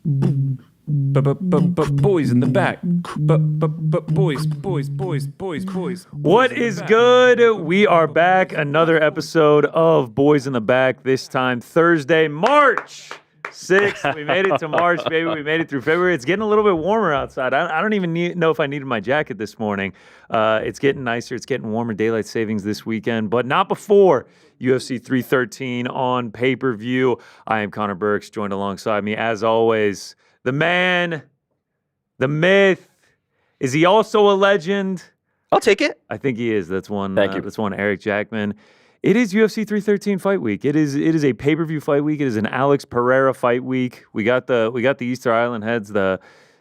Boys in the back. Boys. What is good? We are back. Another episode of Boys in the Back. This time Thursday, March 6th. We made it to March, baby. We made it through February. It's getting a little bit warmer outside. I don't even know if I needed my jacket this morning. It's getting nicer. It's getting warmer. Daylight savings this weekend, but not before UFC 313 on pay-per-view. I am Connor Burks, joined alongside me, as always, the man, the myth. Is he also a legend? I'll take it. I think he is. That's one. Thank you. That's one. Eric Jackman. It is UFC 313 fight week. It is a pay-per-view fight week. It is an Alex Pereira fight week. We got the Easter Island heads. They're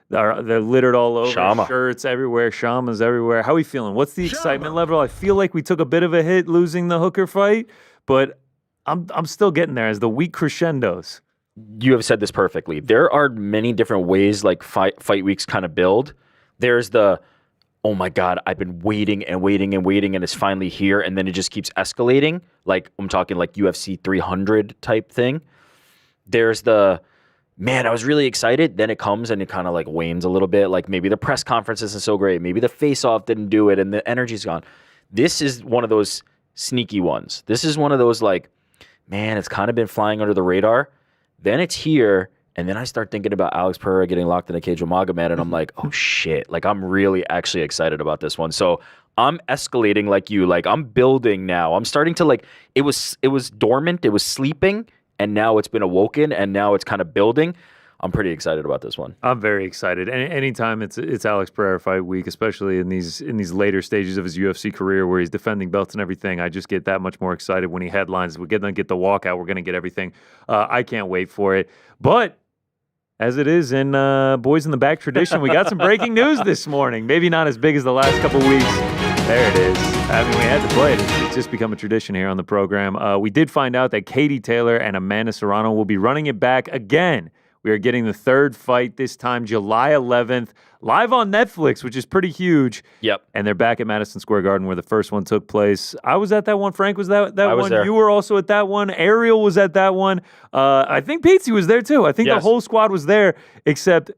littered all over. Shama. Shirts everywhere. Shamas everywhere. How are we feeling? What's the excitement level? I feel like we took a bit of a hit losing the Hooker fight, but I'm still getting there as the week crescendos. You have said this perfectly. There are many different ways like fight weeks kind of build. There's the, oh my God, I've been waiting and it's finally here, and then it just keeps escalating. Like I'm talking like UFC 300 type thing. There's the, man, I was really excited. Then it comes and it kind of like wanes a little bit. Like maybe the press conference isn't so great. Maybe the face-off didn't do it and the energy's gone. This is one of those sneaky ones. This is one of those like, man, it's kind of been flying under the radar. Then it's here, and then I start thinking about Alex Pereira getting locked in a cage with Magomed, and I'm like, oh shit, like I'm really actually excited about this one. So I'm escalating like you, like I'm building now. I'm starting to like, it was dormant, it was sleeping, and now it's been awoken, and now it's kind of building. I'm pretty excited about this one. I'm very excited. Anytime it's Alex Pereira fight week, especially in these later stages of his UFC career where he's defending belts and everything, I just get that much more excited when he headlines. We're going to get the walkout. We're going to get everything. I can't wait for it. But as it is in Boys in the Back tradition, we got some breaking news this morning. Maybe not as big as the last couple weeks. There it is. I mean, we had to play it. It's just become a tradition here on the program. We did find out that Katie Taylor and Amanda Serrano will be running it back again. We are getting the third fight this time, July 11th, live on Netflix, which is pretty huge. Yep. And they're back at Madison Square Garden where the first one took place. I was at that one. Frank was that I was one. there. You were also at that one. Ariel was at that one. I think Pizzi was there too. I think the whole squad was there, except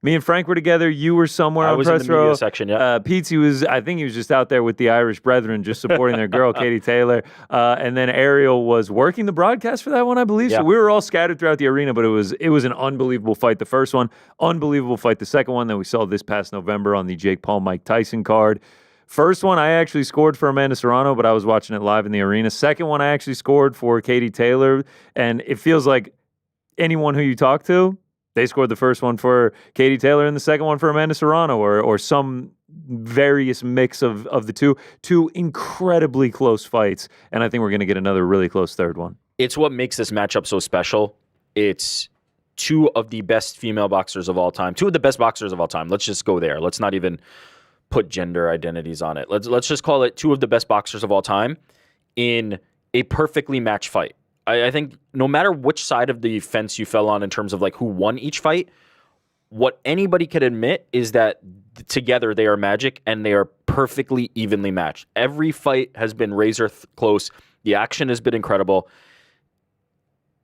me and Frank were together. You were somewhere on was press in the row. media section, yeah. Pizzi was, I think he was just out there with the Irish brethren, just supporting their girl, Katie Taylor. And then Ariel was working the broadcast for that one, I believe. Yeah. So we were all scattered throughout the arena, but it was an unbelievable fight. The first one, unbelievable fight. The second one that we saw this past November on the Jake Paul, Mike Tyson card. First one, I actually scored for Amanda Serrano, but I was watching it live in the arena. Second one, I actually scored for Katie Taylor. And it feels like anyone who you talk to, they scored the first one for Katie Taylor and the second one for Amanda Serrano, or some various mix of the two. Two incredibly close fights, and I think we're going to get another really close third one. It's what makes this matchup so special. It's two of the best female boxers of all time. Two of the best boxers of all time. Let's just go there. Let's not even put gender identities on it. Let's just call it two of the best boxers of all time in a perfectly matched fight. I think no matter which side of the fence you fell on in terms of like who won each fight, what anybody can admit is that together they are magic and they are perfectly evenly matched. Every fight has been razor close. The action has been incredible.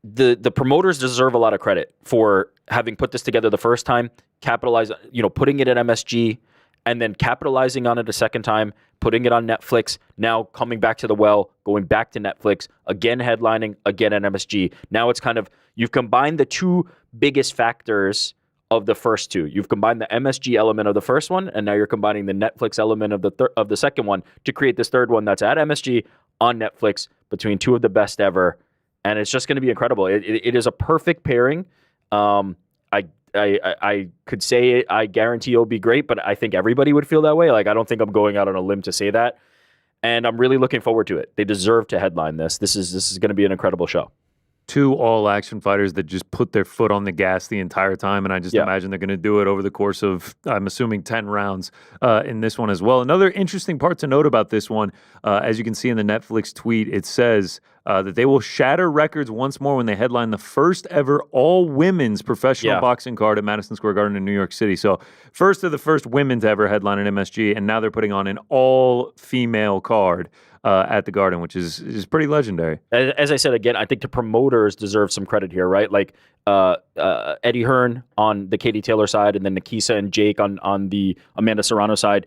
The promoters deserve a lot of credit for having put this together the first time, putting it at MSG, and then capitalizing on it a second time, putting it on Netflix, now coming back to the well, going back to Netflix, again headlining, again at MSG. Now it's kind of, you've combined the two biggest factors of the first two. You've combined the MSG element of the first one, and now you're combining the Netflix element of the second one to create this third one that's at MSG on Netflix between two of the best ever. And it's just going to be incredible. It is a perfect pairing. I could say it, I guarantee it'll be great, but I think everybody would feel that way. Like, I don't think I'm going out on a limb to say that. And I'm really looking forward to it. They deserve to headline this. This is going to be an incredible show. Two all-action fighters that just put their foot on the gas the entire time, and I just imagine they're going to do it over the course of, I'm assuming, 10 rounds in this one as well. Another interesting part to note about this one, as you can see in the Netflix tweet, it says that they will shatter records once more when they headline the first ever all-women's professional boxing card at Madison Square Garden in New York City. So first of the first women to ever headline an MSG, and now they're putting on an all-female card at the Garden, which is pretty legendary. As I said, again, I think the promoters deserve some credit here, right? Like Eddie Hearn on the Katie Taylor side, and then Nikisa and Jake on the Amanda Serrano side,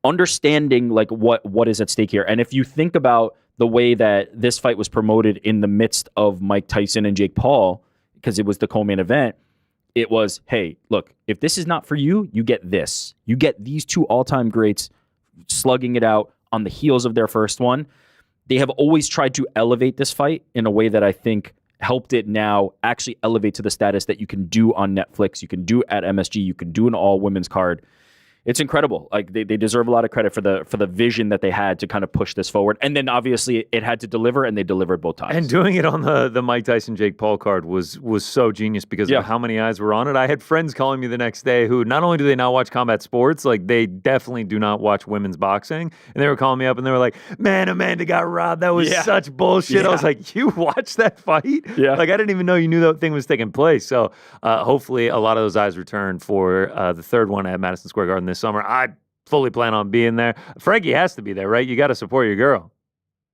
understanding like what is at stake here. And if you think about the way that this fight was promoted in the midst of Mike Tyson and Jake Paul, because it was the co-main event, it was, hey, look, if this is not for you, you get this. You get these two all-time greats slugging it out on the heels of their first one. They have always tried to elevate this fight in a way that I think helped it now actually elevate to the status that you can do on Netflix, you can do at MSG, you can do an all-women's card. It's incredible. Like they deserve a lot of credit for the vision that they had to kind of push this forward. And then obviously it had to deliver, and they delivered both times. And doing it on the Mike Tyson Jake Paul card was so genius because of how many eyes were on it. I had friends calling me the next day who not only do they not watch combat sports, like they definitely do not watch women's boxing. And they were calling me up and they were like, man, Amanda got robbed. That was such bullshit. I was like, you watched that fight? Yeah. Like I didn't even know you knew that thing was taking place. So hopefully a lot of those eyes return for the third one at Madison Square Garden this summer. I fully plan on being there. Frankie has to be there, right? You got to support your girl.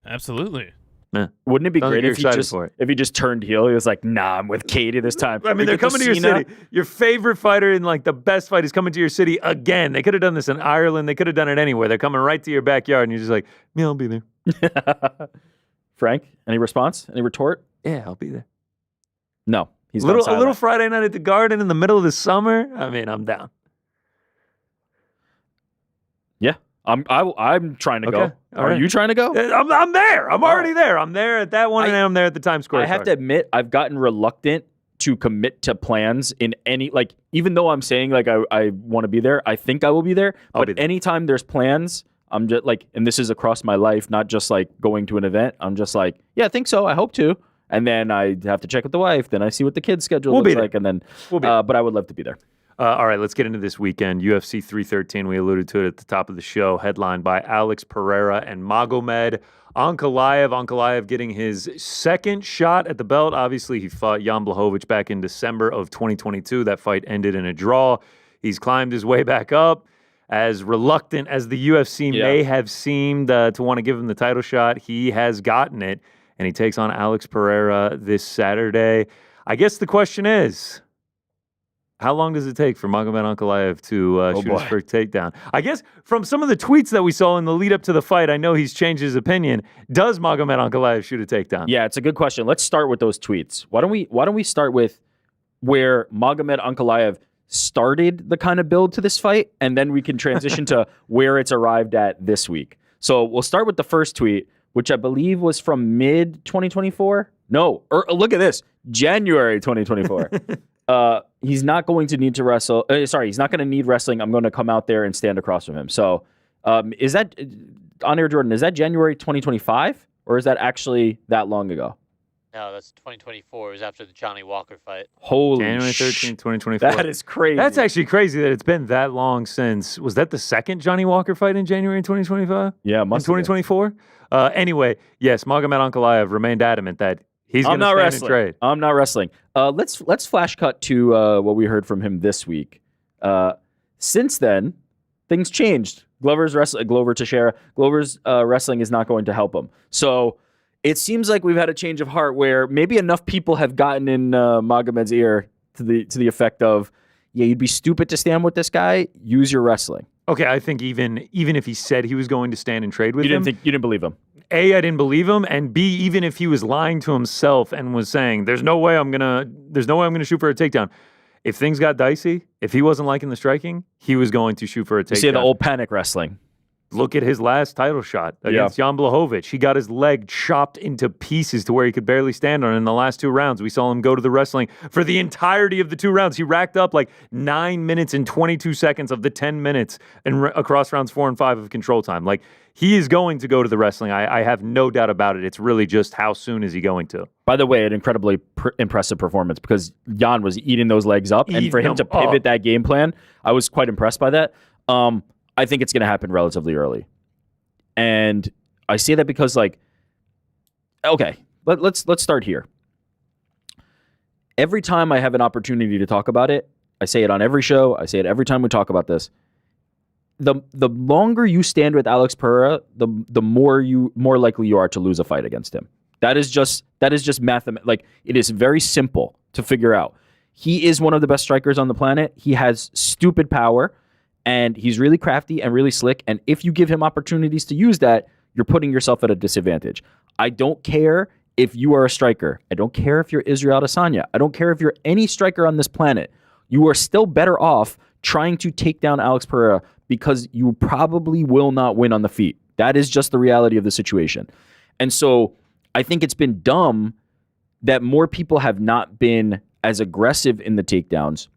Absolutely. Yeah. Wouldn't it be great if he just turned heel? He was like, nah, I'm with Katie this time. I mean, they're coming to your city. Your favorite fighter in like the best fight is coming to your city again. They could have done this in Ireland. They could have done it anywhere. They're coming right to your backyard, and you're just like, yeah, I'll be there. Frank, any response? Any retort? Yeah, I'll be there. No. He's a little Friday night at the Garden in the middle of the summer. I mean, I'm down. Yeah, I'm trying to go. Are you trying to go? I'm there. I'm already there. I'm there at that one, and I'm there at the Times Square. I have to admit, I've gotten reluctant to commit to plans in any, like, even though I'm saying like I want to be there, I think I will be there. But anytime there's plans, I'm just like, and this is across my life, not just like going to an event. I'm just like, yeah, I think so. I hope to. And then I have to check with the wife. Then I see what the kids' schedule looks like, and then. But I would love to be there. All right, let's get into this weekend. UFC 313, we alluded to it at the top of the show, headlined by Alex Pereira and Magomed Ankalaev. Ankalaev getting his second shot at the belt. Obviously, he fought Jan Blachowicz back in December of 2022. That fight ended in a draw. He's climbed his way back up. As reluctant as the UFC may have seemed to want to give him the title shot, he has gotten it, and he takes on Alex Pereira this Saturday. I guess the question is, how long does it take for Magomed Ankalaev to shoot his first takedown? I guess from some of the tweets that we saw in the lead up to the fight, I know he's changed his opinion. Does Magomed Ankalaev shoot a takedown? Yeah, it's a good question. Let's start with those tweets. Why don't we start with where Magomed Ankalaev started the kind of build to this fight, and then we can transition to where it's arrived at this week. So we'll start with the first tweet, which I believe was from mid 2024. No, look at this, January 2024. He's not going to need to wrestle. He's not going to need wrestling. I'm going to come out there and stand across from him. So is that, on Air Jordan, is that January 2025? Or is that actually that long ago? No, that's 2024. It was after the Johnny Walker fight. Holy January 13th, 2024. That is crazy. That's actually crazy that it's been that long since. Was that the second Johnny Walker fight in January 2025? Yeah, must in 2024? Anyway, yes, Magomed Ankalaev remained adamant that he's going to stand and trade. I'm not wrestling. Let's flash cut to what we heard from him this week. Since then, things changed. Glover Teixeira. Glover's wrestling is not going to help him. So it seems like we've had a change of heart where maybe enough people have gotten in Magomed's ear to the effect of, yeah, you'd be stupid to stand with this guy. Use your wrestling. Okay, I think even if he said he was going to stand and trade with him, you didn't believe him. A, I didn't believe him, and B, even if he was lying to himself and was saying, there's no way I'm gonna shoot for a takedown. If things got dicey, if he wasn't liking the striking, he was going to shoot for a takedown. You see the old panic wrestling. Look at his last title shot against Jan Blachowicz. He got his leg chopped into pieces to where he could barely stand on it in the last 2 rounds. We saw him go to the wrestling for the entirety of the 2 rounds. He racked up like 9 minutes and 22 seconds of the 10 minutes across rounds 4 and 5 of control time. Like, he is going to go to the wrestling. I have no doubt about it. It's really just how soon is he going to. By the way, an incredibly impressive performance because Jan was eating those legs up. And for him to pivot that game plan, I was quite impressed by that. I think it's going to happen relatively early. And I say that because, like, Okay, let's start here. Every time I have an opportunity to talk about it, I say it on every show. I say it every time we talk about this. The longer you stand with Alex Pereira, the more likely you are to lose a fight against him. That is just mathematical. Like, it is very simple to figure out. He is one of the best strikers on the planet. He has stupid power, and he's really crafty and really slick. And if you give him opportunities to use that, you're putting yourself at a disadvantage. I don't care if you are a striker. I don't care if you're Israel Adesanya. I don't care if you're any striker on this planet. You are still better off trying to take down Alex Pereira because you probably will not win on the feet. That is just the reality of the situation. And so I think it's been dumb that more people have not been as aggressive in the takedowns.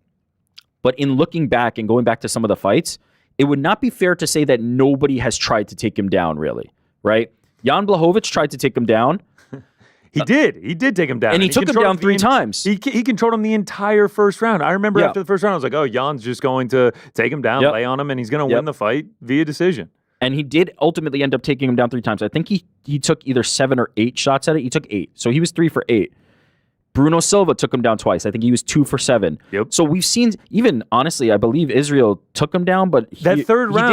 But in looking back and going back to some of the fights, it would not be fair to say that nobody has tried to take him down, really, right? Jan Blachowicz tried to take him down. He did. He did take him down. And he took him down 3 times. He controlled him the entire first round. I remember after the first round, I was like, oh, Jan's just going to take him down, lay on him, and he's going to win the fight via decision. And he did ultimately end up taking him down 3 times. I think he took either 7 or 8 shots at it. He took 8. So he was 3 for 8. Bruno Silva took him down twice. I think he was 2 for 7. Yep. So we've seen, even honestly, I believe Israel took him down, but he did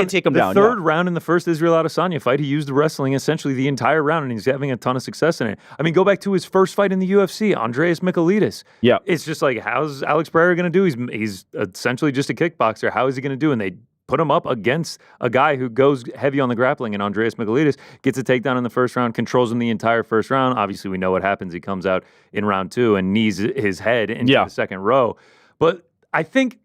take him down. The third round in the first Israel Adesanya fight, he used the wrestling essentially the entire round, and he's having a ton of success in it. I mean, go back to his first fight in the UFC, Andreas Michailidis. Yeah. It's just like, how's Alex Pereira going to do? He's essentially just a kickboxer. How is he going to do? And they put him up against a guy who goes heavy on the grappling, and Andreas Michailidis gets a takedown in the first round, controls him the entire first round. Obviously, we know what happens. He comes out in round 2 and knees his head into the second row. But I think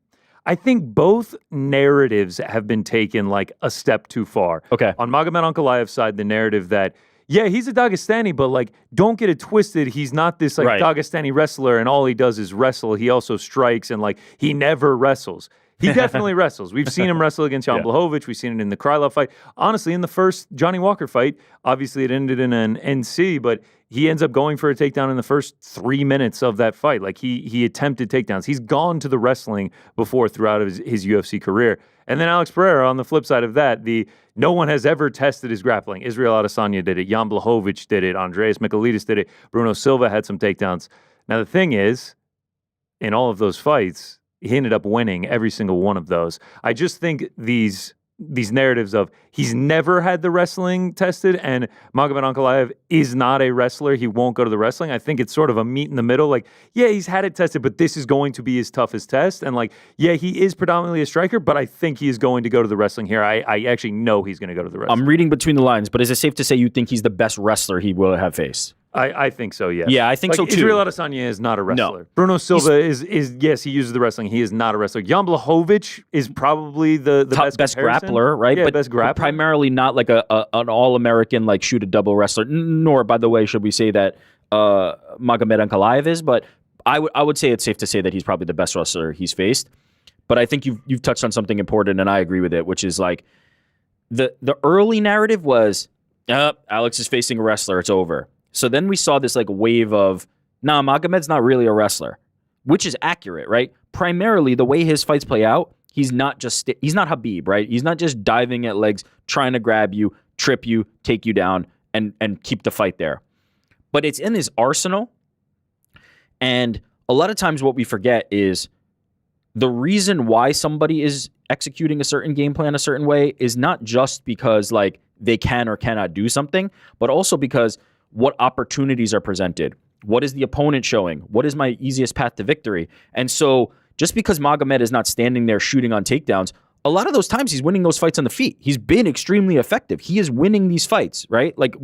both narratives have been taken like a step too far. Okay. On Magomed Ankalaev's side, the narrative that, yeah, he's a Dagestani, but like, don't get it twisted. He's not this like Dagestani wrestler, and all he does is wrestle. He also strikes, and like, he never wrestles. He definitely wrestles. We've seen him wrestle against Jan Blachowicz. We've seen it in the Krylov fight. Honestly, in the first Johnny Walker fight, obviously it ended in an NC, but he ends up going for a takedown in the first 3 minutes of that fight. Like, he attempted takedowns. He's gone to the wrestling before throughout his UFC career. And then Alex Pereira, on the flip side of that, no one has ever tested his grappling. Israel Adesanya did it. Jan Blachowicz did it. Andreas Michailidis did it. Bruno Silva had some takedowns. Now, the thing is, in all of those fights, he ended up winning every single one of those. I just think these narratives of he's never had the wrestling tested and Magomed Ankalaev is not a wrestler, he won't go to the wrestling. I think it's sort of a meet in the middle. Like, yeah, he's had it tested, but this is going to be his toughest test. And like, yeah, he is predominantly a striker, but I think he is going to go to the wrestling here. I actually know he's going to go to the wrestling. I'm reading between the lines, but is it safe to say you think he's the best wrestler he will have faced? I think so, yes. Yeah, I think so too. Israel Adesanya is not a wrestler. No. Bruno Silva is yes, he uses the wrestling. He is not a wrestler. Jan Blachowicz is probably the best grappler, right? Yeah, but best grappler. But primarily not like an all-American like shoot a double wrestler. Nor, by the way, should we say that Magomed Ankalaev is, but I would say it's safe to say that he's probably the best wrestler he's faced. But I think you've touched on something important, and I agree with it, which is like the early narrative was Alex is facing a wrestler, it's over. So then we saw this like wave of, Magomed's not really a wrestler, which is accurate, right? Primarily, the way his fights play out, he's not Habib, right? He's not just diving at legs, trying to grab you, trip you, take you down, and keep the fight there. But it's in his arsenal. And a lot of times what we forget is the reason why somebody is executing a certain game plan a certain way is not just because like they can or cannot do something, but also because what opportunities are presented? What is the opponent showing? What is my easiest path to victory? And so just because Magomed is not standing there shooting on takedowns, a lot of those times he's winning those fights on the feet. He's been extremely effective. He is winning these fights, right? Like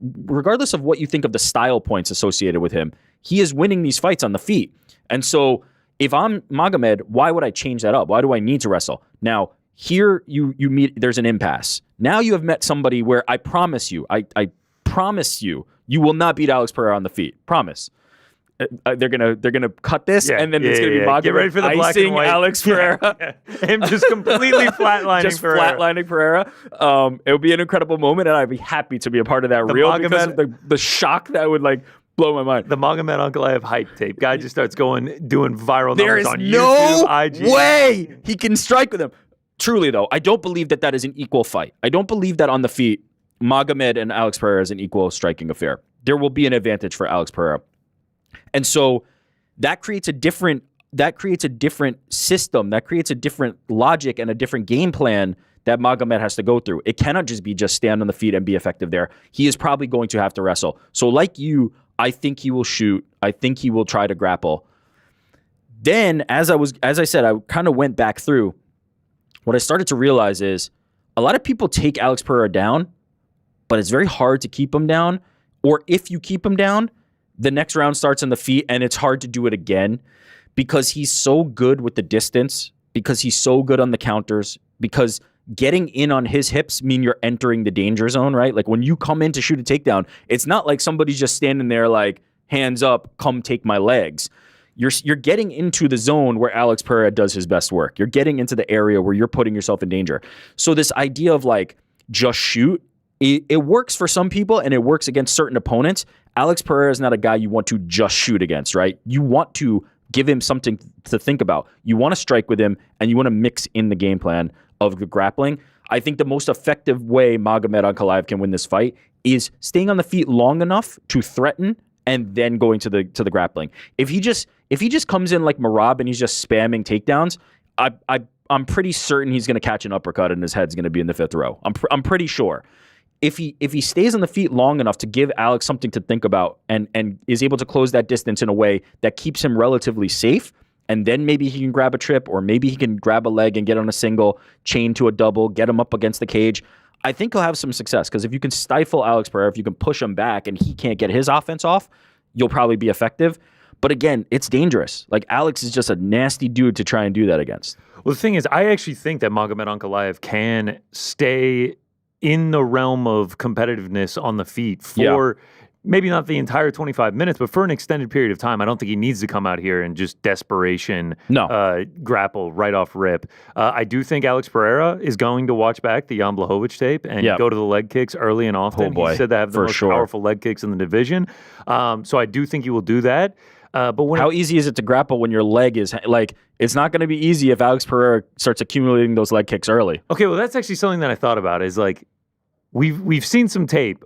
regardless of what you think of the style points associated with him, he is winning these fights on the feet. And so if I'm Magomed, why would I change that up? Why do I need to wrestle? Now, here you meet, there's an impasse. Now you have met somebody where I promise you, I promise you, you will not beat Alex Pereira on the feet. Promise. They're gonna cut this, and then it's gonna be Magomed Get ready for the black and white. Alex Pereira. Him just completely flatlining Pereira. Flatlining Pereira. It would be an incredible moment, and I'd be happy to be a part of that reel because of the shock that would like blow my mind. The Magomed Ankalaev hype tape. Guy just starts doing viral there numbers on YouTube, There is IG. no way he can strike with him. Truly, though, I don't believe that is an equal fight. I don't believe that on the feet, Magomed and Alex Pereira is an equal striking affair. there will be an advantage for Alex Pereira. And so that creates a different system, that creates a different logic and a different game plan that Magomed has to go through. It cannot just be stand on the feet and be effective there. He is probably going to have to wrestle. So like you, I think he will shoot. I think he will try to grapple. Then, as I said, I kind of went back through. What I started to realize is a lot of people take Alex Pereira down, but it's very hard to keep him down. Or if you keep him down, the next round starts on the feet, and it's hard to do it again because he's so good with the distance, because he's so good on the counters, because getting in on his hips mean you're entering the danger zone, right? Like when you come in to shoot a takedown, it's not like somebody's just standing there like, hands up, come take my legs. You're getting into the zone where Alex Pereira does his best work. You're getting into the area where you're putting yourself in danger. So this idea of like, just shoot, it works for some people and it works against certain opponents. Alex Pereira is not a guy you want to just shoot against, right? You want to give him something to think about. You want to strike with him and you want to mix in the game plan of the grappling. I think the most effective way Magomed Ankalaev can win this fight is staying on the feet long enough to threaten and then going to the grappling. If he just comes in like Marab and he's just spamming takedowns, I'm pretty certain he's going to catch an uppercut and his head's going to be in the fifth row. I'm pretty sure. If he stays on the feet long enough to give Alex something to think about and is able to close that distance in a way that keeps him relatively safe, and then maybe he can grab a trip or maybe he can grab a leg and get on a single, chain to a double, get him up against the cage, I think he'll have some success because if you can stifle Alex Pereira, if you can push him back and he can't get his offense off, you'll probably be effective. But again, it's dangerous. Like Alex is just a nasty dude to try and do that against. Well, the thing is, I actually think that Magomed Ankalaev can stay in the realm of competitiveness on the feet for maybe not the entire 25 minutes, but for an extended period of time. I don't think he needs to come out here and just desperation grapple right off rip. I do think Alex Pereira is going to watch back the Jan Blachowicz tape and go to the leg kicks early and often. Oh boy, he said they have the most powerful leg kicks in the division. So I do think he will do that. But how easy is it to grapple when your leg is like? It's not going to be easy if Alex Pereira starts accumulating those leg kicks early. Okay, well that's actually something that I thought about. Is like we've seen some tape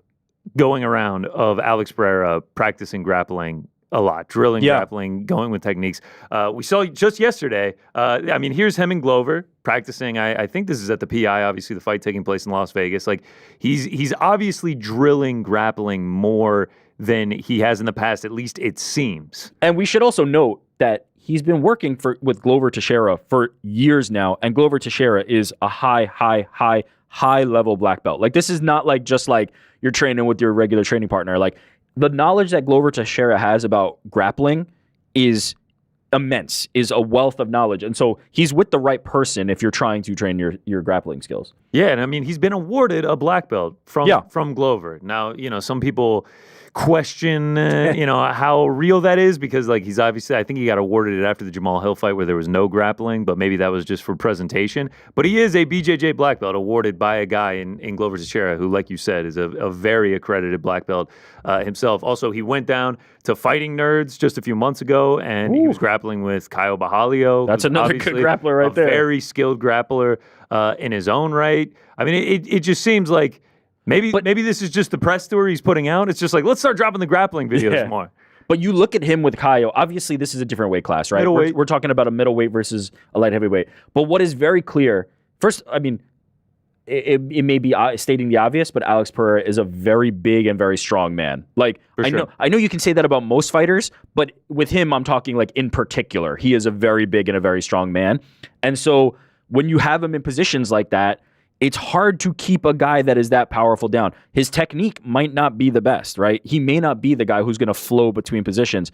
going around of Alex Pereira practicing grappling a lot, drilling grappling, going with techniques. We saw just yesterday. I mean, here's him and Glover practicing. I think this is at the PI. Obviously, the fight taking place in Las Vegas. Like he's obviously drilling grappling more than he has in the past, at least it seems. And we should also note that he's been working with Glover Teixeira for years now, and Glover Teixeira is a high level black belt. Like this is not like just like you're training with your regular training partner. Like the knowledge that Glover Teixeira has about grappling is immense, is a wealth of knowledge. And so he's with the right person if you're trying to train your grappling skills. Yeah, and I mean, he's been awarded a black belt from Glover. Now, some people question, how real that is because, like, he's obviously, I think he got awarded it after the Jamal Hill fight where there was no grappling, but maybe that was just for presentation. But he is a BJJ black belt awarded by a guy in Glover Teixeira who, like you said, is a very accredited black belt himself. Also, he went down to Fighting Nerds just a few months ago, and he was grappling with Caio Bajalio. That's another good grappler right there. Very skilled grappler in his own right. I mean, it just seems like maybe this is just the press tour he's putting out. It's just like, let's start dropping the grappling videos more. But you look at him with Caio. Obviously, this is a different weight class, right? We're talking about a middleweight versus a light heavyweight. But what is very clear, first, I mean, it may be stating the obvious, but Alex Pereira is a very big and very strong man. Like, I know you can say that about most fighters, but with him, I'm talking like in particular. He is a very big and a very strong man. And so when you have him in positions like that, it's hard to keep a guy that is that powerful down. His technique might not be the best, right? He may not be the guy who's going to flow between positions.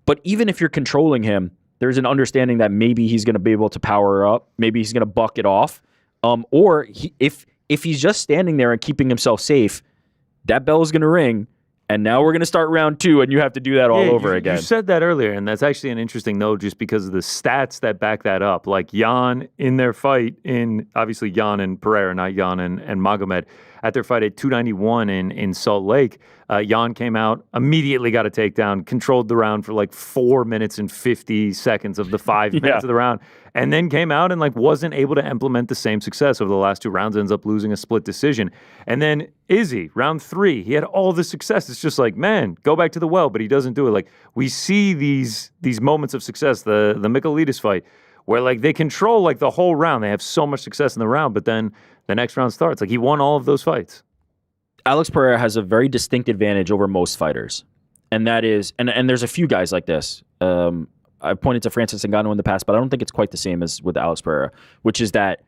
But even if you're controlling him, there's an understanding that maybe he's going to be able to power up. Maybe he's going to buck it off. Or if he's just standing there and keeping himself safe, that bell is going to ring. And now we're going to start round 2, and you have to do that all over again. You said that earlier, and that's actually an interesting note just because of the stats that back that up. Like Jan in their fight, obviously Jan and Pereira, not Jan and Magomed, at their fight at 291 in Salt Lake, Jan came out, immediately got a takedown, controlled the round for like 4 minutes and 50 seconds of the 5 minutes of the round. and then came out and like wasn't able to implement the same success over the last 2 rounds, ends up losing a split decision. And then Izzy, round 3, he had all the success. It's just like, man, go back to the well, but he doesn't do it. Like we see these moments of success, the Michailidis fight, where like they control like the whole round. They have so much success in the round, but then the next round starts. Like he won all of those fights. Alex Pereira has a very distinct advantage over most fighters. And that is, and there's a few guys like this. I've pointed to Francis Ngannou in the past, but I don't think it's quite the same as with Alex Pereira, which is that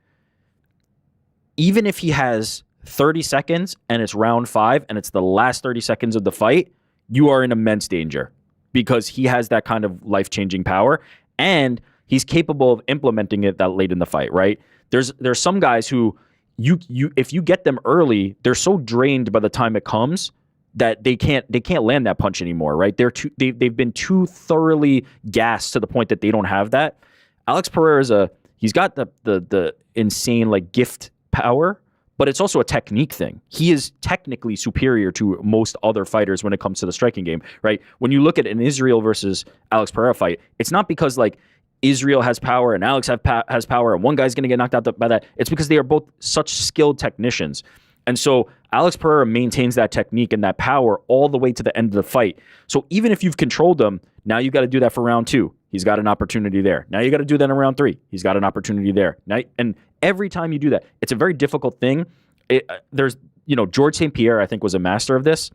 even if he has 30 seconds and it's round 5 and it's the last 30 seconds of the fight, you are in immense danger because he has that kind of life-changing power and he's capable of implementing it that late in the fight, right? There's some guys who if you get them early, they're so drained by the time it comes that they can't land that punch anymore, right? They've been too thoroughly gassed to the point that they don't have that. Alex Pereira he's got the insane like gift power, but it's also a technique thing. He is technically superior to most other fighters when it comes to the striking game, right? When you look at an Israel versus Alex Pereira fight, it's not because like Israel has power and Alex has power and one guy's going to get knocked out by that. It's because they are both such skilled technicians. And so Alex Pereira maintains that technique and that power all the way to the end of the fight. So even if you've controlled him, now you got to do that for round 2. He's got an opportunity there. Now you got to do that in round 3. He's got an opportunity there. And every time you do that, it's a very difficult thing. There's, George St. Pierre, I think, was a master of this.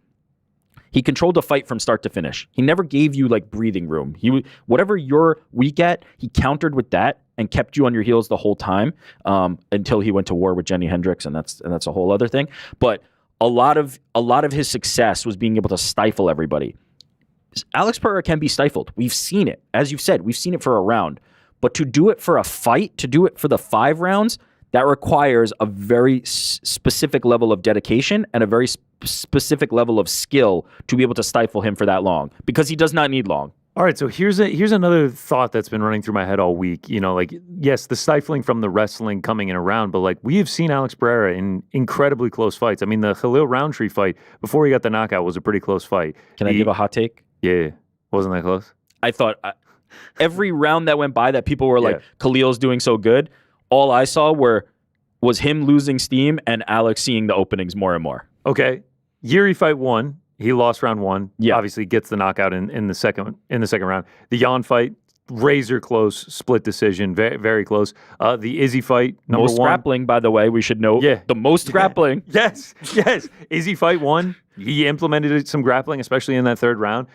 He controlled the fight from start to finish. He never gave you like breathing room. Whatever you're weak at, he countered with that and kept you on your heels the whole time until he went to war with Jenny Hendricks, and that's a whole other thing. But a lot of his success was being able to stifle everybody. Alex Pereira can be stifled. We've seen it, as you've said. We've seen it for a round, but to do it for a fight, to do it for the 5 rounds, that requires a very specific level of dedication and a very specific level of skill to be able to stifle him for that long, because he does not need long. All right, so here's another thought that's been running through my head all week. Like, yes, the stifling from the wrestling coming in around, but like we have seen Alex Pereira in incredibly close fights. I mean, the Khalil Roundtree fight before he got the knockout was a pretty close fight. Can I give a hot take? Yeah, wasn't that close? I thought every round that went by that people were like, Khalil's doing so good, all I saw was him losing steam and Alex seeing the openings more and more. Okay, Yuri fight 1. He lost round 1. Yeah. Obviously gets the knockout in the second round. The Jan fight, razor close, split decision, very, very close. The Izzy fight, number 1. Most grappling, by the way, we should note. Yeah. The most grappling. Yes. Izzy fight 1. He implemented some grappling, especially in that 3rd round,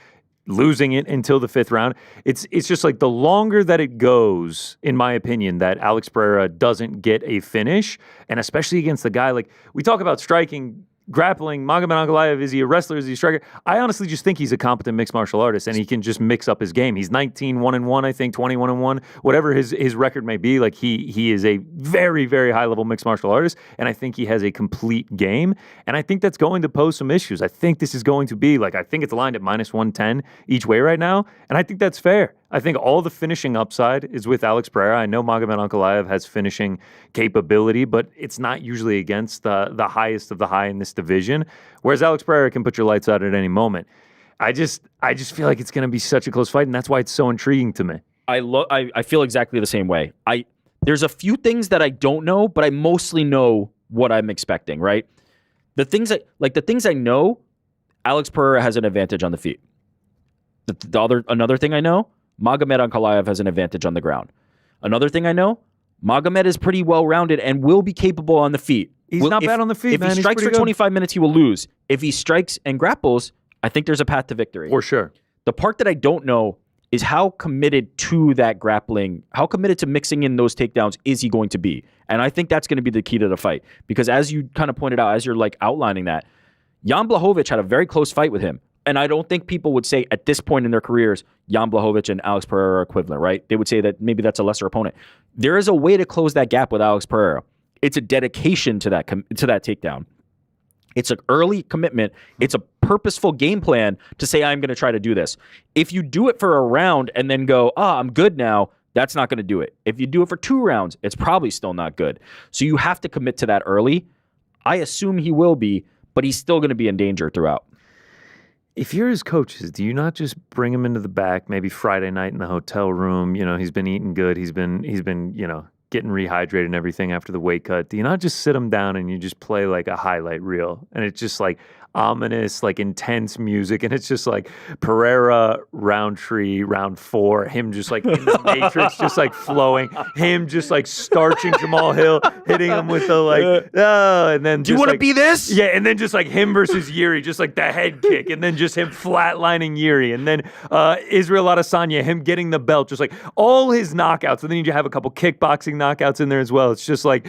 losing it until the 5th round. It's just like the longer that it goes, in my opinion, that Alex Pereira doesn't get a finish, and especially against the guy, like we talk about striking, grappling, Magomed Ankalaev, is he a wrestler, is he a striker? I honestly just think he's a competent mixed martial artist and he can just mix up his game. He's 19-1-1, I think, 21-1, whatever his record may be. Like he is a very, very high level mixed martial artist, and I think he has a complete game, and I think that's going to pose some issues. I think this is going to be I think it's aligned at -110 each way right now, and I think that's fair. I think all the finishing upside is with Alex Pereira. I know Magomed Ankalaev has finishing capability, but it's not usually against the highest of the high in this division, whereas Alex Pereira can put your lights out at any moment. I just feel like it's going to be such a close fight, and that's why it's so intriguing to me. I feel exactly the same way. There's a few things that I don't know, but I mostly know what I'm expecting, right? The things I know, Alex Pereira has an advantage on the feet. Another thing I know, Magomed Ankalaev has an advantage on the ground. Another thing I know, Magomed is pretty well-rounded and will be capable on the feet. He's not bad on the feet, If man. he strikes for 25 minutes, he will lose. If he strikes and grapples, I think there's a path to victory. For sure. The part that I don't know is how committed to that grappling, how committed to mixing in those takedowns is he going to be? And I think that's going to be the key to the fight. Because as you kind of pointed out, as you're outlining that, Jan Blachowicz had a very close fight with him. And I don't think people would say at this point in their careers, Jan Blachowicz and Alex Pereira are equivalent, right? They would say that maybe that's a lesser opponent. There is a way to close that gap with Alex Pereira. It's a dedication to that takedown. It's an early commitment. It's a purposeful game plan to say, I'm going to try to do this. If you do it for a round and then go, I'm good now, that's not going to do it. If you do it for 2 rounds, it's probably still not good. So you have to commit to that early. I assume he will be, but he's still going to be in danger throughout. if you're his coaches, do you not just bring him into the back, maybe Friday night in the hotel room? You know, he's been eating good. He's been, getting rehydrated and everything after the weight cut. Do you not just sit him down and you just play like a highlight reel? And it's just like ominous, like intense music. And it's just like Pereira, Roundtree, round 4, him just like in the matrix, just like flowing, him just like starching Jamal Hill, hitting him with the like, and then Do you want to be this? Yeah, and then just like him versus Yuri, just like the head kick, and then just him flatlining Yuri, and then Israel Adesanya, him getting the belt, just like all his knockouts, and then you have a couple kickboxing knockouts in there as well. It's just like,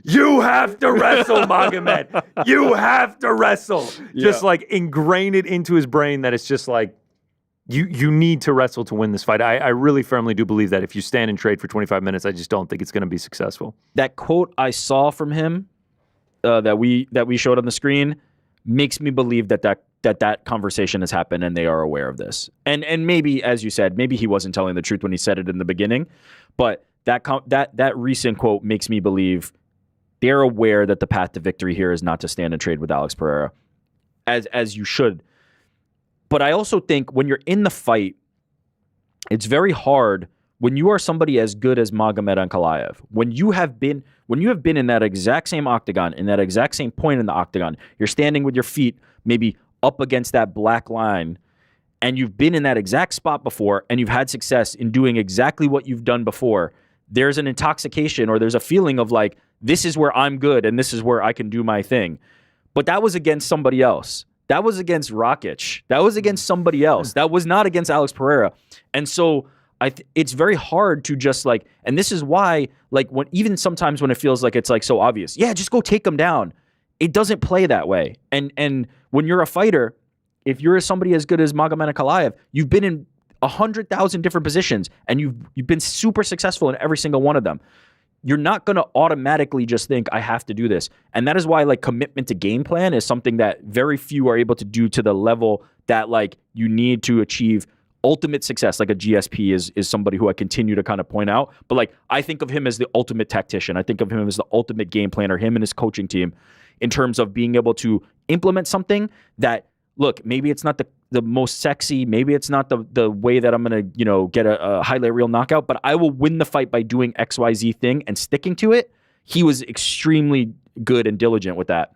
you have to wrestle, Magomed. You have to wrestle. Just like ingrain it into his brain that it's just like, you need to wrestle to win this fight. I really firmly do believe that if you stand and trade for 25 minutes, I just don't think it's going to be successful. That quote I saw from him that we showed on the screen makes me believe that conversation has happened and they are aware of this. And maybe, as you said, maybe he wasn't telling the truth when he said it in the beginning, but that recent quote makes me believe they're aware that the path to victory here is not to stand and trade with Alex Pereira, as you should. But I also think when you're in the fight, it's very hard when you are somebody as good as Magomed Ankalaev, when you have been in that exact same octagon, in that exact same point in the octagon, you're standing with your feet maybe up against that black line, and you've been in that exact spot before, and you've had success in doing exactly what you've done before, there's an intoxication or there's a feeling of like, this is where I'm good and this is where I can do my thing. But that was against somebody else. That was against Rakic. That was against somebody else. That was not against Alex Pereira. And so it's very hard to just like, and this is why, like, even sometimes when it feels like it's like so obvious, yeah, just go take them down. It doesn't play that way. And when you're a fighter, if you're somebody as good as Magomed Ankalaev, you've been in 100,000 different positions and you've been super successful in every single one of them. You're not going to automatically just think, I have to do this. And that is why like commitment to game plan is something that very few are able to do to the level that like you need to achieve ultimate success. Like a GSP is somebody who I continue to kind of point out. But like I think of him as the ultimate tactician. I think of him as the ultimate game planner, him and his coaching team, in terms of being able to implement something that, look, maybe it's not the most sexy, maybe it's not the way that I'm going to, get a highlight reel knockout, but I will win the fight by doing XYZ thing and sticking to it. He was extremely good and diligent with that.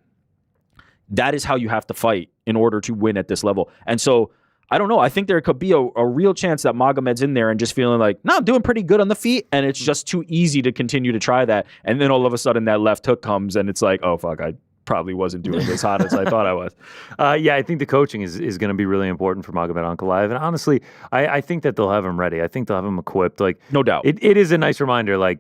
That is how you have to fight in order to win at this level. And so, I don't know. I think there could be a real chance that Magomed's in there and just feeling like, no, I'm doing pretty good on the feet, and it's just too easy to continue to try that. And then all of a sudden that left hook comes, and it's like, oh, fuck, I probably wasn't doing as hot as I thought I was. Yeah, I think the coaching is going to be really important for Magomed Ankalaev. And honestly, I think that they'll have him ready. I think they'll have him equipped. Like, no doubt. It is a nice reminder. Like,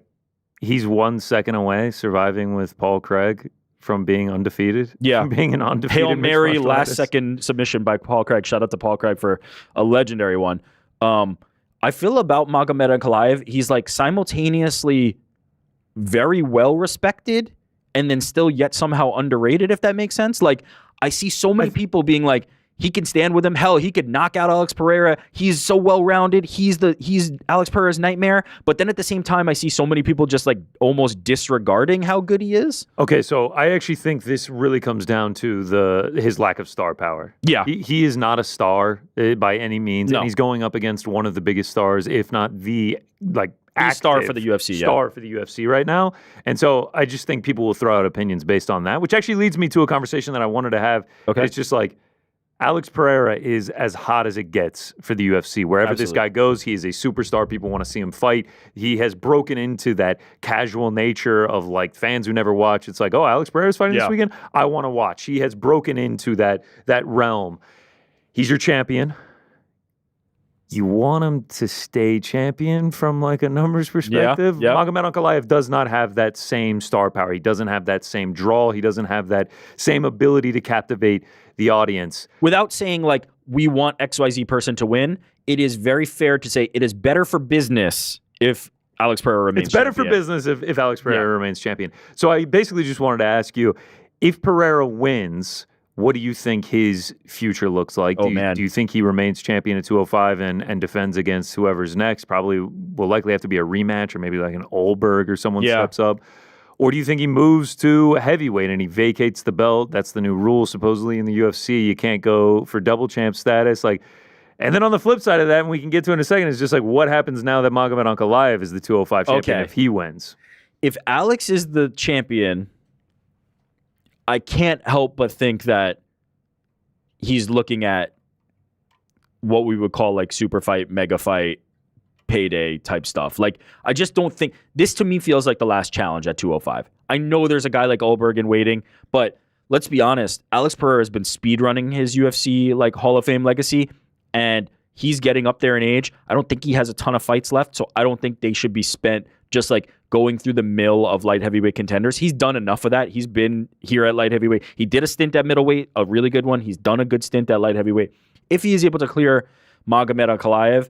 he's 1 second away surviving with Paul Craig from being undefeated. Yeah. From being an undefeated Hail Mary, mixed martial last artist. second submission by Paul Craig. Shout out to Paul Craig for a legendary one. I feel about Magomed Ankalaev, he's like simultaneously very well respected and then still yet somehow underrated, if that makes sense. Like, I see so many people being like, he can stand with him. Hell, he could knock out Alex Pereira. He's so well-rounded. He's Alex Pereira's nightmare. But then at the same time, I see so many people just like almost disregarding how good he is. Okay, so I actually think this really comes down to his lack of star power. Yeah. He is not a star by any means. No. And he's going up against one of the biggest stars, if not the Star for the UFC, star for the UFC right now. And so I just think people will throw out opinions based on that, which actually leads me to a conversation that I wanted to have. Okay. It's just like, Alex Pereira is as hot as it gets for the UFC. Wherever this guy goes, he is a superstar. People want to see him fight. He has broken into that casual nature of like fans who never watch. It's like, oh, Alex Pereira's fighting this weekend? I want to watch. He has broken into that realm. He's your champion. You want him to stay champion from like a numbers perspective? Yeah. Magomed Ankalaev does not have that same star power. He doesn't have that same draw. He doesn't have that same ability to captivate the audience. Without saying like, we want XYZ person to win, it is very fair to say it is better for business if Alex Pereira remains It's better champion. for business if Alex Pereira remains champion. So I basically just wanted to ask you, if Pereira wins, what do you think his future looks like? Do you think he remains champion at 205 and defends against whoever's next? Probably will likely have to be a rematch or maybe like an Olberg or someone steps up. Or do you think he moves to heavyweight and he vacates the belt? That's the new rule supposedly in the UFC. You can't go for double champ status. Like, and then on the flip side of that, and we can get to in a second, is just like what happens now that Magomed Ankalaev is the 205 champion if he wins? If Alex is the champion, I can't help but think that he's looking at what we would call like super fight, mega fight, payday type stuff. Like, I just don't think this to me feels like the last challenge at 205. I know there's a guy like Ulberg in waiting, but let's be honest, Alex Pereira has been speedrunning his UFC like Hall of Fame legacy, and he's getting up there in age. I don't think he has a ton of fights left, so I don't think they should be spent just like going through the mill of light heavyweight contenders. He's done enough of that. He's been here at light heavyweight. He did a stint at middleweight, a really good one. He's done a good stint at light heavyweight. If he is able to clear Magomed Ankalaev,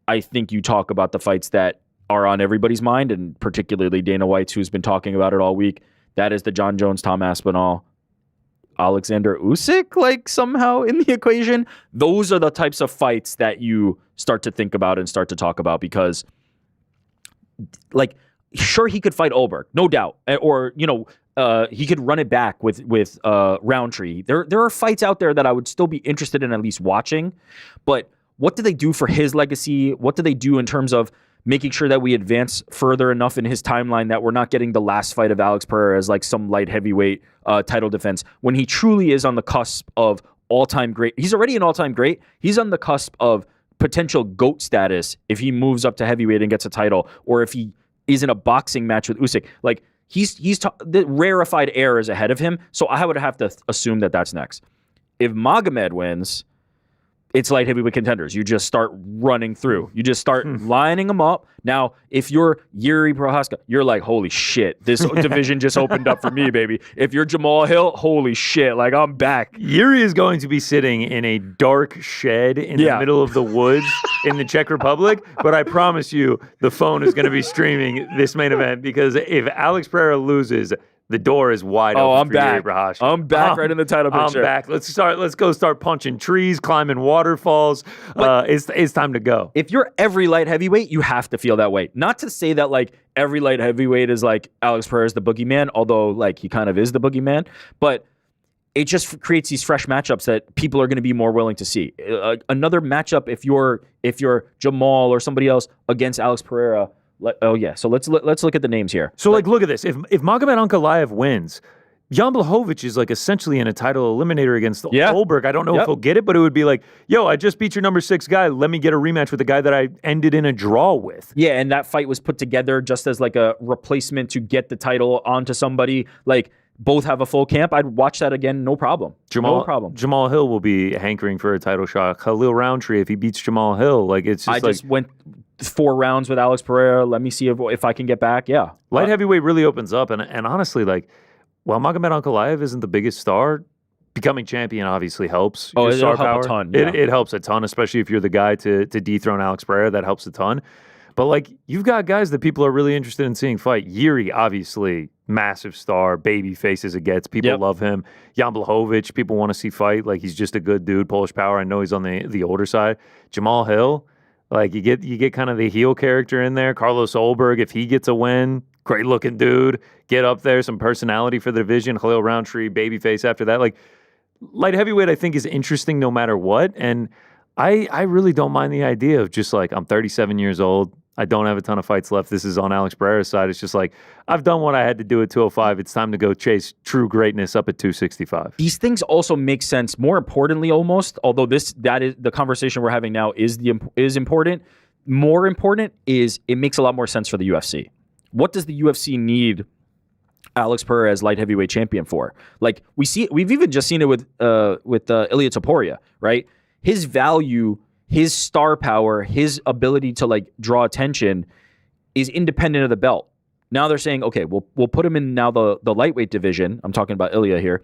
I think you talk about the fights that are on everybody's mind, and particularly Dana White's, who's been talking about it all week. That is the John Jones, Tom Aspinall, Alexander Usyk, like somehow in the equation. Those are the types of fights that you start to think about and start to talk about, because like, sure, he could fight Ulberg, no doubt. Or, you know, he could run it back with Roundtree. There are fights out there that I would still be interested in at least watching. But what do they do for his legacy? What do they do in terms of making sure that we advance further enough in his timeline that we're not getting the last fight of Alex Pereira as like some light heavyweight title defense, when he truly is on the cusp of all-time great? He's already an all-time great. He's on the cusp of potential GOAT status if he moves up to heavyweight and gets a title, or if he is in a boxing match with Usyk. Like, the rarefied air is ahead of him, so I would have to assume that that's next. If Magomed wins, it's light heavyweight contenders. You just start running through. You just start lining them up. Now, if you're Yuri Prohaska, you're like, holy shit, this division just opened up for me, baby. If you're Jamal Hill, holy shit, like, I'm back. Yuri is going to be sitting in a dark shed in the middle of the woods in the Czech Republic, but I promise you the phone is going to be streaming this main event, because if Alex Pereira loses, the door is wide open. I'm back. I'm back right in the title picture. I'm back. Let's go start punching trees, climbing waterfalls. It's time to go. If you're every light heavyweight, you have to feel that way. Not to say that like every light heavyweight is like Alex Pereira is the boogeyman, although like he kind of is the boogeyman, but it just creates these fresh matchups that people are going to be more willing to see. Another matchup, if you're Jamal or somebody else against Alex Pereira. So let's look at the names here. So like, look at this. If Magomed Ankalaev wins, Jan Blachowicz is like essentially in a title eliminator against Ulberg. I don't know if he'll get it, but it would be like, yo, I just beat your number 6 guy. Let me get a rematch with the guy that I ended in a draw with. Yeah, and that fight was put together just as like a replacement to get the title onto somebody. Like, both have a full camp. I'd watch that again, no problem. No problem. Jamal Hill will be hankering for a title shot. Khalil Roundtree, if he beats Jamal Hill, like, it's just just went 4 rounds with Alex Pereira. Let me see if I can get back. Yeah. Light heavyweight really opens up. And honestly, like, while Magomed Ankalaev isn't the biggest star, becoming champion obviously helps. Oh, it'll help a ton. Yeah. It helps a ton, especially if you're the guy to dethrone Alex Pereira. That helps a ton. But, like, you've got guys that people are really interested in seeing fight. Yuri, obviously, massive star, baby face as it gets. People love him. Jan Blachowicz, people want to see fight. Like, he's just a good dude. Polish Power, I know he's on the older side. Jamal Hill, like, you get kind of the heel character in there. Carlos Ulberg, if he gets a win, great looking dude. Get up there, some personality for the division. Khalil Roundtree, babyface after that. Like, light heavyweight, I think, is interesting no matter what. And I really don't mind the idea of just like, I'm 37 years old. I don't have a ton of fights left. This is on Alex Pereira's side. It's just like, I've done what I had to do at 205. It's time to go chase true greatness up at 265. These things also make sense. More importantly, almost, although that is the conversation we're having now is important. More important is it makes a lot more sense for the UFC. What does the UFC need Alex Pereira as light heavyweight champion for? Like, we've even just seen it with Ilia Topuria, right? His value, his star power, his ability to like draw attention is independent of the belt. Now they're saying, okay, we'll put him in now the lightweight division. I'm talking about Ilya here.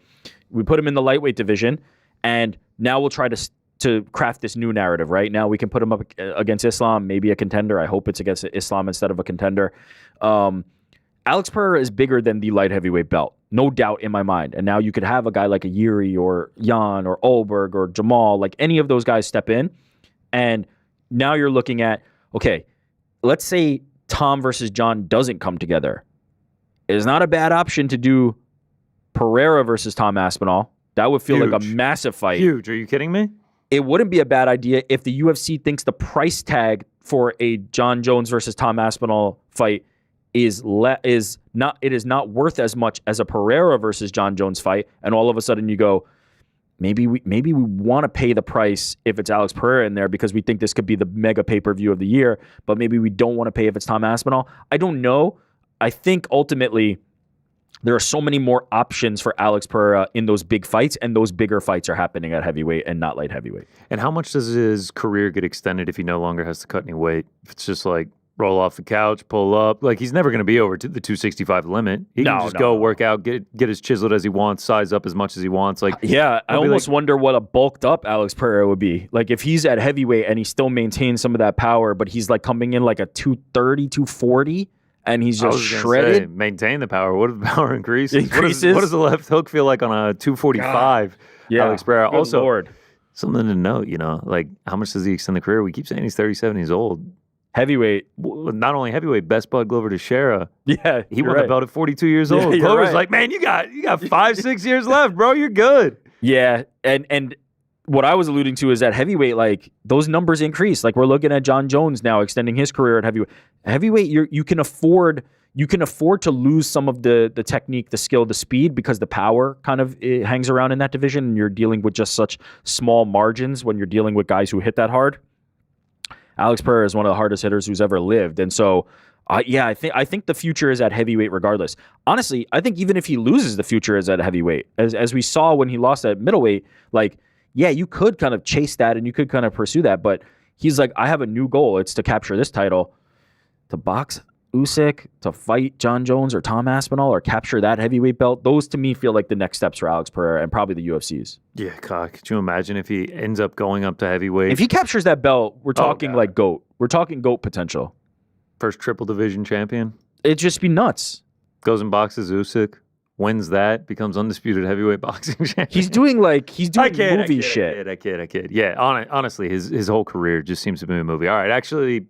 We put him in the lightweight division, and now we'll try to craft this new narrative, right? Now we can put him up against Islam, maybe a contender. I hope it's against Islam instead of a contender. Alex Pereira is bigger than the light heavyweight belt, no doubt in my mind. And now you could have a guy like a Yuri or Jan or Ulberg or Jamal, like any of those guys step in. And now you're looking at, okay, let's say Tom versus John doesn't come together. It is not a bad option to do Pereira versus Tom Aspinall. That would feel like a massive fight. Huge. Are you kidding me? It wouldn't be a bad idea if the UFC thinks the price tag for a John Jones versus Tom Aspinall fight is not worth as much as a Pereira versus John Jones fight, and all of a sudden you go, maybe we want to pay the price if it's Alex Pereira in there because we think this could be the mega pay-per-view of the year, but maybe we don't want to pay if it's Tom Aspinall. I don't know. I think ultimately there are so many more options for Alex Pereira in those big fights, and those bigger fights are happening at heavyweight and not light heavyweight. And how much does his career get extended if he no longer has to cut any weight? If it's just like roll off the couch, pull up, like he's never going to be over to the 265 limit. He can just go work out, get as chiseled as he wants, size up as much as he wants. Like, yeah, I almost wonder what a bulked up Alex Pereira would be. Like if he's at heavyweight and he still maintains some of that power, but he's like coming in like a 230, 240. And he's just shredded. Maintain the power. What if the power increases? What does the left hook feel like on a 245? Yeah. Alex Pereira. Good also, Lord. Something to note, like how much does he extend the career? We keep saying he's 37 years old. Heavyweight. Not only heavyweight, best bud Glover Teixeira. Yeah. He won the belt at 42 years old. Glover's like, man, you got 5-6 years left, bro. You're good. Yeah. And what I was alluding to is that heavyweight, like those numbers increase. Like we're looking at John Jones now extending his career at heavyweight. Heavyweight, you can afford to lose some of the technique, the skill, the speed because the power kind of hangs around in that division, and you're dealing with just such small margins when you're dealing with guys who hit that hard. Alex Pereira is one of the hardest hitters who's ever lived, and so I think the future is at heavyweight regardless. Honestly, I think even if he loses, the future is at heavyweight, as we saw when he lost at middleweight, like. Yeah, you could kind of chase that and you could kind of pursue that, but he's like, I have a new goal. It's to capture this title, to box Usyk, to fight John Jones or Tom Aspinall, or capture that heavyweight belt. Those to me feel like the next steps for Alex Pereira and probably the UFC's. Yeah, God, could you imagine if he ends up going up to heavyweight? If he captures that belt, we're talking like GOAT. We're talking GOAT potential. First triple division champion. It'd just be nuts. Goes and boxes Usyk. Wins that, becomes undisputed heavyweight boxing champion. He's doing movie shit. I kid. Yeah, honestly, his whole career just seems to be a movie. All right, actually,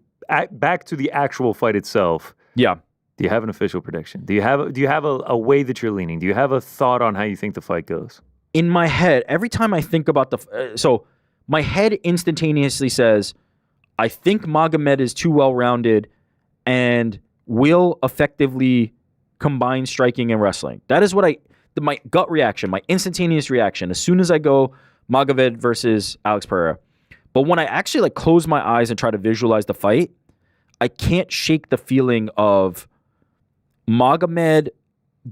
back to the actual fight itself. Yeah. Do you have an official prediction? Do you have a way that you're leaning? Do you have a thought on how you think the fight goes? In my head, every time I think about so my head instantaneously says, I think Magomed is too well-rounded and will effectively combine striking and wrestling. That is what my gut reaction, my instantaneous reaction, as soon as I go Magomed versus Alex Pereira. But when I actually like close my eyes and try to visualize the fight, I can't shake the feeling of Magomed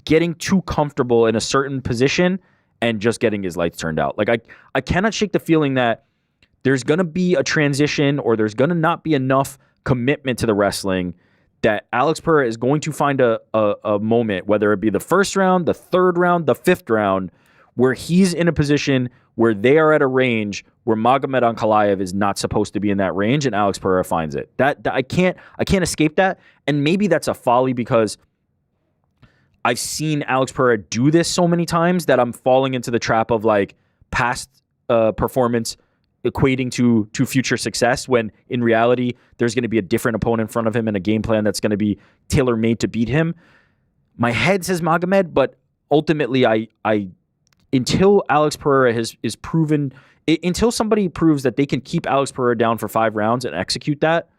getting too comfortable in a certain position and just getting his lights turned out. Like I cannot shake the feeling that there's going to be a transition or there's going to not be enough commitment to the wrestling that Alex Pereira is going to find a moment, whether it be the first round, the third round, the fifth round, where he's in a position where they are at a range where Magomed Ankalaev is not supposed to be in that range, and Alex Pereira finds it. That I can't escape that, and maybe that's a folly because I've seen Alex Pereira do this so many times that I'm falling into the trap of like past performance equating to future success, when in reality there's going to be a different opponent in front of him and a game plan that's going to be tailor-made to beat him. My head says Magomed, but ultimately I until Alex Pereira is proven, until somebody proves that they can keep Alex Pereira down for 5 rounds and execute that,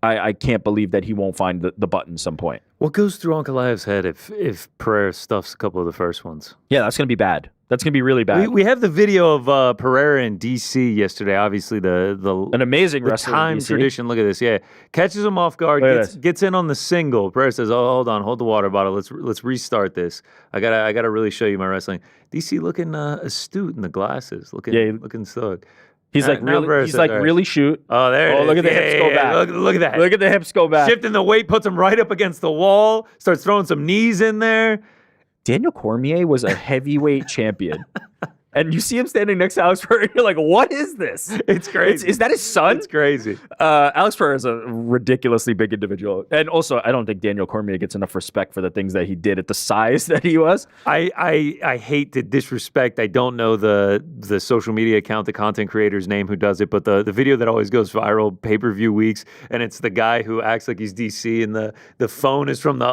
I can't believe that he won't find the button at some point. What goes through Ankalaev's head if Pereira stuffs a couple of the first ones? Yeah, that's going to be bad. That's going to be really bad. We have the video of Pereira in D.C. yesterday. Obviously, an amazing wrestler time in DC. tradition. Look at this. Yeah, catches him off guard. Gets in on the single. Pereira says, "Oh, hold on, hold the water bottle. Let's restart this. I gotta really show you my wrestling." D.C. looking astute in the glasses. Looking stuck. He's really shoot. Oh, there it is. Oh, look at the hips go back. Look at that. Look at the hips go back. Shifting the weight, puts him right up against the wall. Starts throwing some knees in there. Daniel Cormier was a heavyweight champion. And you see him standing next to Alex Pereira, and you're like, what is this? It's crazy. Is that his son? It's crazy. Alex Pereira is a ridiculously big individual. And also, I don't think Daniel Cormier gets enough respect for the things that he did at the size that he was. I hate to disrespect. I don't know the social media account, the content creator's name who does it, but the video that always goes viral pay-per-view weeks, and it's the guy who acts like he's DC, and the phone is from the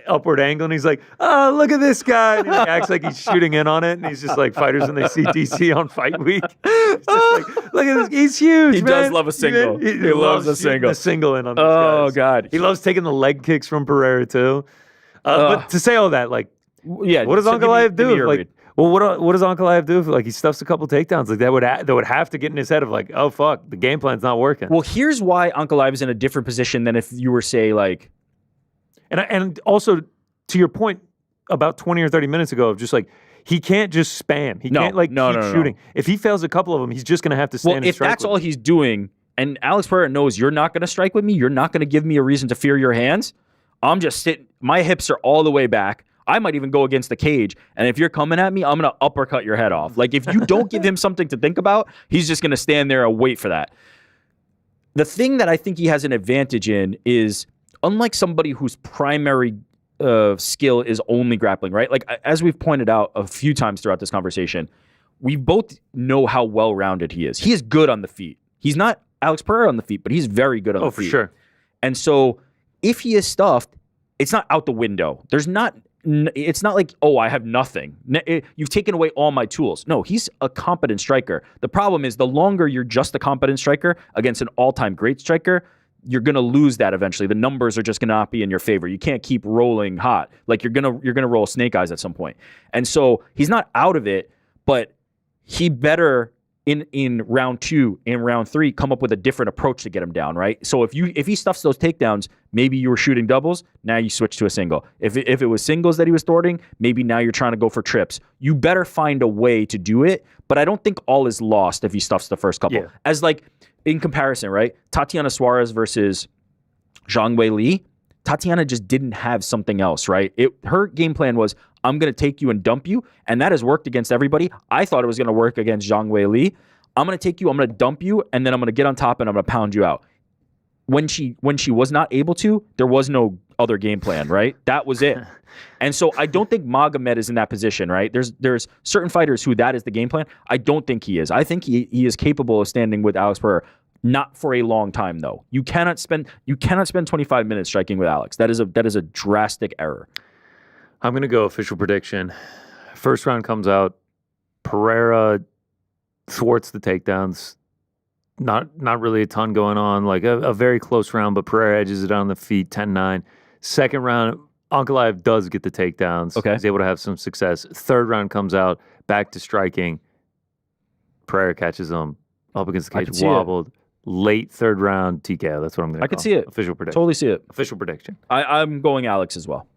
upward angle, and he's like, oh, look at this guy. And he acts like he's shooting in on it, and he's just like fighters when they see DC on Fight Week. It's just like, look at this. He's huge, He man. does love a single. He loves a shooting single. The single in on these Oh, guys. God. He loves taking the leg kicks from Pereira, too. But to say all that, like, Yeah. what does so Ankalaev give me do? your Like, read. well, what does Ankalaev do if like he stuffs a couple takedowns? Like that would have to get in his head of like, oh fuck, the game plan's not working. Well, here's why Ankalaev is in a different position than if you were, say, like... And also, to your point about 20 or 30 minutes ago of just like, he can't just spam. He can't like keep shooting. If he fails a couple of them, he's just going to have to stand and if strike that's with all them. he's doing, and Alex Pereira knows you're not going to strike with me, you're not going to give me a reason to fear your hands, I'm just sitting, my hips are all the way back. I might even go against the cage, and if you're coming at me, I'm going to uppercut your head off. Like, if you don't give him something to think about, he's just going to stand there and wait for that. The thing that I think he has an advantage in is, unlike somebody whose primary skill is only grappling, right? Like, as we've pointed out a few times throughout this conversation, we both know how well-rounded he is. He is good on the feet. He's not Alex Pereira on the feet, but he's very good on the feet. Oh, for sure. And so if he is stuffed, it's not out the window. It's not like, oh, I have nothing. You've taken away all my tools. No, he's a competent striker. The problem is the longer you're just a competent striker against an all-time great striker, you're going to lose that eventually. The numbers are just going to not be in your favor. You can't keep rolling hot. Like you're going to roll snake eyes at some point. And so he's not out of it, but he better in round 2 and round 3 come up with a different approach to get him down, right? So if he stuffs those takedowns, maybe you were shooting doubles, now you switch to a single. If it was singles that he was thwarting, maybe now you're trying to go for trips. You better find a way to do it, but I don't think all is lost if he stuffs the first couple. Yeah. As like in comparison, right? Tatiana Suarez versus Zhang Weili, Tatiana just didn't have something else, right? Her game plan was, I'm going to take you and dump you, and that has worked against everybody. I thought it was going to work against Zhang Weili. I'm going to take you, I'm going to dump you, and then I'm going to get on top and I'm going to pound you out. When she was not able to, there was no other game plan, right? That was it. And so I don't think Magomed is in that position, right? There's certain fighters who that is the game plan. I don't think he is. I think he is capable of standing with Alex Pereira. Not for a long time, though. You cannot spend 25 minutes striking with Alex. That is a drastic error. I'm going to go official prediction. First round comes out. Pereira thwarts the takedowns. Not really a ton going on. Like a very close round, but Pereira edges it on the feet 10-9. Second round, Ankalaev does get the takedowns. Okay. He's able to have some success. Third round comes out. Back to striking. Pereira catches him. Up against the cage. Wobbled. Late third round TKO. That's what I'm going to call. I could see it. Official prediction. Totally see it. Official prediction. I'm going Alex as well.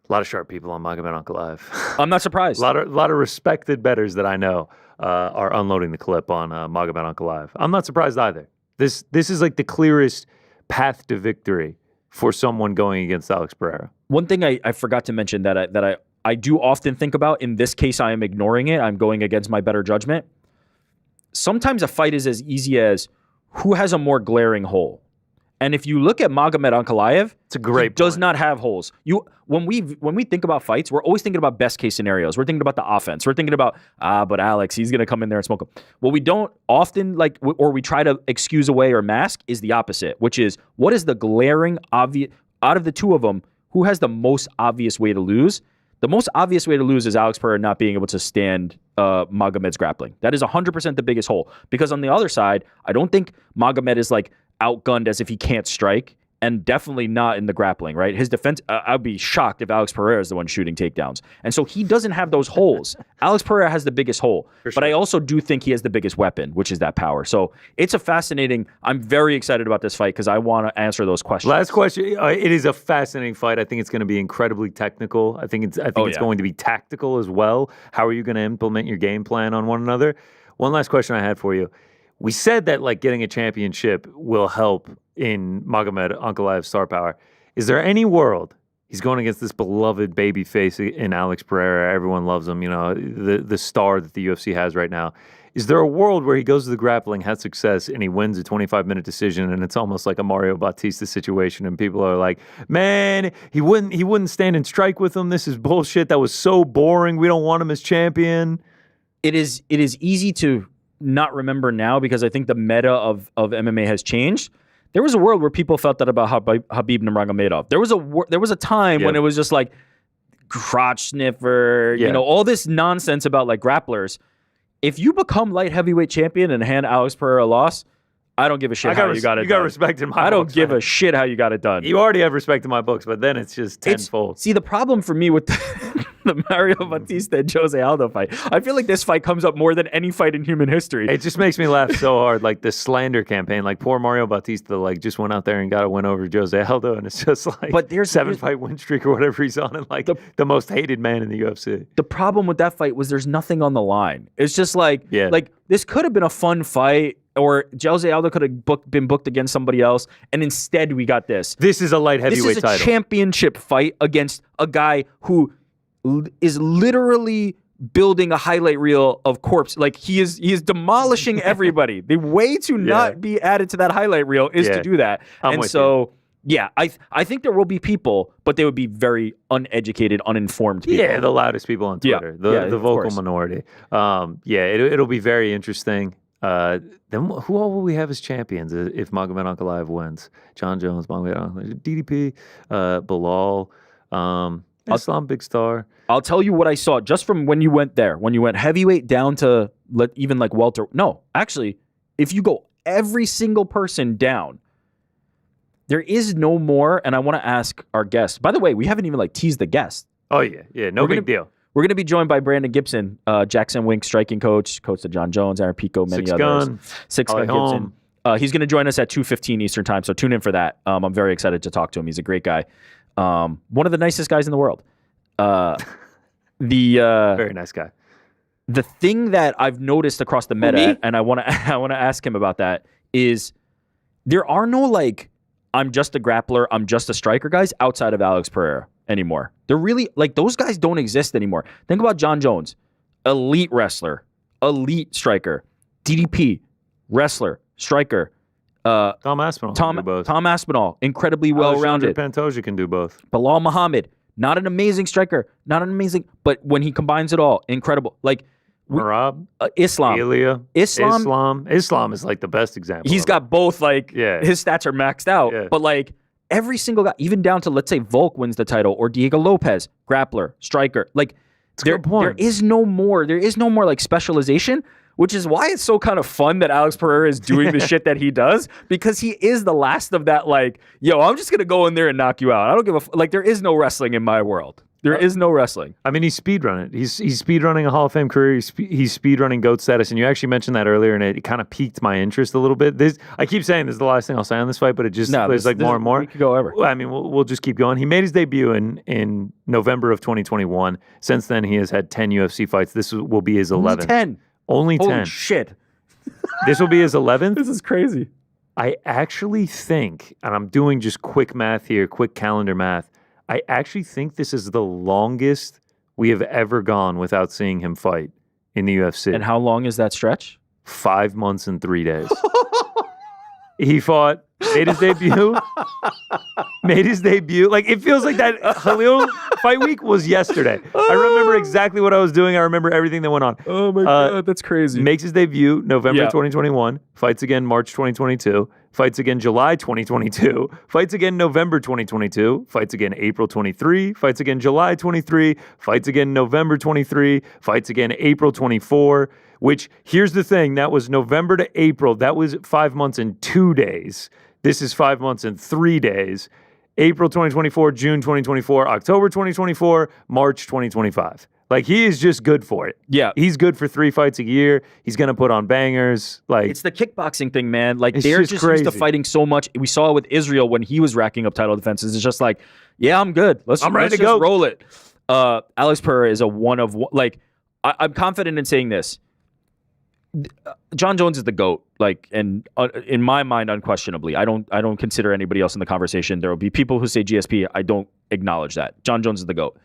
A lot of sharp people on Magomed Ankalaev. I'm not surprised. A lot of respected bettors that I know are unloading the clip on Magomed Ankalaev. I'm not surprised either. This is like the clearest path to victory for someone going against Alex Pereira. One thing I forgot to mention that I do often think about, in this case I am ignoring it, I'm going against my better judgment. Sometimes a fight is as easy as who has a more glaring hole. And if you look at Magomed Ankalaev, it's a great he does not have holes. When we think about fights, we're always thinking about best case scenarios. We're thinking about the offense. We're thinking about, but Alex, he's going to come in there and smoke him. What we don't often or we try to excuse away or mask is the opposite, which is what is the glaring obvious, out of the two of them, who has the most obvious way to lose? The most obvious way to lose is Alex Pereira not being able to stand Magomed's grappling. That is 100% the biggest hole. Because on the other side, I don't think Magomed is like outgunned as if he can't strike, and definitely not in the grappling, right? His defense, I'd be shocked if Alex Pereira is the one shooting takedowns. And so he doesn't have those holes. Alex Pereira has the biggest hole. Sure. But I also do think he has the biggest weapon, which is that power. So it's I'm very excited about this fight because I want to answer those questions. Last question. It is a fascinating fight. I think it's going to be incredibly technical. I think it's going to be tactical as well. How are you going to implement your game plan on one another? One last question I had for you. We said that like getting a championship will help in Magomed Ankalaev's star power. Is there any world He's going against this beloved baby face in Alex Pereira. Everyone loves him. You know, the star that the UFC has right now. Is there a world where he goes to the grappling, has success, and he wins a 25-minute decision, and it's almost like a Mario Bautista situation, and people are like, man, he wouldn't stand and strike with him. This is bullshit. That was so boring. We don't want him as champion. It is easy to not remember now because I think the meta of MMA has changed. There was a world where people felt that about Habib Nurmagomedov. There was a time when it was just like crotch sniffer, you know, all this nonsense about like grapplers. If you become light heavyweight champion and hand Alex Pereira a loss, I don't give a shit how you got it done. You got respect in my books. I don't give a shit how you got it done. You already have respect in my books, but then it's just tenfold. See, the problem for me with the Mario Bautista and Jose Aldo fight, I feel like this fight comes up more than any fight in human history. It just makes me laugh so hard. Like the slander campaign, like poor Mario Bautista, like just went out there and got a win over Jose Aldo, and it's just like seven-fight win streak or whatever he's on, and like the most hated man in the UFC. The problem with that fight was there's nothing on the line. It's just like this could have been a fun fight. Or Jose Aldo could have been booked against somebody else, and instead we got this. This is a light heavyweight title. This is a championship fight against a guy who is literally building a highlight reel of corpse. Like he is demolishing everybody. The way to not be added to that highlight reel is to do that. I think there will be people, but they would be very uneducated, uninformed people. Yeah, the loudest people on Twitter, the vocal minority. It'll be very interesting. Then who all will we have as champions if Magomed Ankalaev wins? John Jones, Magomed Ankalaev, DDP, Bilal, Islam Big Star. I'll tell you what I saw just from when you went there. When you went heavyweight down to even like welter. No, actually, if you go every single person down, there is no more. And I want to ask our guest. By the way, we haven't even like teased the guest. Oh yeah, no big deal. We're going to be joined by Brandon Gibson, Jackson Wink striking coach to John Jones, Aaron Pico, many others. Six Gun Gibson. He's going to join us at 2:15 Eastern time, so tune in for that. I'm very excited to talk to him. He's a great guy. One of the nicest guys in the world. Very nice guy. The thing that I've noticed across the meta, and I want to ask him about that, is there are no like, I'm just a grappler, I'm just a striker guys outside of Alex Pereira anymore. They're really like those guys don't exist anymore. Think about John Jones, elite wrestler, elite striker, DDP, wrestler, striker. Tom Aspinall can do both. Tom Aspinall, incredibly well-rounded. Pantoja can do both. Bilal Muhammad, not an amazing striker, but when he combines it all, incredible. Like Marab, Islam, Ilya, Islam is like the best example. He's got both. Like his stats are maxed out, but like. Every single guy, even down to, let's say, Volk wins the title or Diego Lopez, grappler, striker. Like, there is no more. There is no more, like, specialization, which is why it's so kind of fun that Alex Pereira is doing the shit that he does, because he is the last of that, like, yo, I'm just going to go in there and knock you out. I don't give a like, there is no wrestling in my world. There is no wrestling. I mean, he's speedrunning. He's speedrunning a Hall of Fame career. He's speedrunning GOAT status. And you actually mentioned that earlier, and it kind of piqued my interest a little bit. I keep saying this is the last thing I'll say on this fight, but it just plays like more and more. We could go ever. I mean, we'll just keep going. He made his debut in November of 2021. Since then, he has had 10 UFC fights. This will be his 11th. Only 10. Holy shit. This will be his 11th? This is crazy. I actually think, and I'm doing just quick math here, quick calendar math, I actually think this is the longest we have ever gone without seeing him fight in the UFC. And how long is that stretch? 5 months and 3 days. He made his debut. Like, it feels like that Khalil fight week was yesterday. I remember exactly what I was doing. I remember everything that went on. Oh my God, that's crazy. Makes his debut November 2021. Fights again March 2022. Fights again July 2022. Fights again November 2022. Fights again April 23. Fights again July 23. Fights again November 23. Fights again April 24. Which, here's the thing, that was November to April. That was 5 months and 2 days. This is 5 months and 3 days. April 2024, June 2024, October 2024, March 2025. Like, he is just good for it. Yeah. He's good for 3 fights a year. He's going to put on bangers. Like, it's the kickboxing thing, man. Like, they're just used to fighting so much. We saw it with Israel when he was racking up title defenses. It's just like, yeah, I'm good. I'm ready to go. Roll it. Alex Pereira is a one of one. Like, I'm confident in saying this. John Jones is the GOAT, like, and in my mind, unquestionably. I don't consider anybody else in the conversation. There will be people who say GSP. I don't acknowledge that. John Jones is the GOAT.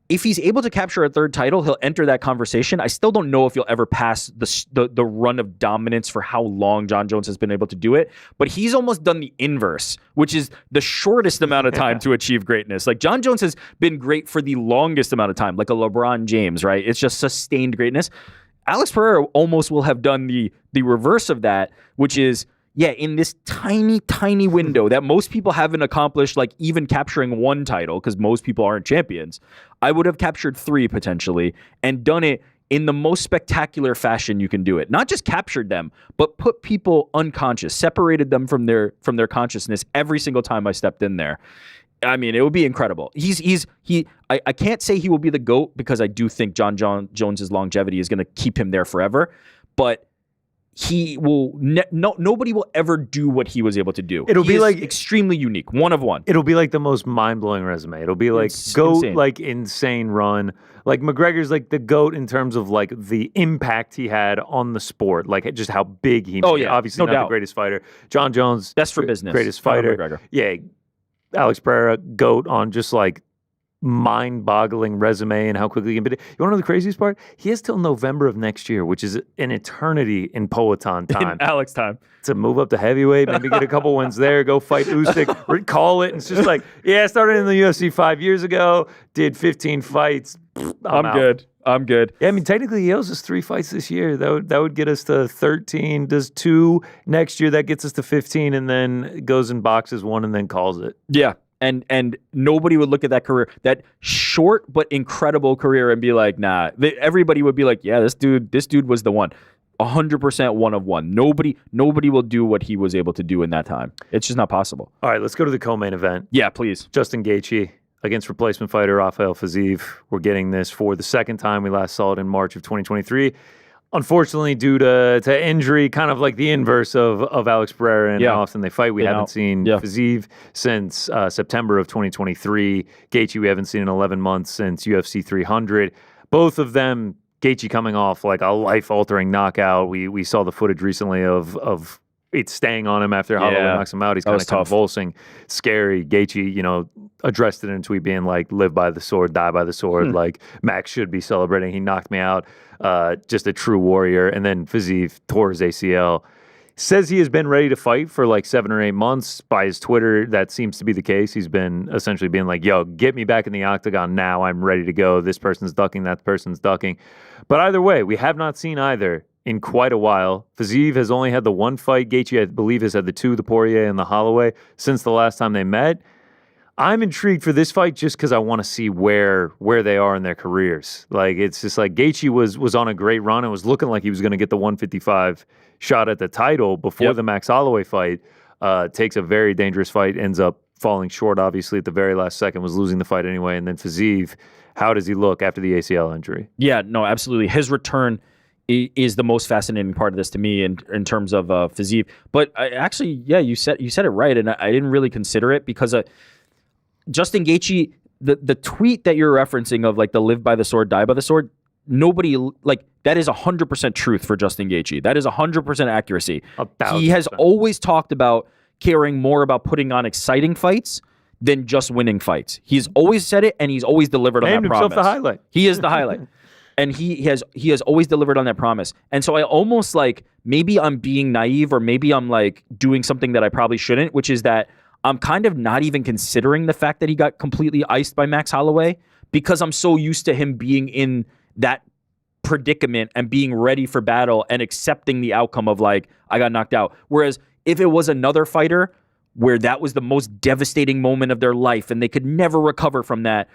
If he's able to capture a third title, he'll enter that conversation. I still don't know if he'll ever pass the run of dominance for how long John Jones has been able to do it. But he's almost done the inverse, which is the shortest amount of time to achieve greatness. Like, John Jones has been great for the longest amount of time, like a LeBron James, right? It's just sustained greatness. Alex Pereira almost will have done the reverse of that, which is, in this tiny, tiny window that most people haven't accomplished, like even capturing one title, because most people aren't champions, I would have captured 3 potentially and done it in the most spectacular fashion you can do it. Not just captured them, but put people unconscious, separated them from their consciousness every single time I stepped in there. I mean, it would be incredible. I can't say he will be the GOAT because I do think John Jones's longevity is going to keep him there forever, but he will nobody will ever do what he was able to do. It'll be like extremely unique, one of one. It'll be like the most mind-blowing resume. It'll be like It's GOAT, insane. like insane run. Like McGregor's like the GOAT in terms of like the impact he had on the sport, like just how big he made. Obviously no not doubt. the greatest fighter. John Jones, Best for business. greatest Conor fighter. McGregor. Yeah, Alex Pereira, GOAT on just like mind-boggling resume and how quickly he can beat it. You want to know the craziest part? He has till November of next year, which is an eternity in Poatan time. In Alex time. To move up to heavyweight, maybe get a couple wins there, go fight Usyk, recall it. And it's just like, I started in the UFC 5 years ago, did 15 fights. I'm out. I'm good. Yeah, I mean, technically, he owes us 3 fights this year. That would get us to 13. Does 2 next year. That gets us to 15, and then goes and boxes 1 and then calls it. Yeah. And nobody would look at that career, that short but incredible career, and be like, nah. Everybody would be like, yeah, this dude was the one. 100% one of one. Nobody will do what he was able to do in that time. It's just not possible. All right, let's go to the co-main event. Yeah, please. Justin Gaethje against replacement fighter Rafael Fiziev. We're getting this for the second time. We last saw it in March of 2023. Unfortunately, due to injury, kind of like the inverse of Alex Pereira and how often they fight. We haven't seen Fiziev since September of 2023. Gaethje we haven't seen in 11 months since UFC 300. Both of them, Gaethje coming off like a life-altering knockout. We saw the footage recently of it staying on him after Holloway knocks him out. He's kind of convulsing, scary. Gaethje, addressed it in a tweet being like, live by the sword, die by the sword. Like, Max should be celebrating. He knocked me out. Just a true warrior. And then Fiziev tore his ACL. Says he has been ready to fight for like 7 or 8 months. By his Twitter, that seems to be the case. He's been essentially being like, yo, get me back in the octagon now. I'm ready to go. This person's ducking, that person's ducking. But either way, we have not seen either in quite a while. Fiziev has only had the 1 fight. Gaethje, I believe, has had the 2, the Poirier and the Holloway, since the last time they met. I'm intrigued for this fight just because I want to see where they are in their careers. Like, it's just like Gaethje was on a great run and was looking like he was going to get the 155 shot at the title before the Max Holloway fight. Takes a very dangerous fight, ends up falling short, obviously, at the very last second, was losing the fight anyway. And then Fiziev, how does he look after the ACL injury? Yeah, no, absolutely. His return is the most fascinating part of this to me in terms of Fiziev. But you said it right, and I didn't really consider it because Justin Gaethje, the tweet that you're referencing of like the live by the sword, die by the sword, nobody, like, that is 100% truth for Justin Gaethje. That is 100% accuracy. He has always talked about caring more about putting on exciting fights than just winning fights. He's always said it, and he's always delivered on that promise. Named himself the highlight. He is the highlight. And he has always delivered on that promise. And so I almost like, maybe I'm being naive, or maybe I'm like doing something that I probably shouldn't, which is that I'm kind of not even considering the fact that he got completely iced by Max Holloway, because I'm so used to him being in that predicament and being ready for battle and accepting the outcome of like, I got knocked out. Whereas if it was another fighter where that was the most devastating moment of their life and they could never recover from that,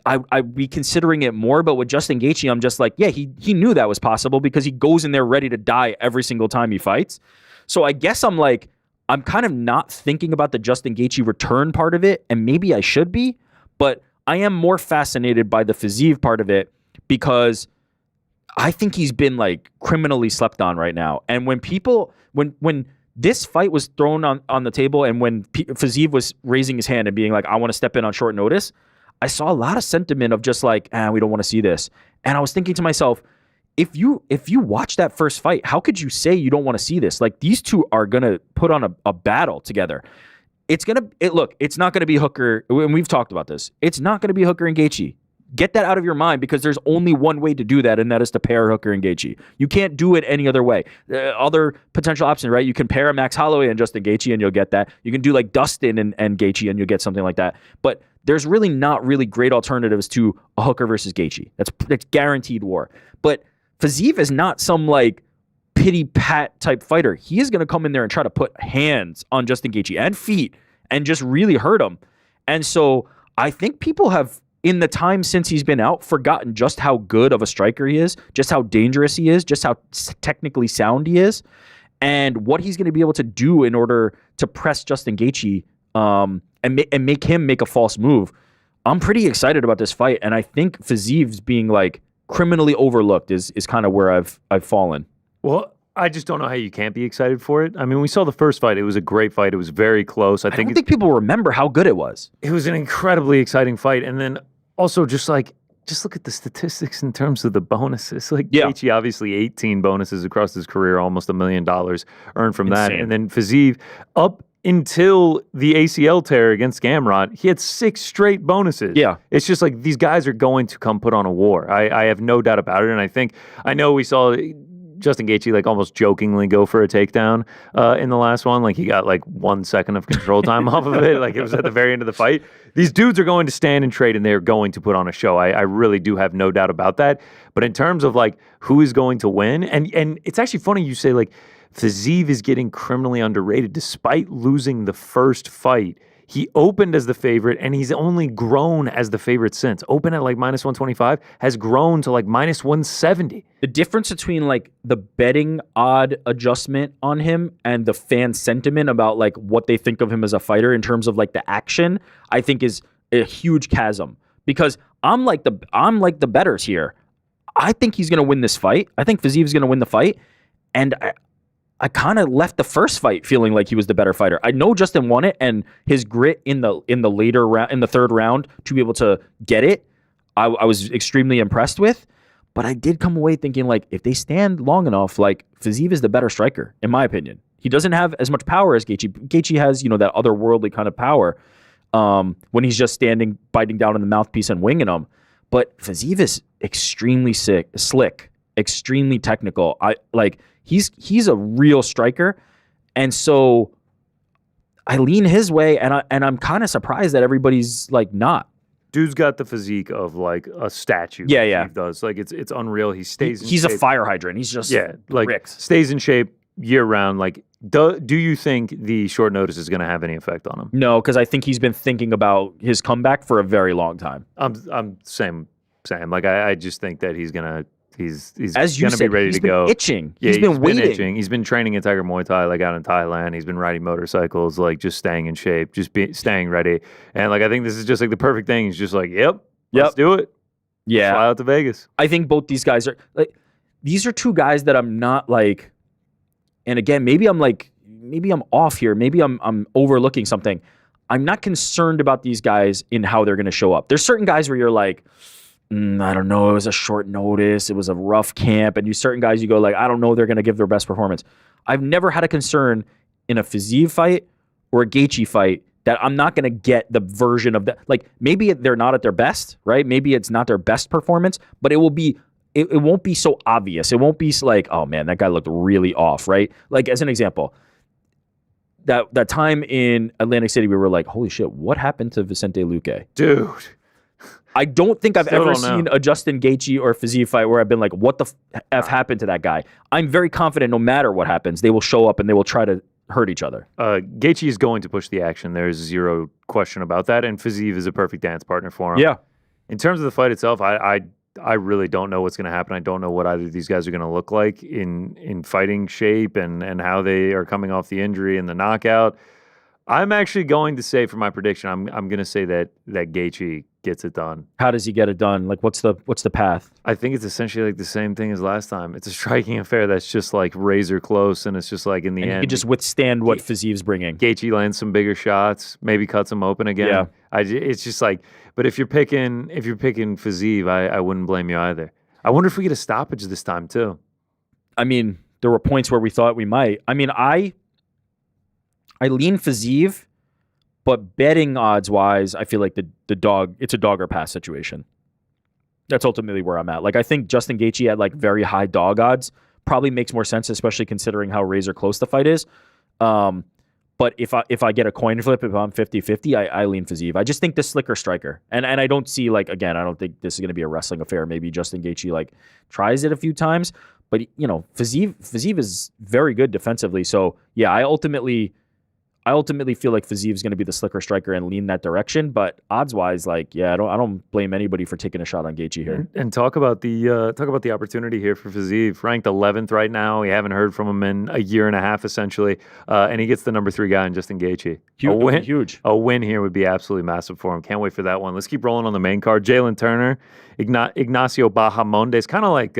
I'd be considering it more. But with Justin Gaethje, I'm just like, he knew that was possible because he goes in there ready to die every single time he fights. So I guess I'm kind of not thinking about the Justin Gaethje return part of it, and maybe I should be, but I am more fascinated by the Fiziev part of it because I think he's been like criminally slept on right now. And when this fight was thrown on the table, and when Fiziev was raising his hand and being like, I want to step in on short notice, I saw a lot of sentiment of just like, we don't want to see this. And I was thinking to myself, if you watch that first fight, how could you say you don't want to see this? Like, these two are gonna put on a battle together. It's not gonna be Hooker, and we've talked about this. It's not gonna be Hooker and Gaethje. Get that out of your mind, because there's only one way to do that, and that is to pair Hooker and Gaethje. You can't do it any other way. Other potential options, right? You can pair Max Holloway and Justin Gaethje, and you'll get that. You can do like Dustin and Gaethje, and you'll get something like that. But there's really not really great alternatives to a Hooker versus Gaethje. That's guaranteed war. But Fiziev is not some like pity pat type fighter. He is going to come in there and try to put hands on Justin Gaethje and feet and just really hurt him. And so I think people have, in the time since he's been out, forgotten just how good of a striker he is, just how dangerous he is, just how technically sound he is, and what he's going to be able to do in order to press Justin Gaethje and make him make a false move. I'm pretty excited about this fight, and I think Fiziev's being like criminally overlooked is kind of where I've fallen. Well, I just don't know how you can't be excited for it. I mean, we saw the first fight. It was a great fight. It was very close. I don't think people remember how good it was. It was an incredibly exciting fight. And then also just look at the statistics in terms of the bonuses. Like, Gaethje, obviously 18 bonuses across his career, almost $1 million earned from that. And then Fiziev, up until the ACL tear against Gamrot, he had 6 straight bonuses. Yeah. It's just like, these guys are going to come put on a war. I have no doubt about it. And I know we saw Justin Gaethje like almost jokingly go for a takedown in the last one. Like, he got like 1 second of control time off of it. Like, it was at the very end of the fight. These dudes are going to stand and trade, and they're going to put on a show. I really do have no doubt about that. But in terms of like who is going to win, and it's actually funny you say like Fiziev is getting criminally underrated despite losing the first fight. He opened as the favorite, and he's only grown as the favorite since. Opened at like minus 125, has grown to like minus 170. The difference between like the betting odd adjustment on him and the fan sentiment about like what they think of him as a fighter in terms of like the action, I think is a huge chasm. Because I'm like the bettors here. I think he's gonna win this fight. I think Fiziev is gonna win the fight, and I kind of left the first fight feeling like he was the better fighter. I know Justin won it, and his grit in the later round, in the third round, to be able to get it, I was extremely impressed with. But I did come away thinking, like, if they stand long enough, like, Fiziev is the better striker, in my opinion. He doesn't have as much power as Gaethje. Gaethje has, that otherworldly kind of power when he's just standing, biting down on the mouthpiece and winging him. But Fiziev is extremely slick, extremely technical. He's a real striker, and so I lean his way, and I'm kind of surprised that everybody's like not. Dude's got the physique of like a statue. Yeah. He does. Like, it's unreal. He stays in shape. He's a fire hydrant. He's just stays in shape year round. Like, do you think the short notice is going to have any effect on him? No, because I think he's been thinking about his comeback for a very long time. I'm same. Like, I just think that he's gonna. He's as you gonna said, be ready he's to been go. Itching. Yeah, he's been waiting. Itching. He's been training in Tiger Muay Thai, like out in Thailand. He's been riding motorcycles, like just staying in shape, staying ready. And like, I think this is just like the perfect thing. He's just like, let's do it. Yeah, fly out to Vegas. I think both these guys are like, these are two guys that I'm not like. And again, maybe I'm off here. Maybe I'm overlooking something. I'm not concerned about these guys in how they're going to show up. There's certain guys where you're like, I don't know, it was a short notice, it was a rough camp, and certain guys you go like, I don't know, they're going to give their best performance. I've never had a concern in a Fiziev fight or a Gaethje fight that I'm not going to get the version of that. Like, maybe they're not at their best, right? Maybe it's not their best performance, but it will be. It won't be so obvious. It won't be like, oh man, that guy looked really off, right? Like, as an example, that time in Atlantic City, we were like, holy shit, what happened to Vicente Luque? Dude. I don't think I've ever seen a Justin Gaethje or Fiziev fight where I've been like, what the F happened to that guy? I'm very confident no matter what happens, they will show up and they will try to hurt each other. Gaethje is going to push the action. There's zero question about that. And Fiziev is a perfect dance partner for him. Yeah. In terms of the fight itself, I really don't know what's going to happen. I don't know what either of these guys are going to look like in fighting shape and how they are coming off the injury and the knockout. I'm actually going to say, for my prediction, I'm going to say that Gaethje gets it done. How does he get it done? Like, what's the path? I think it's essentially like the same thing as last time. It's a striking affair that's just like razor close, and it's just like in the end, you can just withstand what Fiziev's bringing. Gaethje lands some bigger shots, maybe cuts him open again. Yeah. It's just like, but if you're picking Fiziev, I wouldn't blame you either. I wonder if we get a stoppage this time too. I mean, there were points where we thought we might. I mean, I lean Fiziev, but betting odds wise, I feel like it's a dog or pass situation. That's ultimately where I'm at. Like, I think Justin Gaethje at like very high dog odds probably makes more sense, especially considering how razor close the fight is. But if I get a coin flip, if I'm 50-50, I lean Fiziev. I just think the slicker striker. And I don't see, like, again, I don't think this is going to be a wrestling affair. Maybe Justin Gaethje, like, tries it a few times. But, you know, Fiziev is very good defensively. So, yeah, I ultimately feel like Fiziev is going to be the slicker striker and lean that direction. But odds-wise, like, yeah, I don't blame anybody for taking a shot on Gaethje here. And talk about the opportunity here for Fiziev. Ranked 11th right now. We haven't heard from him in a year and a half, essentially. And he gets the number 3 guy in Justin Gaethje. Huge. A win here would be absolutely massive for him. Can't wait for that one. Let's keep rolling on the main card. Jalen Turner, Ignacio Bahamondes. Kind of like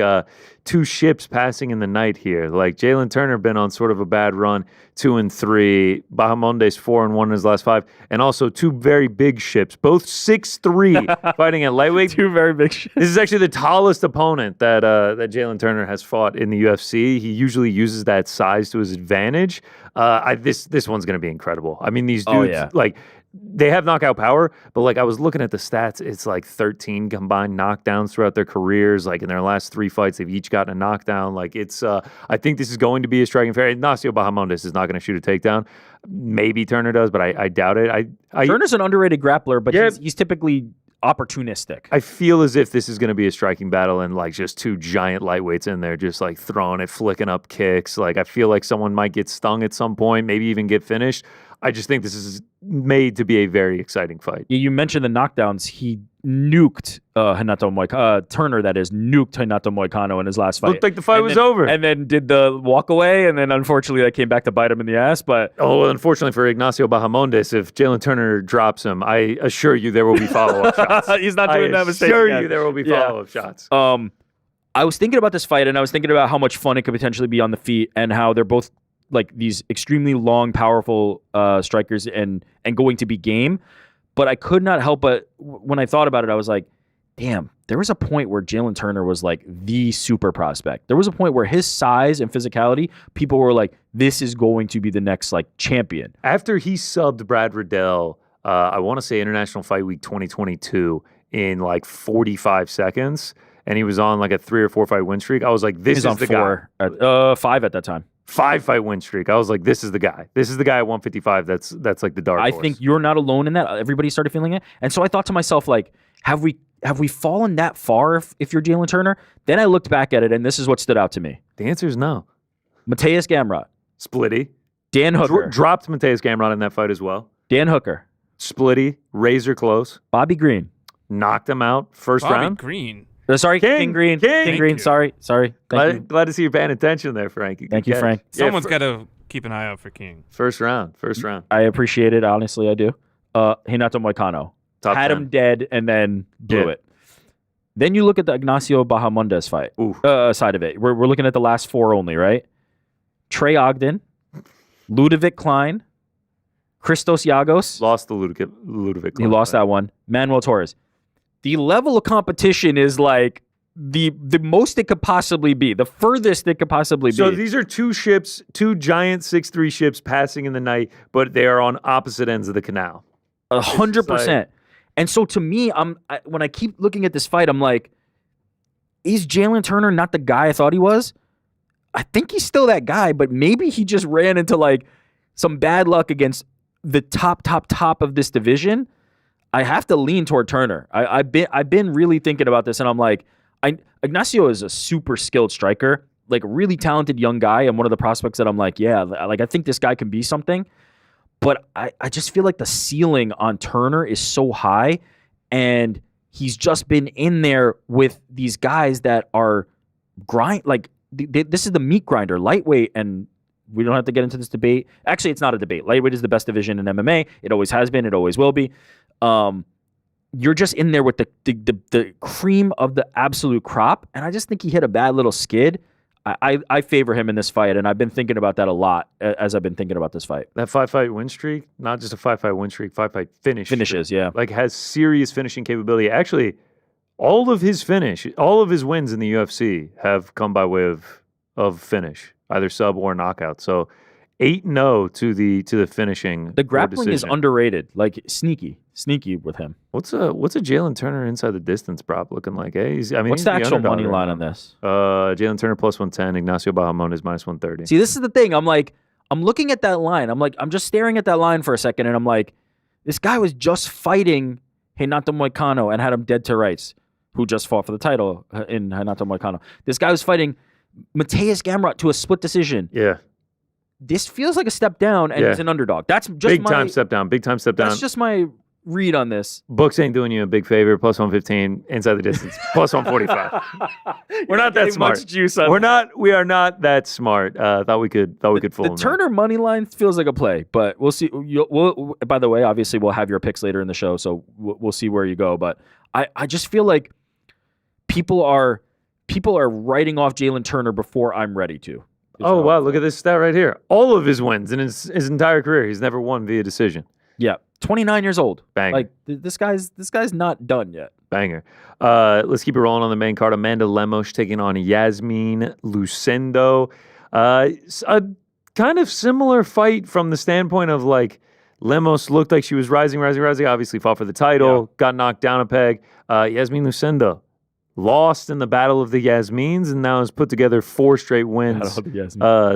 two ships passing in the night here. Like, Jalen Turner been on sort of a bad run, 2-3. Bahamondes 4-1 in his last 5, and also two very big ships, both 6'3", fighting at lightweight. Two very big ships. This is actually the tallest opponent that Jalen Turner has fought in the UFC. He usually uses that size to his advantage. This one's going to be incredible. I mean, these dudes, like, they have knockout power, but like I was looking at the stats, it's like 13 combined knockdowns throughout their careers. Like in their last 3 fights, they've each gotten a knockdown. Like it's, I think this is going to be a striking fair. Ignacio Bahamondes is not going to shoot a takedown. Maybe Turner does, but I doubt it. Turner's an underrated grappler, but he's typically opportunistic. I feel as if this is going to be a striking battle and like just two giant lightweights in there, just like throwing it, flicking up kicks. Like I feel like someone might get stung at some point, maybe even get finished. I just think this is made to be a very exciting fight. You mentioned the knockdowns. He nuked Turner, that is, nuked Renato Moicano in his last fight. Looked like the fight was over. And then did the walk away, and then unfortunately that came back to bite him in the ass. But unfortunately for Ignacio Bahamondes, if Jalen Turner drops him, I assure you there will be follow-up shots. He's not doing that mistake. I assure you there will be follow-up shots. I was thinking about this fight, and I was thinking about how much fun it could potentially be on the feet, and how they're both like these extremely long, powerful strikers and going to be game. But I could not help but, when I thought about it, I was like, damn, there was a point where Jalen Turner was like the super prospect. There was a point where his size and physicality, people were like, this is going to be the next like champion. After he subbed Brad Riddell, I want to say International Fight Week 2022 in like 45 seconds, and he was on like a 3 or 4 fight win streak. I was like, this is the guy. 5 at that time. 5 fight win streak. I was like, this is the guy. This is the guy at 155. That's like the dark horse. I think you're not alone in that. Everybody started feeling it. And so I thought to myself, like, have we fallen that far if you're Jalen Turner? Then I looked back at it, and this is what stood out to me. The answer is no. Mateus Gamrot. Splitty. Dan Hooker. Dropped Mateus Gamrot in that fight as well. Dan Hooker. Splitty. Razor close. Bobby Green. Knocked him out first round. Bobby Green. Sorry, King Green. King Green. Sorry. Glad to see you're paying attention there, Frank. Thank you, Frank. Someone's got to keep an eye out for King. First round. I appreciate it. Honestly, I do. Renato Moicano. Had 10. Him dead and then blew it. Then you look at the Ignacio Bahamondes fight side of it. We're looking at the last 4 only, right? Trey Ogden, Ludovic Klein, Christos Yagos. Lost the Ludovic Klein. He lost that one. Manuel Torres. The level of competition is like the most it could possibly be, the furthest it could possibly be. So these are two ships, two giant 6'3" ships passing in the night, but they are on opposite ends of the canal. 100%. And so to me, when I keep looking at this fight, I'm like, is Jalen Turner not the guy I thought he was? I think he's still that guy, but maybe he just ran into like some bad luck against the top of this division. I have to lean toward Turner. I've been really thinking about this, and I'm like, Ignacio is a super skilled striker, like really talented young guy, and one of the prospects that I'm like, yeah, like I think this guy can be something. But I just feel like the ceiling on Turner is so high, and he's just been in there with these guys that are this is the meat grinder, lightweight, and we don't have to get into this debate. Actually, it's not a debate. Lightweight is the best division in MMA. It always has been. It always will be. You're just in there with the cream of the absolute crop, and I just think he hit a bad little skid. I favor him in this fight, and I've been thinking about that a lot as I've been thinking about this fight. That 5-fight win streak, not just a 5-fight win streak, 5-fight finish. Finishes, streak. Like has serious finishing capability. Actually, All of his wins in the UFC have come by way of finish, either sub or knockout. So 8-0 to the finishing. The grappling is decision. underrated, like sneaky with him. What's a Jalen Turner inside the distance prop looking like? Eh? What's he's the actual underdog money right line now. on this? Jalen Turner plus 110, Ignacio Bahamon is minus 130. See, this is the thing. I'm looking at that line. I'm just staring at that line for a second, and I'm like, this guy was just fighting Renato Moicano and had him dead to rights, who just fought for the title in Renato Moicano. This guy was fighting Mateus Gamrot to a split decision. Yeah. This feels like a step down, and he's an underdog. That's just Big time step down. That's just my read on this. Books ain't doing you a big favor. Plus 115 inside the distance. Plus 145. We're not that smart. Much juice on We are not that smart. Thought we could fool the them. Turner money line feels like a play, but we'll see. By the way, obviously we'll have your picks later in the show, so we'll see where you go. But I just feel like people are writing off Jalen Turner before I'm ready to. Oh wow! Look at this stat right here. All of his wins in his entire career, he's never won via decision. Yeah, 29 years old. Banger. Like this guy's not done yet. Banger. Let's keep it rolling on the main card. Amanda Lemos taking on Yasmin Lucendo. A kind of similar fight from the standpoint of like Lemos looked like she was rising. Obviously fought for the title, got knocked down a peg. Yasmin Lucendo lost in the Battle of the Yasmins and now has put together 4 straight wins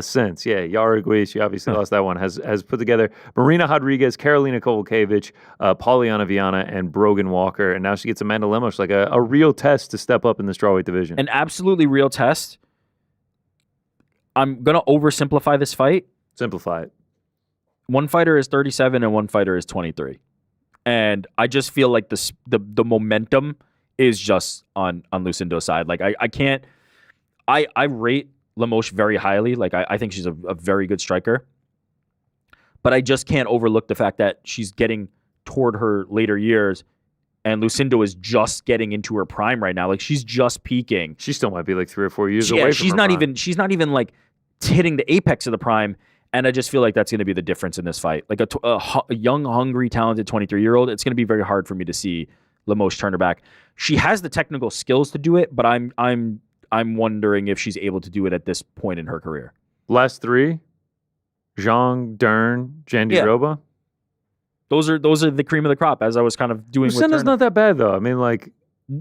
since. Yeah, Yara Iguis, she obviously lost that one, has put together Marina Rodriguez, Karolina Kowalkiewicz, Polyana Viana, and Brogan Walker. And now she gets Amanda Lemos, like a real test to step up in the strawweight division. An absolutely real test. I'm going to oversimplify this fight. Simplify it. One fighter is 37 and one fighter is 23. And I just feel like the momentum is just on Lucendo's side. Like I rate Lemos very highly. Like I think she's a very good striker. But I just can't overlook the fact that she's getting toward her later years and Lucendo is just getting into her prime right now. Like she's just peaking. She still might be like 3 or 4 years away from she's her not prime. she's not even like hitting the apex of the prime. And I just feel like that's going to be the difference in this fight. Like a young, hungry, talented 23-year-old, it's going to be very hard for me to see Lemos turn her back. She has the technical skills to do it, but I'm wondering if she's able to do it at this point in her career. Last 3, Zhang, Dern, Jandiroba. Those are the cream of the crop, as I was kind of doing. Lucendo's not that bad though. I mean, like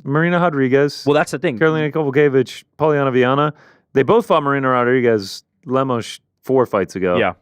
Marina Rodriguez. Well, that's the thing. Karolina Kowalkiewicz, Polyana Viana. They both fought Marina Rodriguez, Lemos 4 fights ago. Yeah.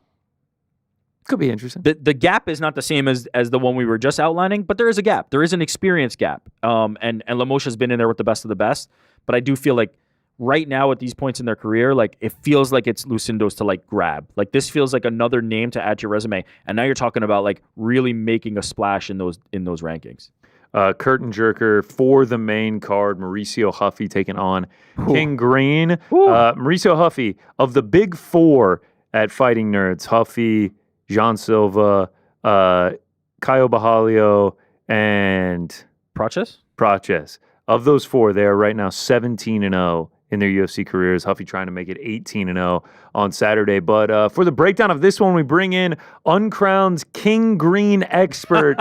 Could be interesting. The gap is not the same as the one we were just outlining, but there is a gap. There is an experience gap. And Lemos has been in there with the best of the best. But I do feel like right now at these points in their career, like it feels like it's Lucendo's to like grab. Like this feels like another name to add to your resume. And now you're talking about like really making a splash in those rankings. Curtain jerker for the main card, Mauricio Huffy taking on King Green. Mauricio Huffy, of the big 4 at Fighting Nerds, Huffy, Jean Silva, Caio Bajalio, and Praches. Of those 4, they are right now 17-0 in their UFC careers. Huffy trying to make it 18-0 on Saturday. But for the breakdown of this one, we bring in uncrowned King Green expert,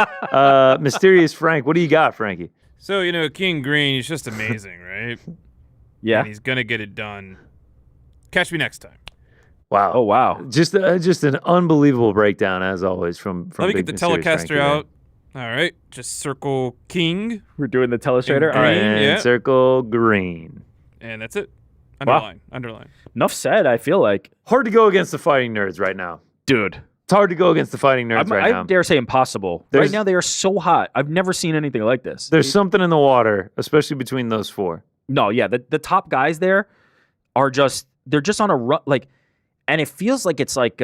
Mysterious Frank. What do you got, Frankie? So, King Green, he's just amazing, right? Yeah. And he's going to get it done. Catch me next time. Wow. Oh, wow. Just an unbelievable breakdown, as always, from Let me Big get the Mysterious Telecaster Frankie out. All right. Just circle King. We're doing the telestrator. Green, All right. And yeah. circle Green. And that's it. Wow. Underline. Enough said, I feel like. Hard to go against the Fighting Nerds right now. Dude. It's hard to go against the Fighting Nerds right now. I dare say impossible. Right now, they are so hot. I've never seen anything like this. There's something in the water, especially between those 4. No, yeah. The top guys there are they're just on a run. Like, and it feels like it's like,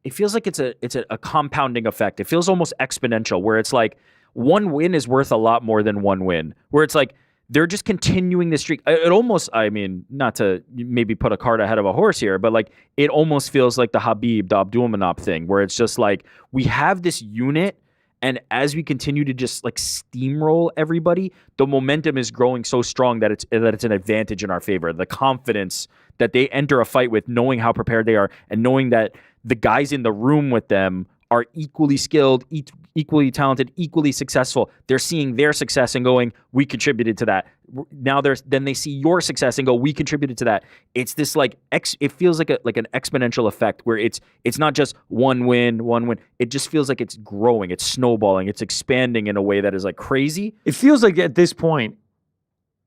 it's a compounding effect. It feels almost exponential where it's like one win is worth a lot more than one win. Where it's like, they're just continuing the streak. It almost, I mean, not to maybe put a cart ahead of a horse here, but like it almost feels like the Habib, the Abdulmanap thing, where it's just like we have this unit, and as we continue to just like steamroll everybody, the momentum is growing so strong that it's an advantage in our favor. The confidence that they enter a fight with, knowing how prepared they are, and knowing that the guys in the room with them are equally skilled, equally talented, equally successful. They're seeing their success and going, we contributed to that. Now then they see your success and go, we contributed to that. It's this like it feels like an exponential effect where it's not just one win. It just feels like it's growing, it's snowballing, it's expanding in a way that is like crazy. It feels like at this point,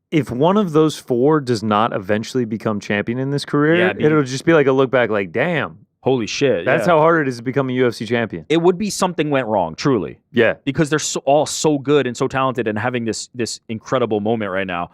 if one of those four does not eventually become champion in this career, it'll just be like a look back like, damn. Holy shit. That's how hard it is to become a UFC champion. It would be something went wrong, truly. Yeah. Because they're all so good and so talented and having this incredible moment right now.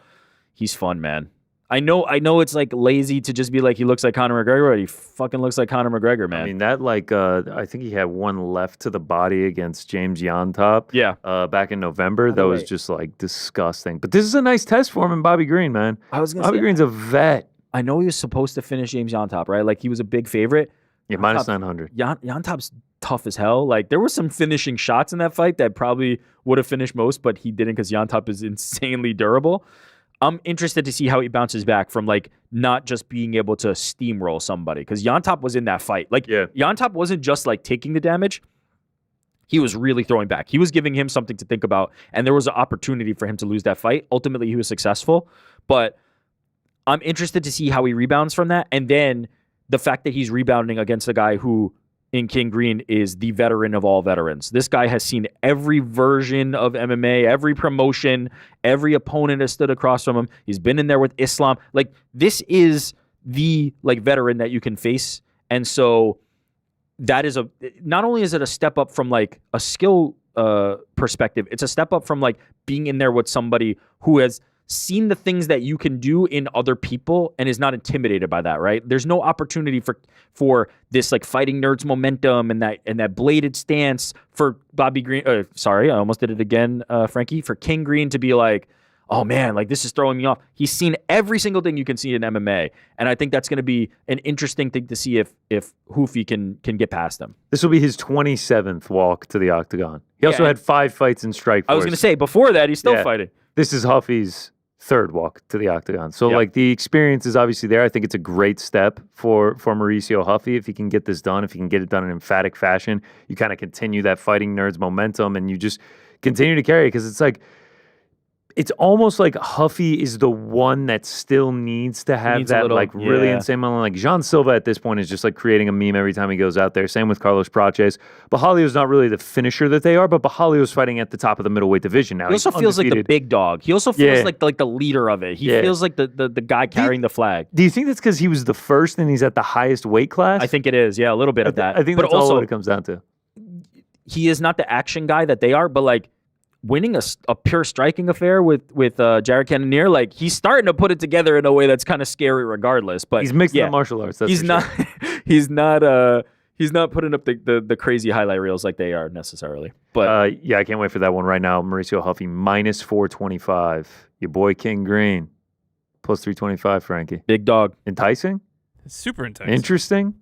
He's fun, man. I know it's like lazy to just be like he looks like Conor McGregor, but he fucking looks like Conor McGregor, man. I mean, that like I think he had one left to the body against James Yontop. Yeah. Back in November. That was just like disgusting. But this is a nice test for him and Bobby Green, man. Bobby Green's a vet. I know he was supposed to finish James Yontop, right? Like he was a big favorite. Yeah, minus 900. Yontop's tough as hell. Like there were some finishing shots in that fight that probably would have finished most, but he didn't because Yontop is insanely durable. I'm interested to see how he bounces back from like not just being able to steamroll somebody because Yontop was in that fight. Like Yontop wasn't just like taking the damage. He was really throwing back. He was giving him something to think about, and there was an opportunity for him to lose that fight. Ultimately, he was successful, but I'm interested to see how he rebounds from that. And then the fact that he's rebounding against a guy who in King Green is the veteran of all veterans. This guy has seen every version of MMA, every promotion, every opponent has stood across from him. He's been in there with Islam. Like this is the like veteran that you can face. And so that is not only is it a step up from like a skill perspective, it's a step up from like being in there with somebody who has seen the things that you can do in other people and is not intimidated by that, right? There's no opportunity for this like fighting nerds momentum and that bladed stance for Bobby Green. Sorry, I almost did it again, Frankie. For King Green to be like, oh man, like this is throwing me off. He's seen every single thing you can see in MMA, and I think that's going to be an interesting thing to see if Hoofy can get past him. This will be his 27th walk to the octagon. He also had 5 fights in Strikeforce. I was going to say before that he's still fighting. This is Huffy's 3rd walk to the octagon. So like the experience is obviously there. I think it's a great step for Mauricio Huffy if he can get this done, if he can get it done in emphatic fashion. You kind of continue that fighting nerds momentum and you just continue to carry it because it's like it's almost like Huffy is the one that still needs to have that really insane moment. Like Jean Silva at this point is just like creating a meme every time he goes out there. Same with Carlos Prates. Bajalio's not really the finisher that they are, but Bajalio's fighting at the top of the middleweight division now. He also feels like the big dog. He also feels like the leader of it. He feels like the guy carrying the flag. Do you think that's because he was the first and he's at the highest weight class? I think it is. Yeah, a little bit of that. I think that's also what it comes down to. He is not the action guy that they are, but like winning a pure striking affair with Jared Cannonier, like he's starting to put it together in a way that's kind of scary regardless. But he's mixing up martial arts. That's he's not he's not putting up the crazy highlight reels like they are necessarily. But I can't wait for that one right now. Mauricio Huffy minus 425. Your boy King Green plus 325. Frankie, big dog, enticing, super enticing, interesting.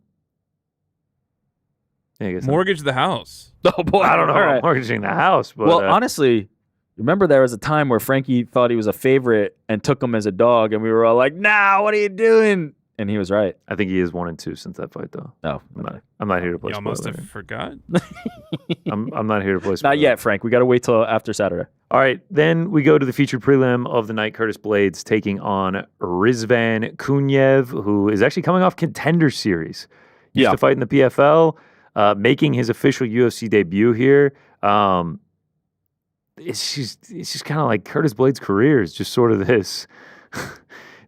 Yeah, mortgage the house. Oh boy, I don't know about mortgaging the house, but honestly, remember there was a time where Frankie thought he was a favorite and took him as a dog, and we were all like, "Nah, what are you doing?" And he was right. I think he is 1-2 since that fight, though. No, I'm not here to play. You almost have forgot. I'm not here to play. Not yet, Frank. We got to wait till after Saturday. All right, then we go to the featured prelim of the night. Curtis Blades taking on Rizvan Kunyev, who is actually coming off Contender Series. Used to fight in the PFL. Making his official UFC debut here. It's just kind of like Curtis Blades' career is just sort of this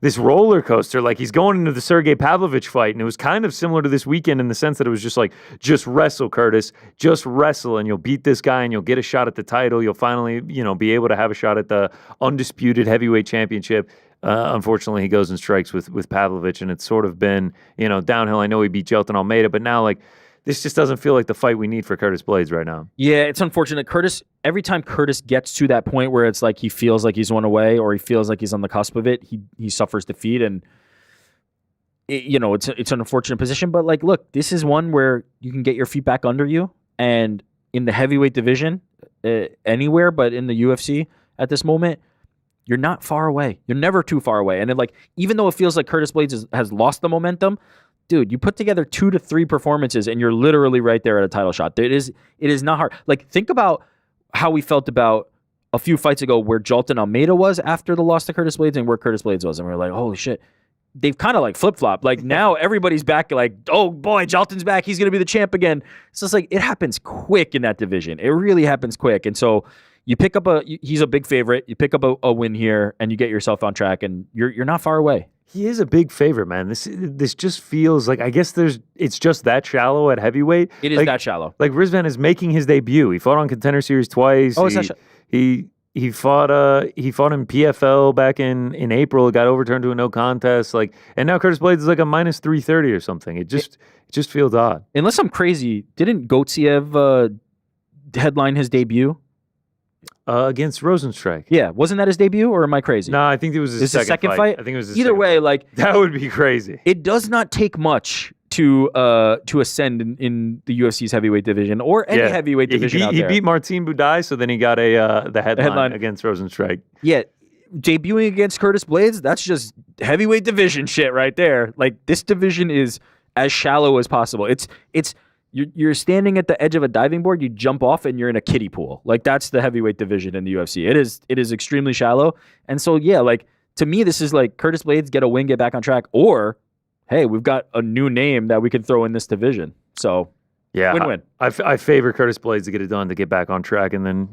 this roller coaster. Like he's going into the Sergey Pavlovich fight, and it was kind of similar to this weekend in the sense that it was just like, just wrestle, Curtis, just wrestle, and you'll beat this guy, and you'll get a shot at the title. You'll finally, be able to have a shot at the undisputed heavyweight championship. Unfortunately, he goes and strikes with Pavlovich, and it's sort of been, downhill. I know he beat Jelton Almeida, but now like, this just doesn't feel like the fight we need for Curtis Blades right now. Yeah, it's unfortunate. Every time Curtis gets to that point where it's like he feels like he's one away or he feels like he's on the cusp of it, he suffers defeat. And, it's an unfortunate position. But, like, look, this is one where you can get your feet back under you. And in the heavyweight division, anywhere but in the UFC at this moment, you're not far away. You're never too far away. And, even though it feels like Curtis Blades has lost the momentum, dude, you put together 2 to 3 performances and you're literally right there at a title shot. It is not hard. Like, think about how we felt about a few fights ago where Jolton Almeida was after the loss to Curtis Blades and where Curtis Blades was. And we were like, holy shit. They've kind of like flip-flopped. Like, now everybody's back like, oh boy, Jolton's back. He's going to be the champ again. So it's like, it happens quick in that division. It really happens quick. And so you pick up he's a big favorite. You pick up a win here and you get yourself on track and you're not far away. He is a big favorite, man. This just feels like, I guess it's just that shallow at heavyweight. It is like, that shallow. Like, Rizvan is making his debut. He fought on Contender Series twice. Oh, it's that he fought in PFL back in April. It got overturned to a no contest. Like, and now Curtis Blades is like a minus 330 or something. It just feels odd. Unless I'm crazy, didn't Gaethje headline his debut? Against Rosenstrike. Yeah, wasn't that his debut, or am I crazy? No, I think it was his second fight. I think it was his Either way, like, that would be crazy. It does not take much to ascend in the UFC's heavyweight division or any heavyweight division out there. He beat Martin Budai, so then he got the headline against Rosenstrike. Yeah, debuting against Curtis Blades, that's just heavyweight division shit right there. Like, this division is as shallow as possible. It's you're standing at the edge of a diving board, you jump off and you're in a kiddie pool. Like, that's the heavyweight division in the UFC. It is extremely shallow. And so, yeah, like, to me, this is like Curtis Blades, get a win, get back on track, or, hey, we've got a new name that we can throw in this division. So, yeah, win-win. I favor Curtis Blades to get it done, to get back on track, and then,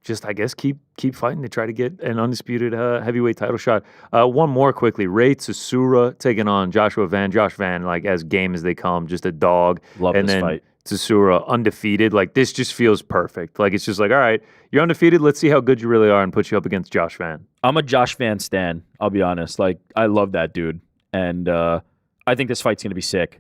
just, I guess, keep fighting to try to get an undisputed heavyweight title shot. One more quickly. Ray Tsusura taking on Joshua Van. Josh Van, like, as game as they come, just a dog. Love and this then fight. Tsusura undefeated. Like, this just feels perfect. Like, it's just like, all right, you're undefeated. Let's see how good you really are and put you up against Josh Van. I'm a Josh Van stan, I'll be honest. Like, I love that dude. And I think this fight's going to be sick.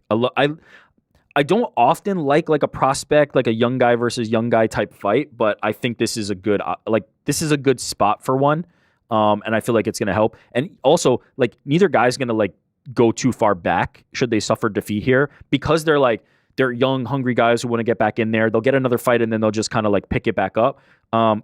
I don't often like a prospect, like a young guy versus young guy type fight, but I think this is a good spot for one. And I feel like it's going to help. And also, like, neither guy's going to like go too far back should they suffer defeat here, because they're young, hungry guys who want to get back in there. They'll get another fight and then they'll just kind of like pick it back up.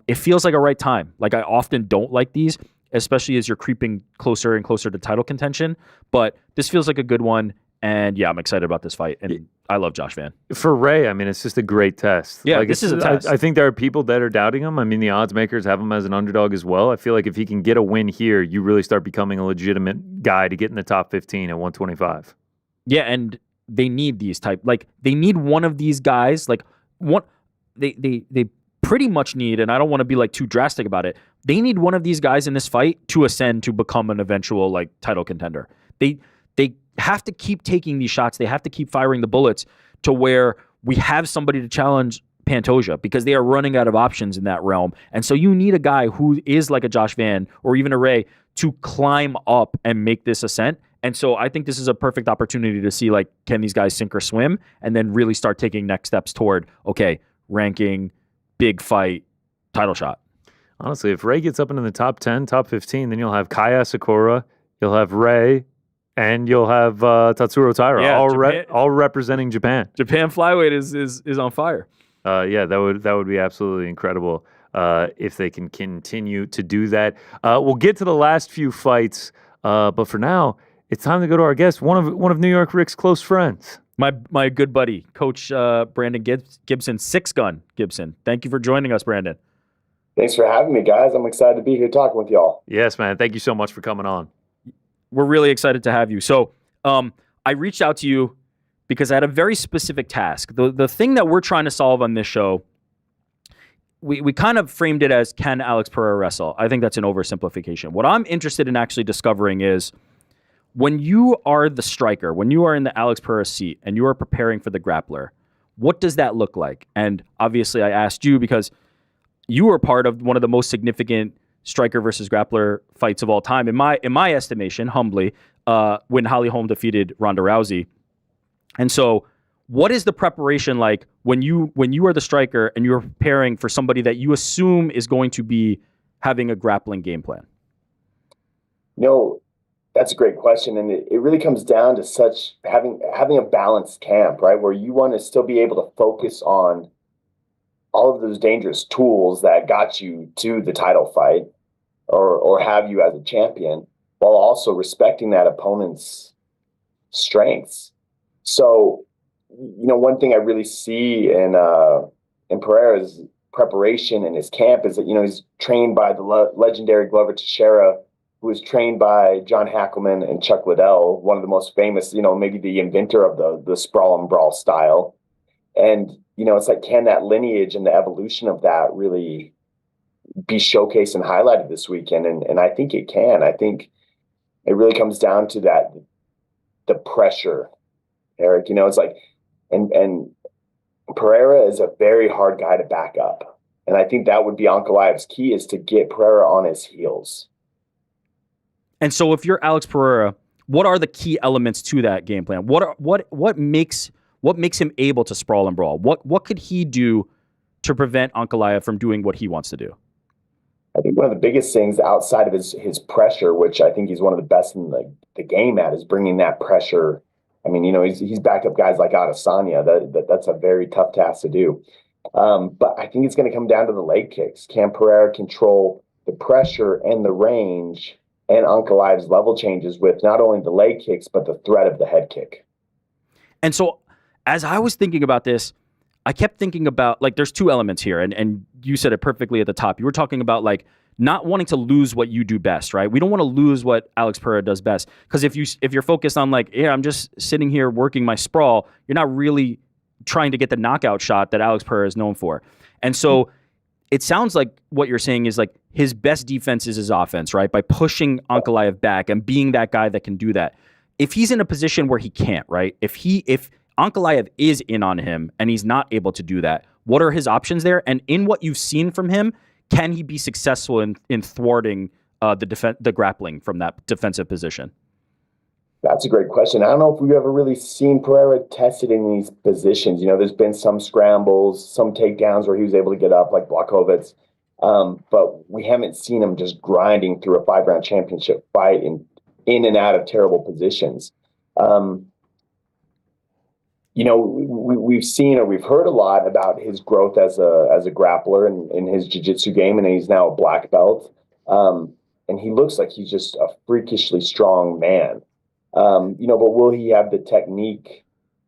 It feels like a right time. Like, I often don't like these, especially as you're creeping closer and closer to title contention, but this feels like a good one. And yeah, I'm excited about this fight. And I love Josh Van. For Ray, I mean, it's just a great test. Yeah, this is a test. I think there are people that are doubting him. I mean, the odds makers have him as an underdog as well. I feel like if he can get a win here, you really start becoming a legitimate guy to get in the top 15 at 125. Yeah, and they need these they need one of these guys. Like, they pretty much need, and I don't want to be like too drastic about it, they need one of these guys in this fight to ascend to become an eventual like title contender. They have to keep taking these shots. They have to keep firing the bullets to where we have somebody to challenge Pantoja, because they are running out of options in that realm. And so you need a guy who is like a Josh Van or even a Ray to climb up and make this ascent. And so I think this is a perfect opportunity to see, like, can these guys sink or swim, and then really start taking next steps toward, okay, ranking, big fight, title shot. Honestly, if Ray gets up into the top 10, top 15, then you'll have Kaya Sakura, you'll have Ray, and you'll have Tatsuro Taira, all representing Japan. Japan flyweight is on fire. Yeah, that would be absolutely incredible if they can continue to do that. We'll get to the last few fights, but for now, it's time to go to our guest, one of New York Rick's close friends. My good buddy, Coach Brandon Gibson, Six Gun Gibson. Thank you for joining us, Brandon. Thanks for having me, guys. I'm excited to be here talking with y'all. Yes, man. Thank you so much for coming on. We're really excited to have you. So I reached out to you because I had a very specific task. The thing that we're trying to solve on this show, we kind of framed it as, can Alex Pereira wrestle? I think that's an oversimplification. What I'm interested in actually discovering is, when you are the striker, when you are in the Alex Pereira seat and you are preparing for the grappler, what does that look like? And obviously I asked you because you were part of one of the most significant striker versus grappler fights of all time, in my estimation, humbly, when Holly Holm defeated Ronda Rousey. And so, what is the preparation like when you are the striker and you're preparing for somebody that you assume is going to be having a grappling game plan? That's a great question, and it really comes down to having a balanced camp, right, where you want to still be able to focus on all of those dangerous tools that got you to the title fight, or have you as a champion, while also respecting that opponent's strengths So, one thing I really see in Pereira's preparation in his camp is that, he's trained by the legendary Glover Teixeira, who was trained by John Hackleman and Chuck Liddell, one of the most famous, maybe the inventor of the sprawl and brawl style. And, it's like, can that lineage and the evolution of that really be showcased and highlighted this weekend? And I think it can. I think it really comes down to the pressure, Eric. It's like, and Pereira is a very hard guy to back up. And I think that would be Ankalaev's key, is to get Pereira on his heels. And so if you're Alex Pereira, what are the key elements to that game plan? What makes him able to sprawl and brawl? What could he do to prevent Ankalaev from doing what he wants to do? I think one of the biggest things outside of his pressure, which I think he's one of the best in the game at, is bringing that pressure. I mean, he's backed up guys like Adesanya. That's a very tough task to do. But I think it's going to come down to the leg kicks. Can Pereira control the pressure and the range and Ankalaev's level changes with not only the leg kicks, but the threat of the head kick? And so as I was thinking about this, I kept thinking about, like, there's two elements here, and you said it perfectly at the top. You were talking about, like, not wanting to lose what you do best, right? We don't want to lose what Alex Pereira does best, because if you're focused on, like, I'm just sitting here working my sprawl, you're not really trying to get the knockout shot that Alex Pereira is known for. And so it sounds like what you're saying is, like, his best defense is his offense, right? By pushing Ankalaev back and being that guy that can do that. If he's in a position where he can't, right? If Ankalaev is in on him and he's not able to do that, what are his options there? And in what you've seen from him, can he be successful in thwarting the grappling from that defensive position? That's a great question. I don't know if we've ever really seen Pereira tested in these positions. There's been some scrambles, some takedowns where he was able to get up, like Blachowicz. But we haven't seen him just grinding through a 5-round championship fight in and out of terrible positions. We've seen or we've heard a lot about his growth as a grappler in his jiu-jitsu game, and he's now a black belt. And he looks like he's just a freakishly strong man. But will he have the technique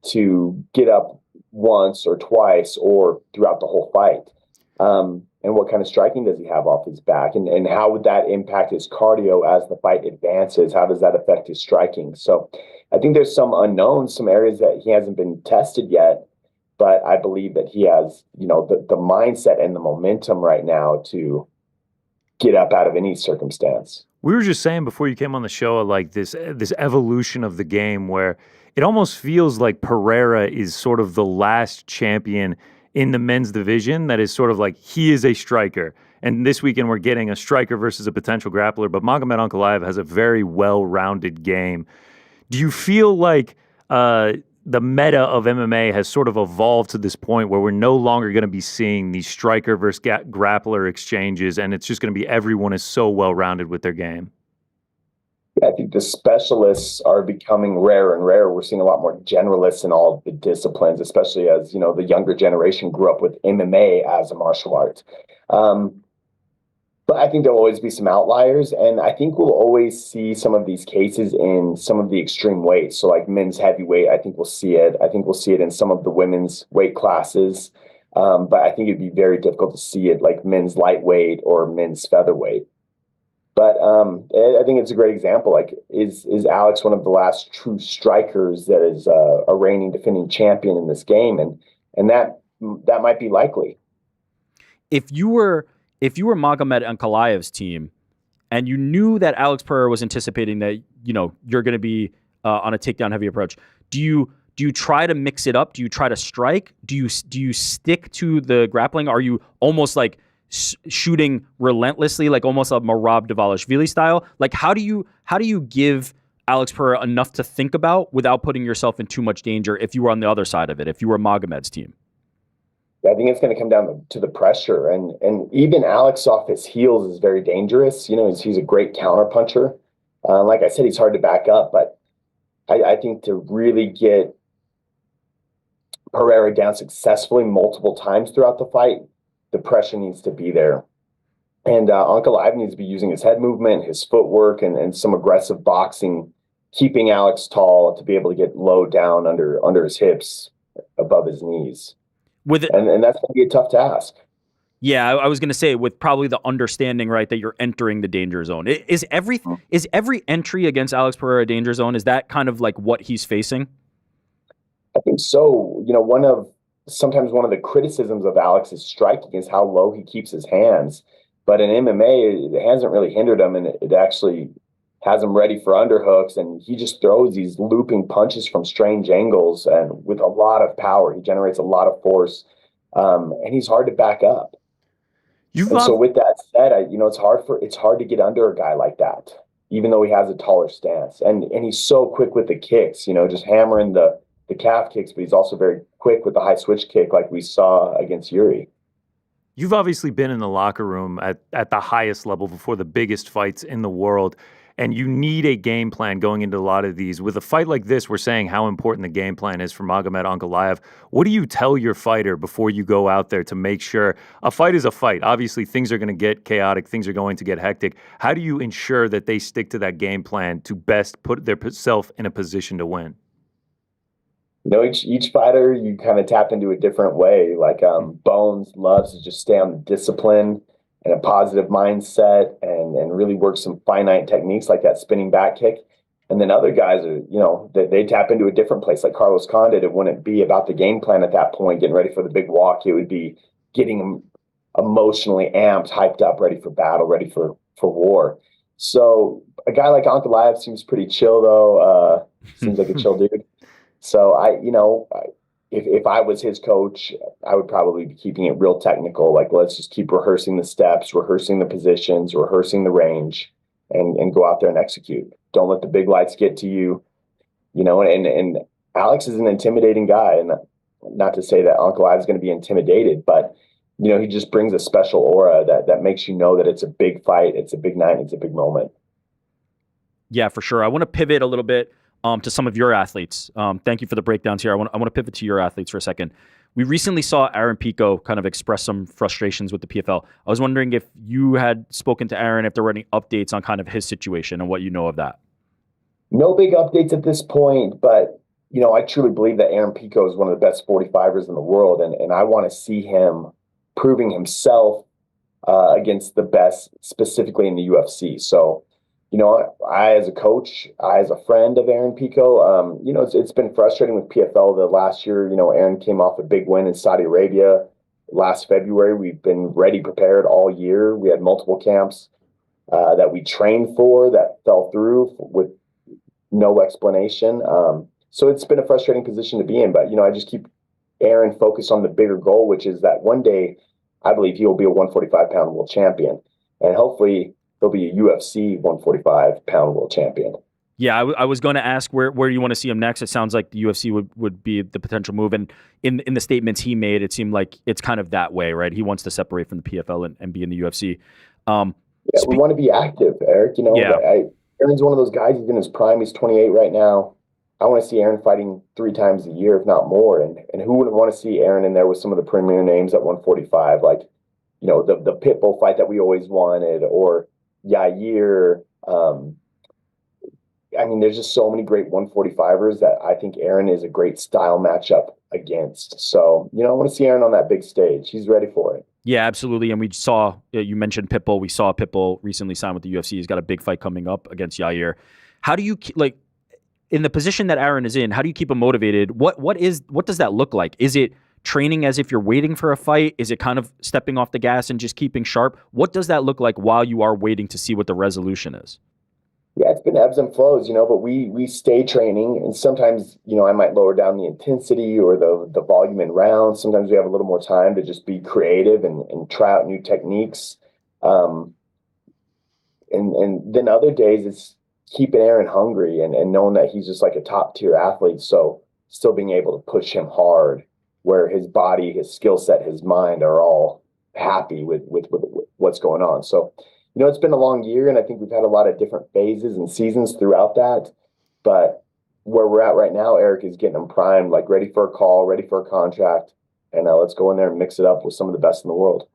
to get up once or twice or throughout the whole fight? And what kind of striking does he have off his back? And how would that impact his cardio as the fight advances? How does that affect his striking? So I think there's some unknowns, some areas that he hasn't been tested yet, but I believe that he has, the mindset and the momentum right now to get up out of any circumstance. We were just saying before you came on the show, like this evolution of the game where it almost feels like Pereira is sort of the last champion in the men's division that is sort of like, he is a striker. And this weekend we're getting a striker versus a potential grappler, but Magomed Ankalaev has a very well-rounded game. Do you feel like the meta of MMA has sort of evolved to this point where we're no longer going to be seeing these striker versus grappler exchanges, and it's just going to be everyone is so well-rounded with their game? I think the specialists are becoming rarer and rarer. We're seeing a lot more generalists in all of the disciplines, especially as, the younger generation grew up with MMA as a martial art. But I think there'll always be some outliers, and I think we'll always see some of these cases in some of the extreme weights. So like men's heavyweight, I think we'll see it. I think we'll see it in some of the women's weight classes. But I think it'd be very difficult to see it like men's lightweight or men's featherweight. But I think it's a great example. Like, is Alex one of the last true strikers that is a reigning defending champion in this game? And that might be likely. If you were Magomed Ankalaev's team, and you knew that Alex Pereira was anticipating that you're going to be on a takedown heavy approach, do you try to mix it up? Do you try to strike? Do you stick to the grappling? Are you almost like shooting relentlessly, like almost a Merab Dvalishvili style? Like, how do you give Alex Pereira enough to think about without putting yourself in too much danger if you were on the other side of it, if you were Magomed's team? I think it's going to come down to the pressure, and even Alex off his heels is very dangerous. He's a great counter puncher. Like I said, he's hard to back up, but I think to really get Pereira down successfully multiple times throughout the fight, the pressure needs to be there. And Ankalaev needs to be using his head movement, his footwork, and some aggressive boxing keeping Alex tall to be able to get low down under his hips, above his knees. With it, And that's going to be a tough task. yeah, I was going to say with probably the understanding, right, that you're entering the danger zone. Is every entry against Alex Pereira a danger zone? Is that kind of like what he's facing? I think so. Sometimes one of the criticisms of Alex is striking is how low he keeps his hands. But in MMA, it hasn't really hindered him, and it actually has him ready for underhooks. And he just throws these looping punches from strange angles and with a lot of power. He generates a lot of force, and he's hard to back up. So with that said, it's hard to get under a guy like that, even though he has a taller stance. And he's so quick with the kicks, just hammering the calf kicks, but he's also very quick with the high switch kick like we saw against Yuri. You've obviously been in the locker room at the highest level before the biggest fights in the world, and you need a game plan going into a lot of these. With a fight like this, we're saying how important the game plan is for Magomed Ankalaev. What do you tell your fighter before you go out there to make sure a fight is a fight? Obviously, things are going to get chaotic. Things are going to get hectic. How do you ensure that they stick to that game plan to best put themselves in a position to win? Each fighter, you kind of tap into a different way. Like Bones loves to just stay on the discipline and a positive mindset and really work some finite techniques like that spinning back kick. And then other guys are, they tap into a different place. Like Carlos Condit, it wouldn't be about the game plan at that point, getting ready for the big walk. It would be getting him emotionally amped, hyped up, ready for battle, ready for war. So a guy like Ankalaev seems pretty chill, though. Seems like a chill dude. So if I was his coach, I would probably be keeping it real technical. Like, let's just keep rehearsing the steps, rehearsing the positions, rehearsing the range, and go out there and execute. Don't let the big lights get to you, and Alex is an intimidating guy. And not to say that Ankalaev is going to be intimidated, but, he just brings a special aura that makes you know that it's a big fight, it's a big night, it's a big moment. Yeah, for sure. I want to pivot a little bit to some of your athletes. Thank you for the breakdowns here. I want to pivot to your athletes for a second. We recently saw Aaron Pico kind of express some frustrations with the PFL. I was wondering if you had spoken to Aaron, if there were any updates on kind of his situation and what you know of that. No big updates at this point, but, I truly believe that Aaron Pico is one of the best 45ers in the world, and I want to see him proving himself against the best, specifically in the UFC. So, I, as a coach, as a friend of Aaron Pico, it's been frustrating with PFL the last year. Aaron came off a big win in Saudi Arabia last February. We've been ready, prepared all year. We had multiple camps that we trained for that fell through with no explanation. So it's been a frustrating position to be in. But, I just keep Aaron focused on the bigger goal, which is that one day I believe he will be a 145-pound world champion. And hopefully he'll be a UFC 145-pound world champion. Yeah, I was going to ask where you want to see him next. It sounds like the UFC would be the potential move. And in the statements he made, it seemed like it's kind of that way, right? He wants to separate from the PFL and be in the UFC. We want to be active, Eric. Aaron's one of those guys. He's in his prime. He's 28 right now. I want to see Aaron fighting 3 times a year, if not more. And who wouldn't want to see Aaron in there with some of the premier names at 145, like, the Pitbull fight that we always wanted, or Yair. There's just so many great 145ers that I think Aaron is a great style matchup against. So, I want to see Aaron on that big stage. He's ready for it. Yeah, absolutely. And we saw, you mentioned Pitbull. We saw Pitbull recently sign with the UFC. He's got a big fight coming up against Yair. How do you, in the position that Aaron is in, how do you keep him motivated? What does that look like? Is it training as if you're waiting for a fight? Is it kind of stepping off the gas and just keeping sharp? What does that look like while you are waiting to see what the resolution is? Yeah, it's been ebbs and flows, but we stay training, and sometimes, I might lower down the intensity or the volume in rounds. Sometimes we have a little more time to just be creative and try out new techniques. And then other days it's keeping Aaron hungry and knowing that he's just like a top tier athlete. So still being able to push him hard where his body, his skill set, his mind are all happy with what's going on. So, it's been a long year, and I think we've had a lot of different phases and seasons throughout that. But where we're at right now, Eric is getting him primed, like ready for a call, ready for a contract, and let's go in there and mix it up with some of the best in the world.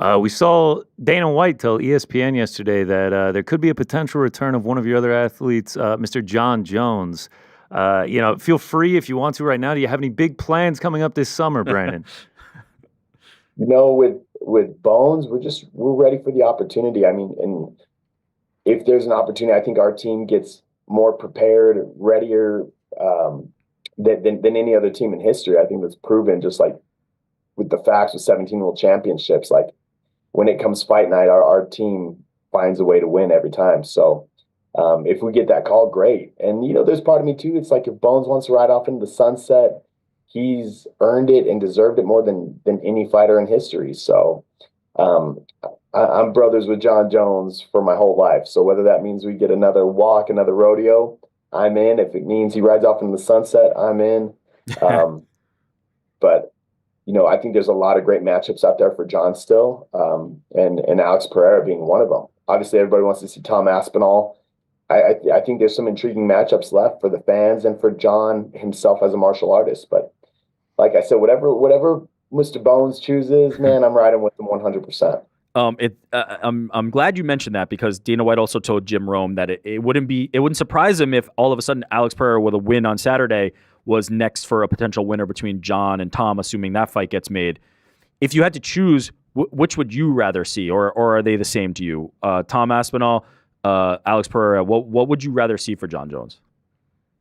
We saw Dana White tell ESPN yesterday that there could be a potential return of one of your other athletes, Mr. John Jones. Feel free if you want to right now. Do you have any big plans coming up this summer, Brandon? With Bones, we're ready for the opportunity. I mean, and if there's an opportunity, I think our team gets more prepared, readier than any other team in history. I think that's proven just like with the facts with 17 world championships. Like when it comes fight night, our team finds a way to win every time. So if we get that call, great. And, there's part of me too. It's like if Bones wants to ride off into the sunset, he's earned it and deserved it more than any fighter in history. So I'm brothers with John Jones for my whole life. So whether that means we get another walk, another rodeo, I'm in. If it means he rides off into the sunset, I'm in. But I think there's a lot of great matchups out there for John still, and Alex Pereira being one of them. Obviously, everybody wants to see Tom Aspinall. I think there's some intriguing matchups left for the fans and for John himself as a martial artist. But like I said, whatever Mr. Bones chooses, man, I'm riding with him 100%. I'm glad you mentioned that because Dana White also told Jim Rome that it wouldn't surprise him if all of a sudden Alex Pereira with a win on Saturday was next for a potential winner between John and Tom, assuming that fight gets made. If you had to choose, which would you rather see, or are they the same to you? Tom Aspinall, Alex Pereira. What would you rather see for John Jones?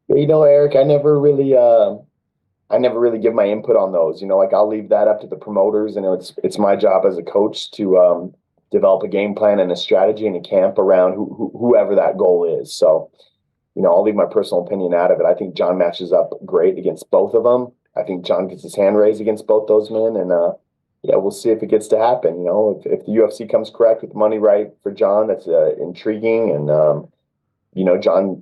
Eric, I never really give my input on those. Like I'll leave that up to the promoters, and it's my job as a coach to develop a game plan and a strategy and a camp around whoever that goal is. So, I'll leave my personal opinion out of it. I think John matches up great against both of them. I think John gets his hand raised against both those men, and we'll see if it gets to happen. If the UFC comes correct with money right for John, that's intriguing, and John.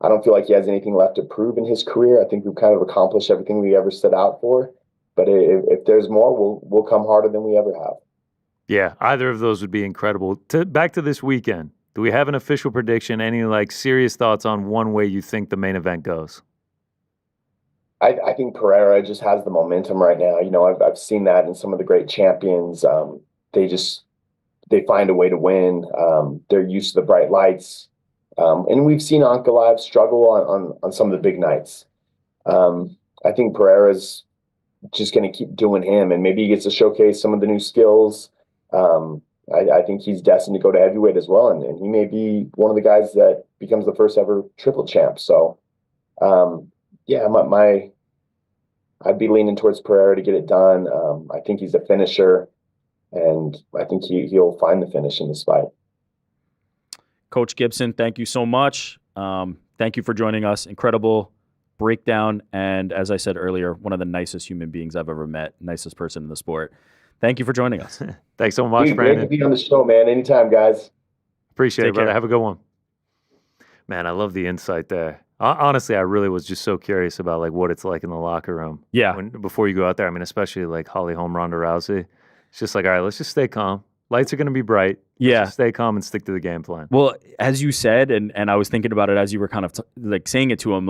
I don't feel like he has anything left to prove in his career. I think we've kind of accomplished everything we ever set out for. But if there's more, we'll come harder than we ever have. Yeah, either of those would be incredible. Back to this weekend. Do we have an official prediction? Any serious thoughts on one way you think the main event goes? I think Pereira just has the momentum right now. I've seen that in some of the great champions. They find a way to win. They're used to the bright lights. And we've seen Ankalaev struggle on some of the big nights. I think Pereira's just going to keep doing him, and maybe he gets to showcase some of the new skills. I think he's destined to go to heavyweight as well, and he may be one of the guys that becomes the first ever triple champ. So, I'd be leaning towards Pereira to get it done. I think he's a finisher, and I think he'll find the finish in this fight. Coach Gibson, thank you so much. Thank you for joining us. Incredible breakdown. And as I said earlier, one of the nicest human beings I've ever met, nicest person in the sport. Thank you for joining us. Thanks so much, Brandon. Great to be on the show, man. Anytime, guys. Appreciate it, brother. Have a good one. Man, I love the insight there. Honestly, I really was just so curious about what it's like in the locker room. Yeah. Before you go out there, especially Holly Holm, Ronda Rousey. It's just all right, let's just stay calm. Lights are going to be bright. Yeah. Just stay calm and stick to the game plan. Well, as you said, and I was thinking about it as you were kind of saying it to him,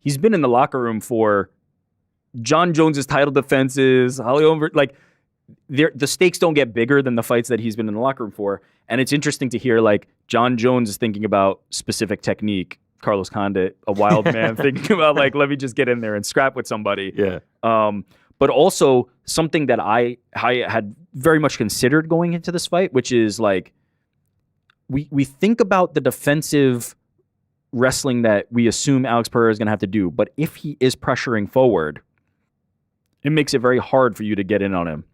he's been in the locker room for John Jones's title defenses, Holly Holm, the stakes don't get bigger than the fights that he's been in the locker room for. And it's interesting to hear John Jones is thinking about specific technique. Carlos Condit, a wild man, thinking about let me just get in there and scrap with somebody. Yeah. But also something that I had very much considered going into this fight, which is we think about the defensive wrestling that we assume Alex Pereira is going to have to do. But if he is pressuring forward, it makes it very hard for you to get in on him.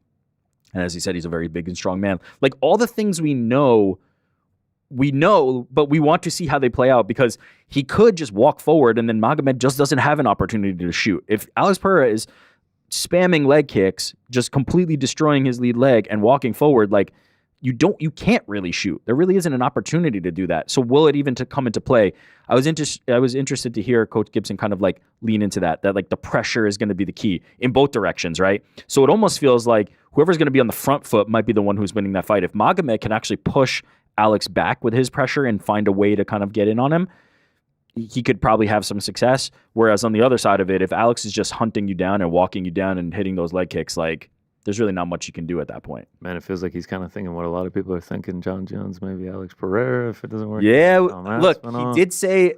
And as he said, he's a very big and strong man. All the things we know, but we want to see how they play out because he could just walk forward and then Magomed just doesn't have an opportunity to shoot. If Alex Pereira is spamming leg kicks, just completely destroying his lead leg and walking forward, you can't really shoot. There really isn't an opportunity to do that. So will it even come into play? I was interested to hear Coach Gibson kind of lean into that the pressure is going to be the key in both directions, right? So it almost feels like whoever's going to be on the front foot might be the one who's winning that fight. If Magomed can actually push Alex back with his pressure and find a way to kind of get in on him, he could probably have some success. Whereas on the other side of it, if Alex is just hunting you down and walking you down and hitting those leg kicks, there's really not much you can do at that point. Man, it feels like he's kind of thinking what a lot of people are thinking. John Jones, maybe Alex Pereira, if it doesn't work. Yeah, Look, he did say,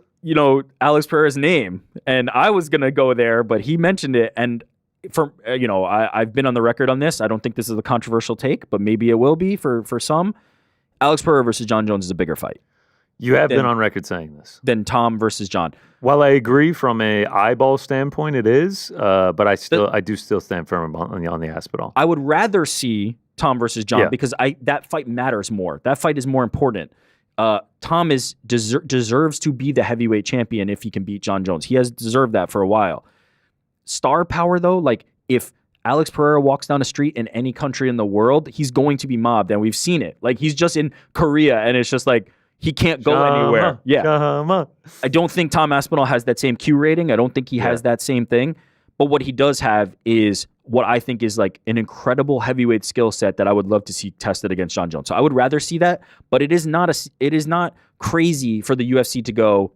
Alex Pereira's name, and I was going to go there, but he mentioned it. And I've been on the record on this. I don't think this is a controversial take, but maybe it will be for some. Alex Pereira versus John Jones is a bigger fight. You have been on record saying this. Than Tom versus John. While I agree from a eyeball standpoint, it is, but I do still stand firm on the Aspinall. I would rather see Tom versus John because that fight matters more. That fight is more important. Tom deserves to be the heavyweight champion if he can beat John Jones. He has deserved that for a while. Star power, though, like if Alex Pereira walks down the street in any country in the world, he's going to be mobbed, and we've seen it. Like he's just in Korea, and it's just like he can't go anywhere. Yeah, I don't think Tom Aspinall has that same Q rating. I don't think he has that same thing. But what he does have is what I think is like an incredible heavyweight skill set that I would love to see tested against John Jones. So I would rather see that, but it is not crazy for the UFC to go,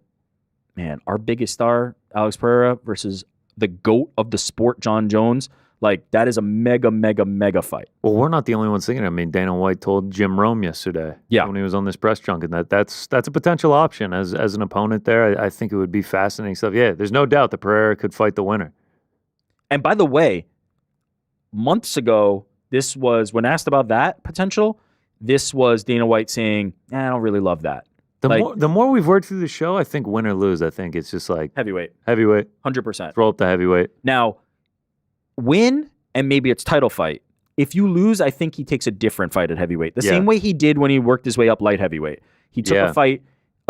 man, our biggest star, Alex Pereira, versus the GOAT of the sport, John Jones. Like, that is a mega, mega, mega fight. Well, we're not the only ones thinking. I mean, Dana White told Jim Rome yesterday when he was on this press junket that's a potential option as an opponent there. I think it would be fascinating stuff. Yeah, there's no doubt that Pereira could fight the winner. And by the way, months ago, this was, when asked about that potential, this was Dana White saying, I don't really love that. The more we've worked through the show, I think win or lose, I think it's just like heavyweight, 100%. Throw up the heavyweight. Now, win and maybe it's title fight. If you lose, I think he takes a different fight at heavyweight. The same way he did when he worked his way up light heavyweight. He took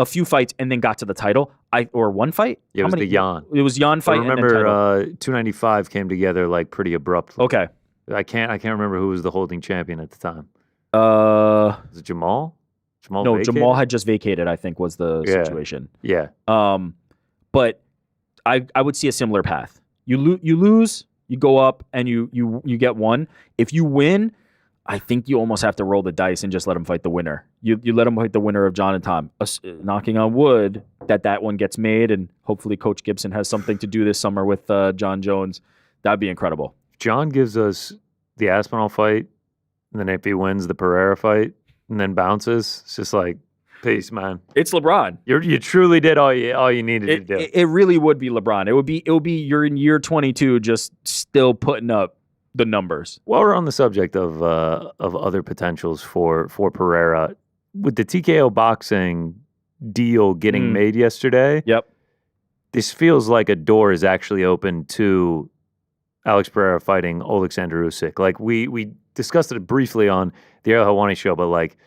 a few fights, and then got to the title. Or one fight? Yeah, it was the Jan. It was Jan fight. I remember 295 came together like pretty abruptly. Okay. I can't remember who was the holding champion at the time. Was it Jamal? No, vacated? Jamal had just vacated, I think, was the situation. Yeah. But I would see a similar path. You lose, you go up, and you get one. If you win, I think you almost have to roll the dice and just let him fight the winner. You let him fight the winner of John and Tom. Knocking on wood that one gets made, and hopefully Coach Gibson has something to do this summer with John Jones. That'd be incredible. John gives us the Aspinall fight, and then if he wins the Pereira fight, and then bounces, it's just like, peace, man. It's LeBron. You truly did all you needed to do. It really would be LeBron. It would be you're in year 22, just still putting up the numbers. While we're on the subject of other potentials for Pereira, with the TKO boxing deal getting made yesterday, this feels like a door is actually open to Alex Pereira fighting Alexander Usyk. Like we discussed it briefly on the Ariel Helwani show, but like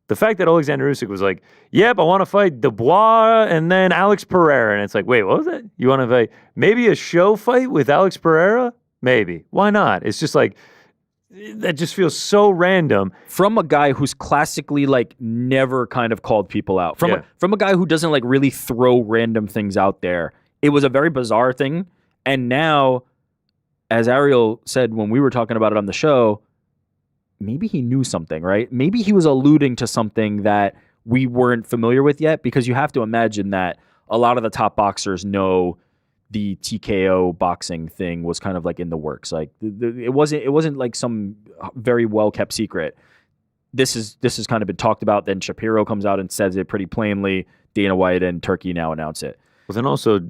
the fact that Alexander Usyk was like, yep, I want to fight Dubois and then Alex Pereira. And it's like, wait, what was that? You want to fight maybe a show fight with Alex Pereira? Maybe. Why not? It's just like, that just feels so random. From a guy who's classically like never kind of called people out. From a guy who doesn't like really throw random things out there. It was a very bizarre thing. And now, as Ariel said when we were talking about it on the show, maybe he knew something, right? Maybe he was alluding to something that we weren't familiar with yet, because you have to imagine that a lot of the top boxers know the TKO boxing thing was kind of like in the works. Like it wasn't like some very well kept secret. This has kind of been talked about. Then Shapiro comes out and says it pretty plainly. Dana White and Turki now announce it. Well, then also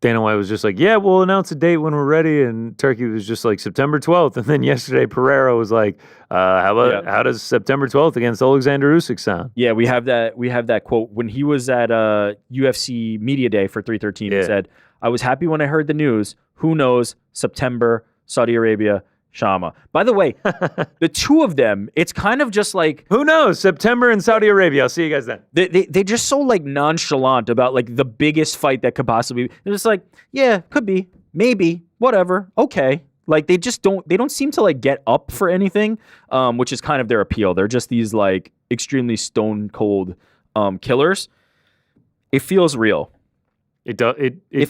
Dana White was just like, yeah, we'll announce a date when we're ready. And Turki was just like September 12th. And then yesterday Pereira was like, how does September 12th against Alexander Usyk sound? Yeah, we have that quote. When he was at UFC Media Day for 313, he said, I was happy when I heard the news. Who knows? September, Saudi Arabia, Shama. By the way, the two of them, it's kind of just like, who knows? September in Saudi Arabia. I'll see you guys then. They're just so like nonchalant about like the biggest fight that could possibly be. They're just like, yeah, could be, maybe, whatever, okay. Like they don't seem to like get up for anything, which is kind of their appeal. They're just these like extremely stone cold killers. It feels real. It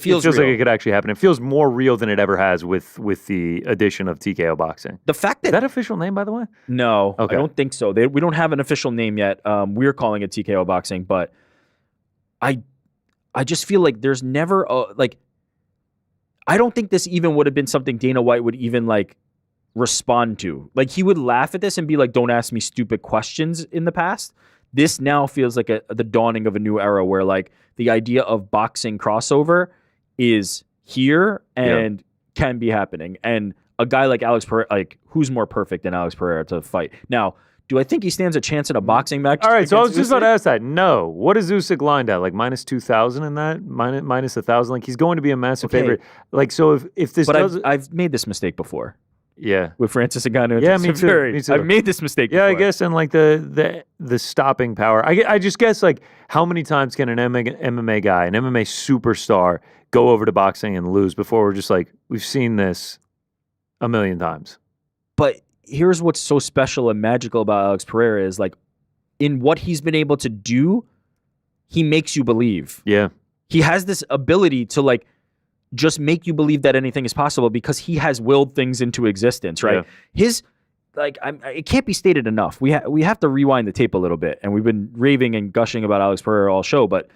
feels like it could actually happen. It feels more real than it ever has with the addition of TKO boxing. The fact that is that official name, by the way? No, okay. I don't think so. We don't have an official name yet. We're calling it TKO boxing, but I just feel like there's never like I don't think this even would have been something Dana White would even like respond to. Like, he would laugh at this and be like, don't ask me stupid questions in the past. This now feels like the dawning of a new era where, like, the idea of boxing crossover is here and can be happening. And a guy like Alex Pereira, like, who's more perfect than Alex Pereira to fight? Now, do I think he stands a chance in a boxing match? All right, so I was just Usyk? about to ask that. No. What is Usyk lined at? Like minus 2,000 in that? Minus 1,000? Like, he's going to be a massive favorite. Like, so if this But does... I've made this mistake before Yeah. with Francis Ngannou. Yeah, me too. Me too. I've made this mistake Yeah, before. I guess, and like the stopping power. I just guess, like, how many times can an MMA guy, an MMA superstar, go over to boxing and lose before we're just like, we've seen this a million times. But here's what's so special and magical about Alex Pereira is, like, in what he's been able to do, he makes you believe. Yeah. He has this ability to, like, just make you believe that anything is possible because he has willed things into existence, right? Yeah. His, like, it can't be stated enough. We have to rewind the tape a little bit, and we've been raving and gushing about Alex Pereira all show, but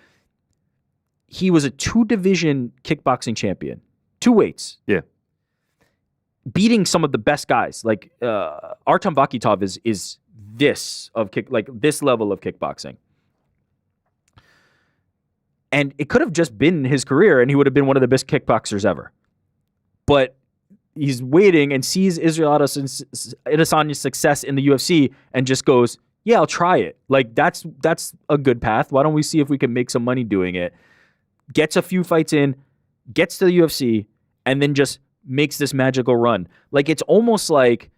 he was a 2-division kickboxing champion, 2 weights. Yeah. Beating some of the best guys, like Artem Vakitov is this level of kickboxing. And it could have just been his career and he would have been one of the best kickboxers ever. But he's waiting and sees Israel Adesanya's success in the UFC and just goes, yeah, I'll try it. Like, that's a good path. Why don't we see if we can make some money doing it? Gets a few fights in, gets to the UFC, and then just makes this magical run. Like, it's almost like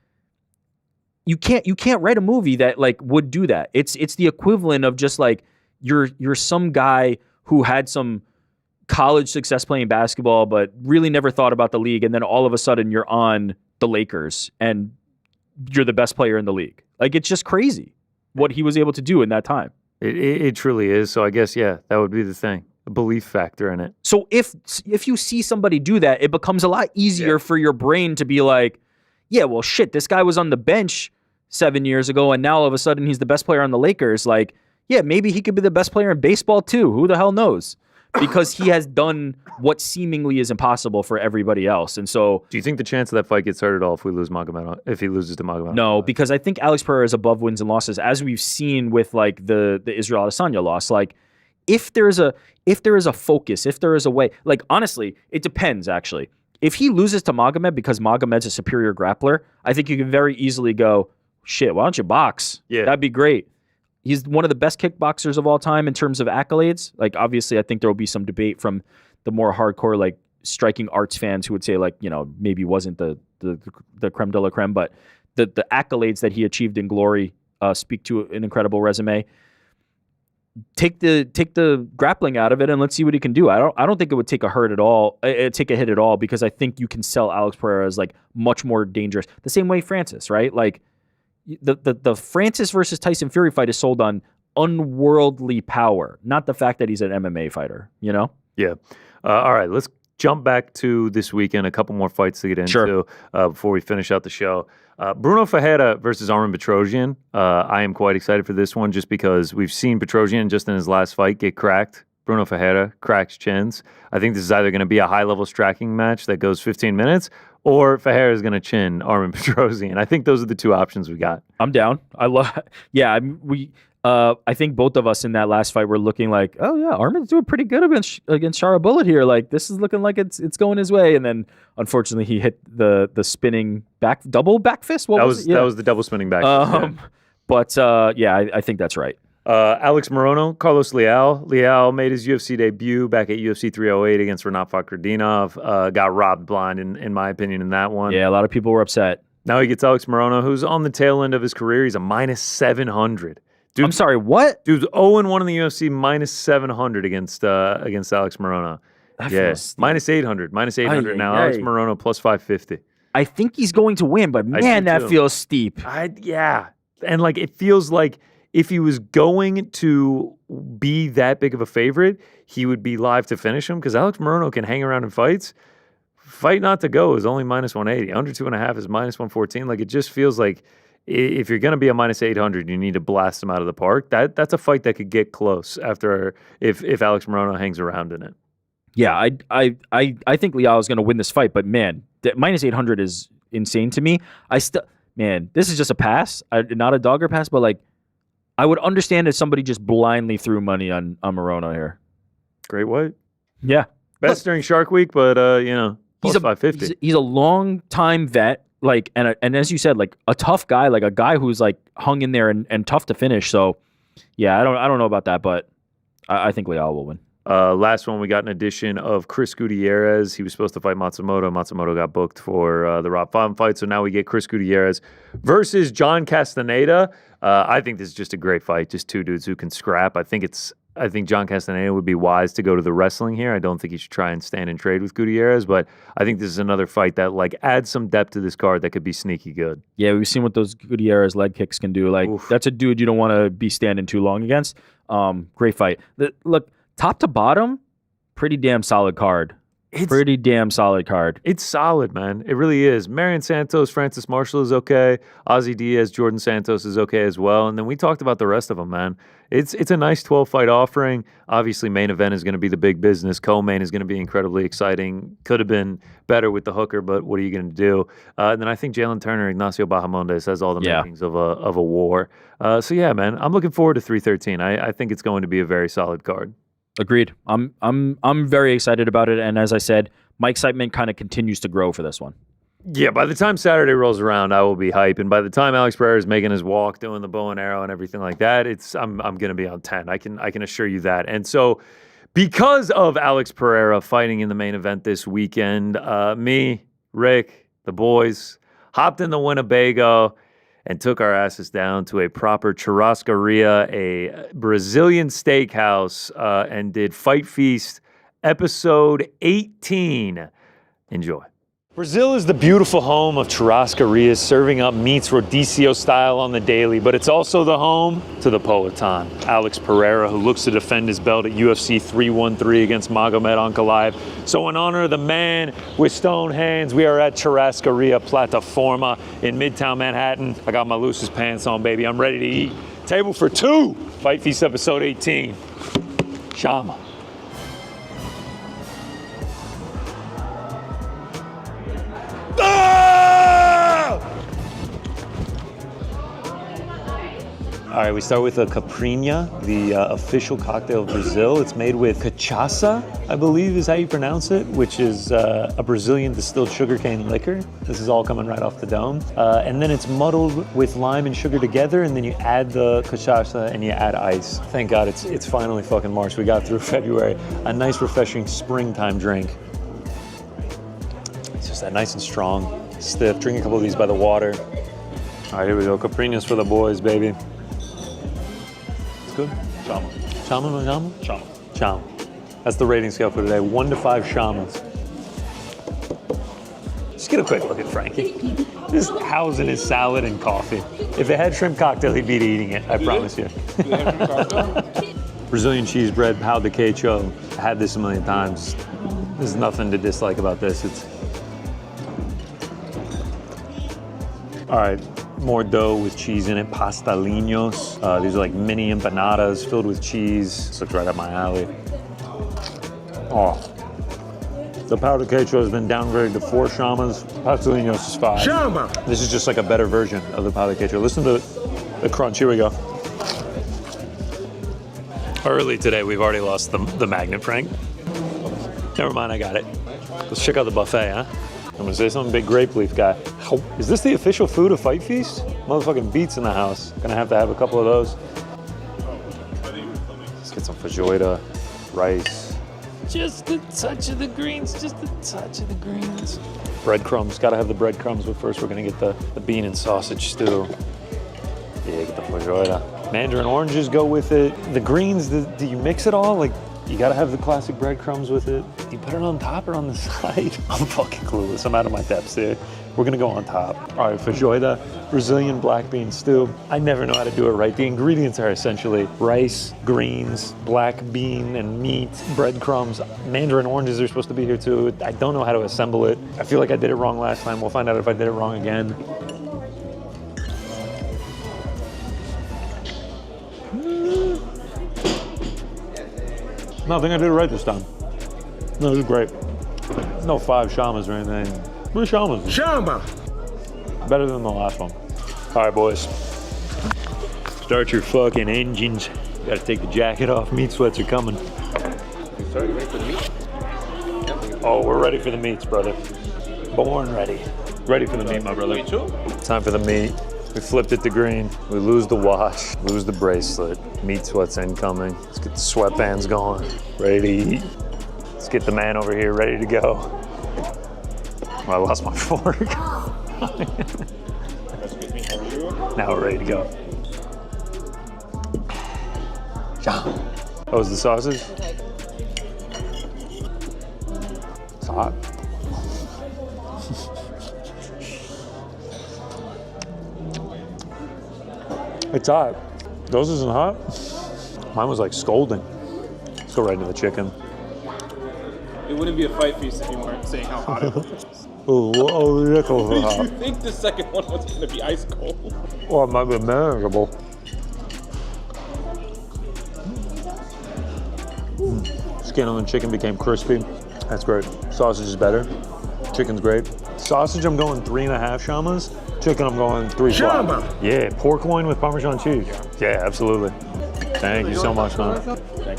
you can't write a movie that, like, would do that. It's the equivalent of just, like, you're some guy who had some college success playing basketball but really never thought about the league, and then all of a sudden you're on the Lakers and you're the best player in the league. Like, it's just crazy what he was able to do in that time. It truly is. So I guess, yeah, that would be the thing. The belief factor in it. So if you see somebody do that, it becomes a lot easier for your brain to be like, yeah, well, shit, this guy was on the bench 7 years ago and now all of a sudden he's the best player on the Lakers. Like, yeah, maybe he could be the best player in baseball too. Who the hell knows? Because he has done what seemingly is impossible for everybody else. And so, do you think the chance of that fight gets hurt at all if he loses to Magomed? No, because I think Alex Pereira is above wins and losses, as we've seen with, like, the Israel Adesanya loss. Like, if there is a focus, if there is a way, like, honestly, it depends, actually. If he loses to Magomed because Magomed's a superior grappler, I think you can very easily go, shit, why don't you box? Yeah. That'd be great. He's one of the best kickboxers of all time in terms of accolades. Like, obviously, I think there will be some debate from the more hardcore, like, striking arts fans who would say, like, you know, maybe wasn't the creme de la creme, but the accolades that he achieved in glory speak to an incredible resume. Take the grappling out of it and let's see what he can do. I don't think it would take a hit at all because I think you can sell Alex Pereira as, like, much more dangerous. The same way Francis, right? Like, the Francis versus Tyson Fury fight is sold on unworldly power, not the fact that he's an MMA fighter, you know? Yeah. All right, let's jump back to this weekend. A couple more fights to get into before we finish out the show. Bruno Ferreira versus Armen Petrosyan. I am quite excited for this one just because we've seen Petrosyan just in his last fight get cracked. Bruno Ferreira cracks chins. I think this is either going to be a high-level striking match that goes 15 minutes or Ferreira is going to chin Armen Petrosyan. I think those are the two options we got. I'm down. I think both of us in that last fight were looking like, oh yeah, Armen's doing pretty good against Shara Bullet here. Like, this is looking like it's going his way. And then unfortunately he hit the spinning double back fist. That was the double spinning back fist. But I think that's right. Alex Morono, Carlos Leal. Leal made his UFC debut back at UFC 308 against Renat Fakhretdinov. Got robbed blind, in my opinion, in that one. Yeah, a lot of people were upset. Now he gets Alex Morono, who's on the tail end of his career. He's a minus 700. Dude, I'm sorry, what? Dude's 0-1 in the UFC, minus 700 against Alex Morono. Yes, minus 800. Minus 800 now. Alex Morono plus 550. I think he's going to win, but man, that feels steep. Yeah. And, like, it feels like if he was going to be that big of a favorite, he would be live to finish him because Alex Morono can hang around in fights. Fight not to go is only minus 180. Under 2.5 is minus 114. Like, it just feels like if you're going to be a minus 800, you need to blast him out of the park. That's a fight that could get close after if Alex Morono hangs around in it. Yeah, I think Leal is going to win this fight, but man, minus 800 is insane to me. Man, this is just a pass, not a dogger pass, but like I would understand if somebody just blindly threw money on Morono here. Great white. Yeah. Best during Shark Week, but plus 550. He's a long time vet, like, and as you said, like a tough guy, like a guy who's like hung in there and tough to finish. So, yeah, I don't know about that, but I think Leal will win. Last one, we got an addition of Chris Gutierrez. He was supposed to fight Matsumoto. Matsumoto got booked for the Rob Font fight, so now we get Chris Gutierrez versus John Castaneda. I think this is just a great fight. Just two dudes who can scrap. I think John Castaneda would be wise to go to the wrestling here. I don't think he should try and stand and trade with Gutierrez, but I think this is another fight that like adds some depth to this card that could be sneaky good. Yeah, we've seen what those Gutierrez leg kicks can do. Like, that's a dude you don't want to be standing too long against. Great fight. Look, top to bottom, pretty damn solid card. It's solid, man. It really is. Marion Santos, Francis Marshall is okay. Ozzy Diaz, Jordan Santos is okay as well. And then we talked about the rest of them, man. It's a nice 12-fight offering. Obviously, main event is going to be the big business. Co-main is going to be incredibly exciting. Could have been better with the hooker, but what are you going to do? And then I think Jalen Turner, Ignacio Bahamondes has all the makings of a war. So yeah, man, I'm looking forward to 313. I think it's going to be a very solid card. Agreed. I'm very excited about it, and as I said, my excitement kind of continues to grow for this one. Yeah, by the time Saturday rolls around, I will be hype, and by the time Alex Pereira is making his walk, doing the bow and arrow and everything like that, I'm going to be on 10. I can assure you that. And so, because of Alex Pereira fighting in the main event this weekend, me, Rick, the boys hopped in the Winnebago and took our asses down to a proper churrascaria, a Brazilian steakhouse, and did Fight Feast episode 18. Enjoy. Brazil is the beautiful home of churrascarias, serving up meats Rodizio style on the daily, but it's also the home to the Poetan, Alex Pereira, who looks to defend his belt at UFC 313 against Magomed Ankalaev. So in honor of the man with stone hands, we are at Churrascaria Plataforma in Midtown Manhattan. I got my loosest pants on, baby. I'm ready to eat. Table for two. Fight Feast episode 18. Shama. All right, we start with a caipirinha, the official cocktail of Brazil. It's made with cachaça, I believe is how you pronounce it, which is a Brazilian distilled sugarcane liquor. This is all coming right off the dome. And then it's muddled with lime and sugar together, and then you add the cachaça and you add ice. Thank God it's finally fucking March. We got through February. A nice, refreshing springtime drink. It's just that nice and strong, stiff. Drink a couple of these by the water. All right, here we go. Caipirinhas for the boys, baby. It's good. Chama. Chama, chama? Chama. Chama. That's the rating scale for today. 1 to 5 shamas. Just get a quick look at Frankie. Just housing his salad and coffee. If it had shrimp cocktail, he'd be eating it, I promise you. Brazilian cheese bread, pão de queijo. I had this a million times. There's nothing to dislike about this. All right. More dough with cheese in it, pastelinhos. These are like mini empanadas filled with cheese. This looks right up my alley. Oh. The powder queijo has been downgraded to 4 shamas. Pastelinhos is 5. Shama! This is just like a better version of the powder queijo. Listen to the crunch. Here we go. Early today, we've already lost the magnet, Frank. Never mind, I got it. Let's check out the buffet, huh? I'm gonna say something, big grape leaf guy. Is this the official food of Fight Feast? Motherfucking beets in the house. Gonna have to have a couple of those. Let's get some feijoada, rice. Just a touch of the greens, just a touch of the greens. Breadcrumbs, gotta have the breadcrumbs, but first we're gonna get the bean and sausage stew. Yeah, get the feijoada. Mandarin oranges go with it. The greens, do you mix it all? Like, you gotta have the classic breadcrumbs with it. You put it on top or on the side? I'm fucking clueless. I'm out of my depths here. We're gonna go on top. All right, feijoada, Brazilian black bean stew. I never know how to do it right. The ingredients are essentially rice, greens, black bean and meat, breadcrumbs. Mandarin oranges are supposed to be here too. I don't know how to assemble it. I feel like I did it wrong last time. We'll find out if I did it wrong again. No, I think I did it right this time. No, it was great. No 5 shamas or anything. 3 shamas. Shama! Better than the last one. All right, boys. Start your fucking engines. Gotta take the jacket off. Meat sweats are coming. Oh, we're ready for the meats, brother. Born ready. Ready for the meat, my brother. Time for the meat. We flipped it to green. We lose the watch, lose the bracelet. Meat sweats incoming. Let's get the sweatbands going. Ready to eat. Let's get the man over here ready to go. Oh, I lost my fork. Now we're ready to go. Oh, is the sausage? It's hot. It's hot. Those isn't hot? Mine was like scolding. Let's go right into the chicken. It wouldn't be a fight feast if you weren't saying how hot it was. Oh, the chicken was Did hot. you think the second one was going to be ice cold? Oh, it might be manageable. Skin on the chicken became crispy. That's great. Sausage is better. Chicken's great. Sausage, I'm going 3.5 shamas. Chicken, I'm going 3 flat. Yeah, pork loin with Parmesan cheese. Yeah, absolutely. Thank you so much, man.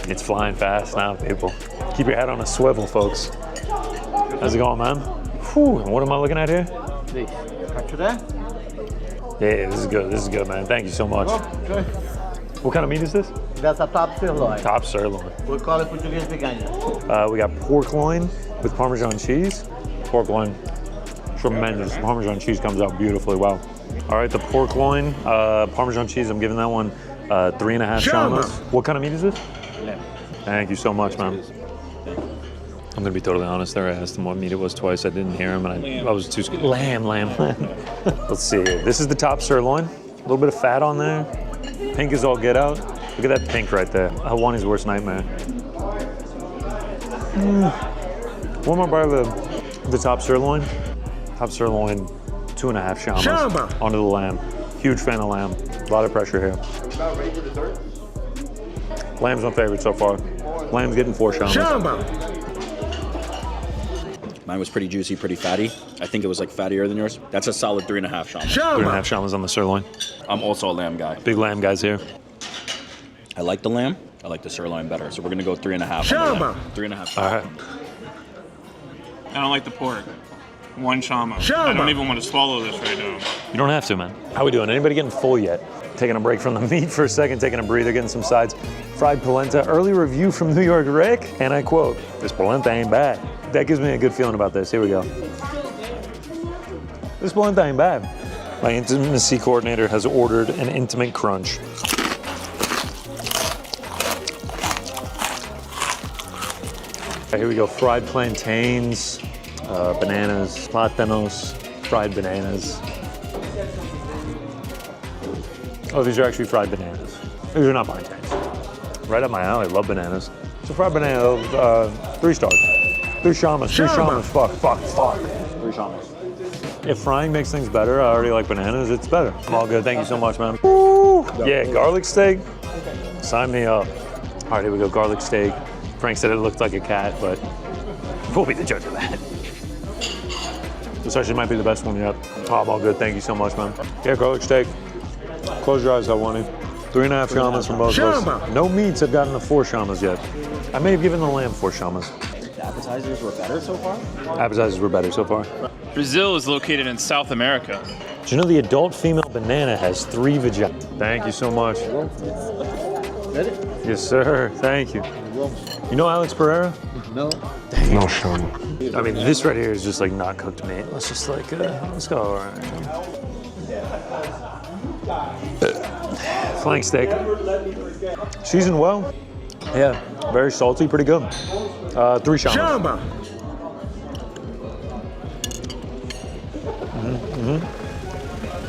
It's flying fast now, people. Keep your head on a swivel, folks. How's it going, man? Whew, what am I looking at here? Yeah, this is good. This is good, man. Thank you so much. What kind of meat is this? That's a top sirloin. Top sirloin. We call it Portuguese picanha. We got pork loin with Parmesan cheese. Pork loin, tremendous. Parmesan cheese comes out beautifully well. All right, the pork loin, Parmesan cheese, I'm giving that one 3.5 shamas. What kind of meat is this? Lamb. Thank you so much, man. I'm gonna be totally honest there. I asked him what meat it was twice. I didn't hear him, and I was too scared. Lamb. Let's see here. This is the top sirloin. A little bit of fat on there. Pink is all get out. Look at that pink right there. Helwani's worst nightmare. One more bite of the top sirloin. Top sirloin, 2.5 shamas onto the lamb. Huge fan of lamb. A lot of pressure here. About ready for dessert? Lamb's my favorite so far. Lamb's getting 4 shamas. Mine was pretty juicy, pretty fatty. I think it was like fattier than yours. That's a solid 3.5 shamas. 3.5 shamas on the sirloin. I'm also a lamb guy. Big lamb guys here. I like the lamb. I like the sirloin better. So we're gonna go 3.5. 3.5. All right. I don't like the pork. 1 shama. I don't even want to swallow this right now. You don't have to, man. How we doing? Anybody getting full yet? Taking a break from the meat for a second, taking a breather, getting some sides. Fried polenta, early review from New York Rick, and I quote, "This polenta ain't bad." That gives me a good feeling about this. Here we go. This polenta ain't bad. My intimacy coordinator has ordered an intimate crunch. Here we go, fried plantains, bananas, plátanos, fried bananas. Oh, these are actually fried bananas. These are not plantains. Right up my alley, love bananas. It's a fried banana, 3 stars. 3 shamas, 3 shamas, fuck. 3 shamas. If frying makes things better, I already like bananas, it's better. I'm all good, thank you so much, man. Woo! Yeah, garlic steak, sign me up. All right, here we go, garlic steak. Frank said it looked like a cat, but we'll be the judge of that. This actually might be the best one yet. Oh, I'm all good, thank you so much, man. Yeah, garlic steak. Close your eyes, Helwani. 3.5 shamas from both of us. No meats have gotten to 4 shamas yet. I may have given the lamb 4 shamas. The appetizers were better so far? Appetizers were better so far. Brazil is located in South America. Do you know the adult female banana has 3 vaginas? Thank you so much. Yes, sir. Thank you. You know Alex Pereira? No. No, Sean. I mean, this right here is just like not cooked meat. Let's just like, let's go. All right. Flank steak. Seasoned well. Yeah, very salty, pretty good. 3 shamas.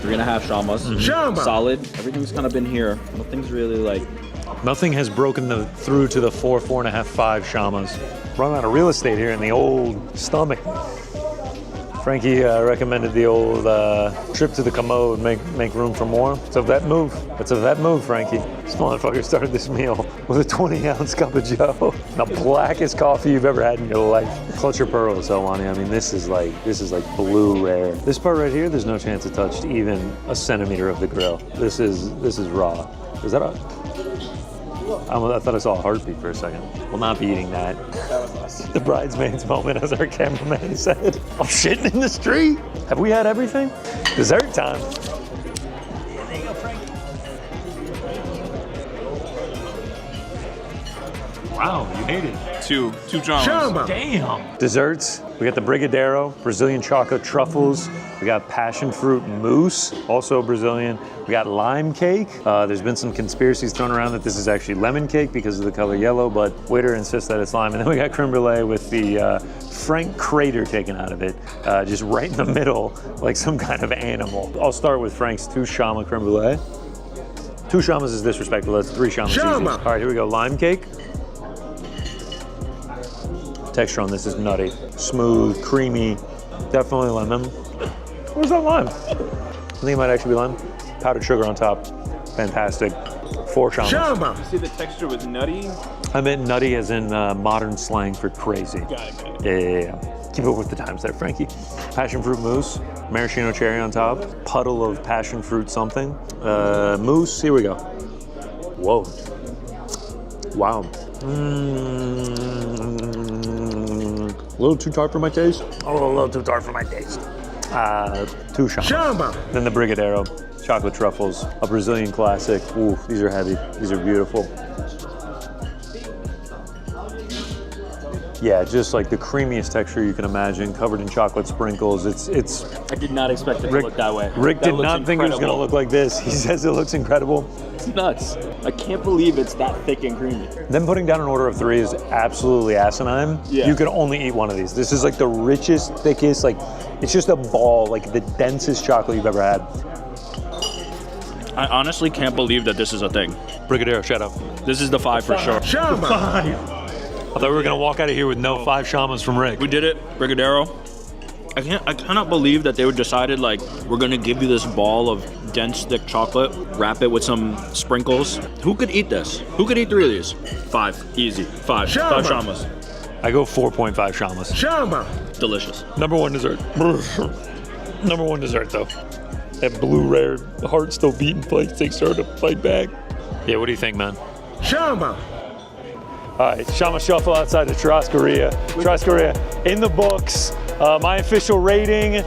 3.5 shamas. Solid. Everything's kind of been here. Nothing's really like. Nothing has broken through to the 4.5, 5 shamas. Run out of real estate here in the old stomach. Frankie recommended the old trip to the commode, make room for more. It's a vet move. It's a vet move, Frankie. This motherfucker started this meal with a 20-ounce cup of Joe, the blackest coffee you've ever had in your life. Clutch your pearls, Helwani. I mean, this is like blue rare. This part right here, there's no chance it touched even a centimeter of the grill. This is raw. Is that a? I thought I saw a heartbeat for a second. We'll not be eating that. The bridesmaids moment, as our cameraman said. I'm shitting in the street. Have we had everything? Dessert time. There you go, Frank. Wow, you hate it. Two dramas. Damn. Desserts. We got the Brigadeiro, Brazilian chocolate truffles. We got passion fruit mousse, also Brazilian. We got lime cake. There's been some conspiracies thrown around that this is actually lemon cake because of the color yellow, but waiter insists that it's lime. And then we got creme brulee with the Frank crater taken out of it, just right in the middle, like some kind of animal. I'll start with Frank's 2 shama creme brulee. 2 shamas is disrespectful, that's 3 shamas easy. All right, here we go, lime cake. Texture on this is nutty, smooth, creamy, definitely lemon. Where's that lime? I think it might actually be lime. Powdered sugar on top, fantastic. 4 shamas. You see the texture was nutty? I meant nutty as in modern slang for crazy. Got it. Yeah. Keep up with the times there, Frankie. Passion fruit mousse, maraschino cherry on top, puddle of passion fruit something. Mousse, here we go. Whoa. Wow. A little too tart for my taste. Oh, a little too tart for my taste. 2 shamas. Then the Brigadeiro, chocolate truffles, a Brazilian classic. Ooh, these are heavy. These are beautiful. Yeah, just like the creamiest texture you can imagine, covered in chocolate sprinkles. It's. I did not expect it to look that way. Rick That did looks not think it was going to incredible. look like this. He says it looks incredible. It's nuts. I can't believe it's that thick and creamy. Them putting down an order of 3 is absolutely asinine. Yeah. You can only eat one of these. This is like the richest, thickest, like, it's just a ball, like the densest chocolate you've ever had. I honestly can't believe that this is a thing. Brigadeiro, shut up. This is the 5 for sure. 5. I thought we were going to walk out of here with no 5 shamas from Rick. We did it, Brigadeiro. I cannot believe that they would decided like we're gonna give you this ball of dense thick chocolate, wrap it with some sprinkles. Who could eat this? Who could eat 3 of these? 5, easy. 5 shamas. I go 4.5 shamas. Shama. Delicious. Number 1 dessert. Number 1 dessert though. That blue rare heart still beating fight takes her to fight back. Yeah, what do you think, man? Shama. All right, Shama Shuffle outside the churrascaria. Churrascaria in the books. My official rating,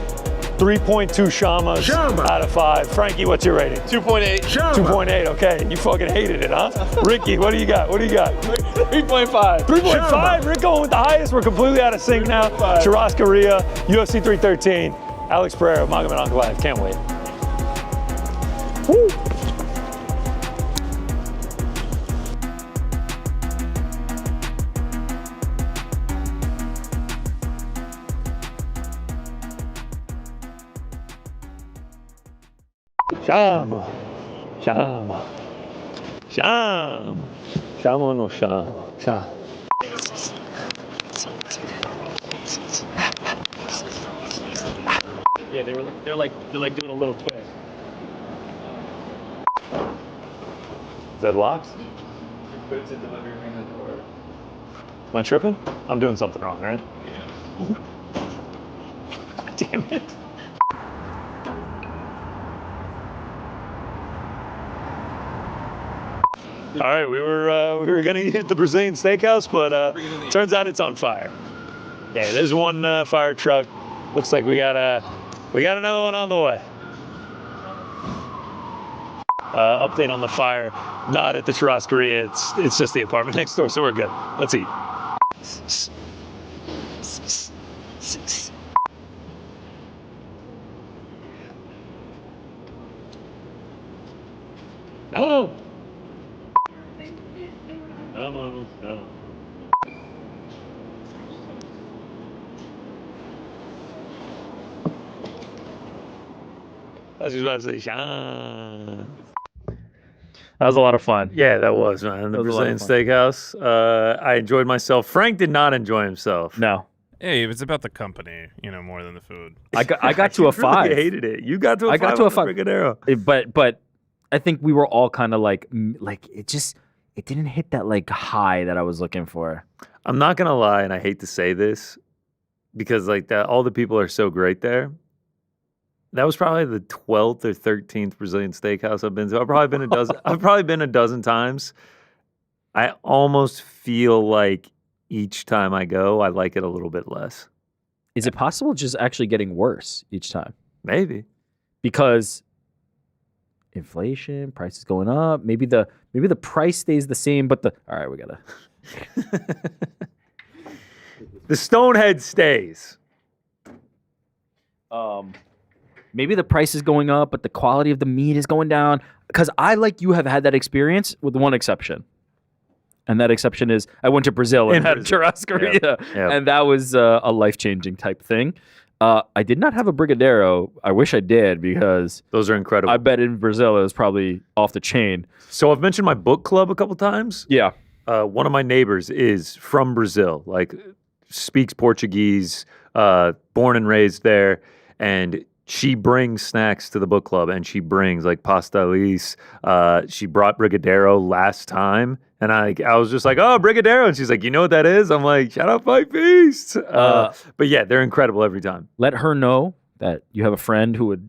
3.2 shamas out of 5. Frankie, what's your rating? 2.8. 2.8, okay. You fucking hated it, huh? Ricky, what do you got? 3.5. 3.5, Rick going with the highest. We're completely out of sync now. Churrascaria, UFC 313. Alex Pereira, Magomed Ankalaev. Can't wait. Woo! Shama. Shama. Shama. Shama no shama. Shama. Yeah, they're like doing a little twist. Is that locked? Am I tripping? I'm doing something wrong, right? Yeah. Damn it. All right, we were gonna hit the Brazilian steakhouse, but turns out it's on fire. Yeah, there's one fire truck. Looks like we got another one on the way. Update on the fire. Not at the churrascaria. It's just the apartment next door, so we're good. Let's eat. No. Come on, no. I was just about to say, Sean. That was a lot of fun. Yeah, that was, man. The Brazilian steakhouse. I enjoyed myself. Frank did not enjoy himself. No. Hey, it's about the company, more than the food. I got to a You 5. really hated it. You got to a 5. I got to a 5. Brigadeiro. But I think we were all kind of like it didn't hit that like high that I was looking for. I'm not gonna lie, and I hate to say this because like that, all the people are so great there. That was probably the 12th or 13th Brazilian steakhouse I've been to. I've probably been a dozen. I've probably been a dozen times. I almost feel like each time I go, I like it a little bit less. Is it possible just actually getting worse each time? Maybe. Because inflation, prices going up. Maybe the price stays the same, but all right, we gotta. The Stonehead stays. Maybe the price is going up, but the quality of the meat is going down. Because I, like you, have had that experience with one exception. And that exception is I went to Brazil and had churrascaria. Yep. And that was a life-changing type thing. I did not have a Brigadeiro. I wish I did because those are incredible. I bet in Brazil it was probably off the chain. So I've mentioned my book club a couple times. Yeah. One of my neighbors is from Brazil, like speaks Portuguese, born and raised there. And she brings snacks to the book club, and she brings like pastelis. She brought Brigadeiro last time, and I was just like, "Oh, Brigadeiro!" And she's like, "You know what that is?" I'm like, "Shout out Fight Feast!" But yeah, they're incredible every time. Let her know that you have a friend who would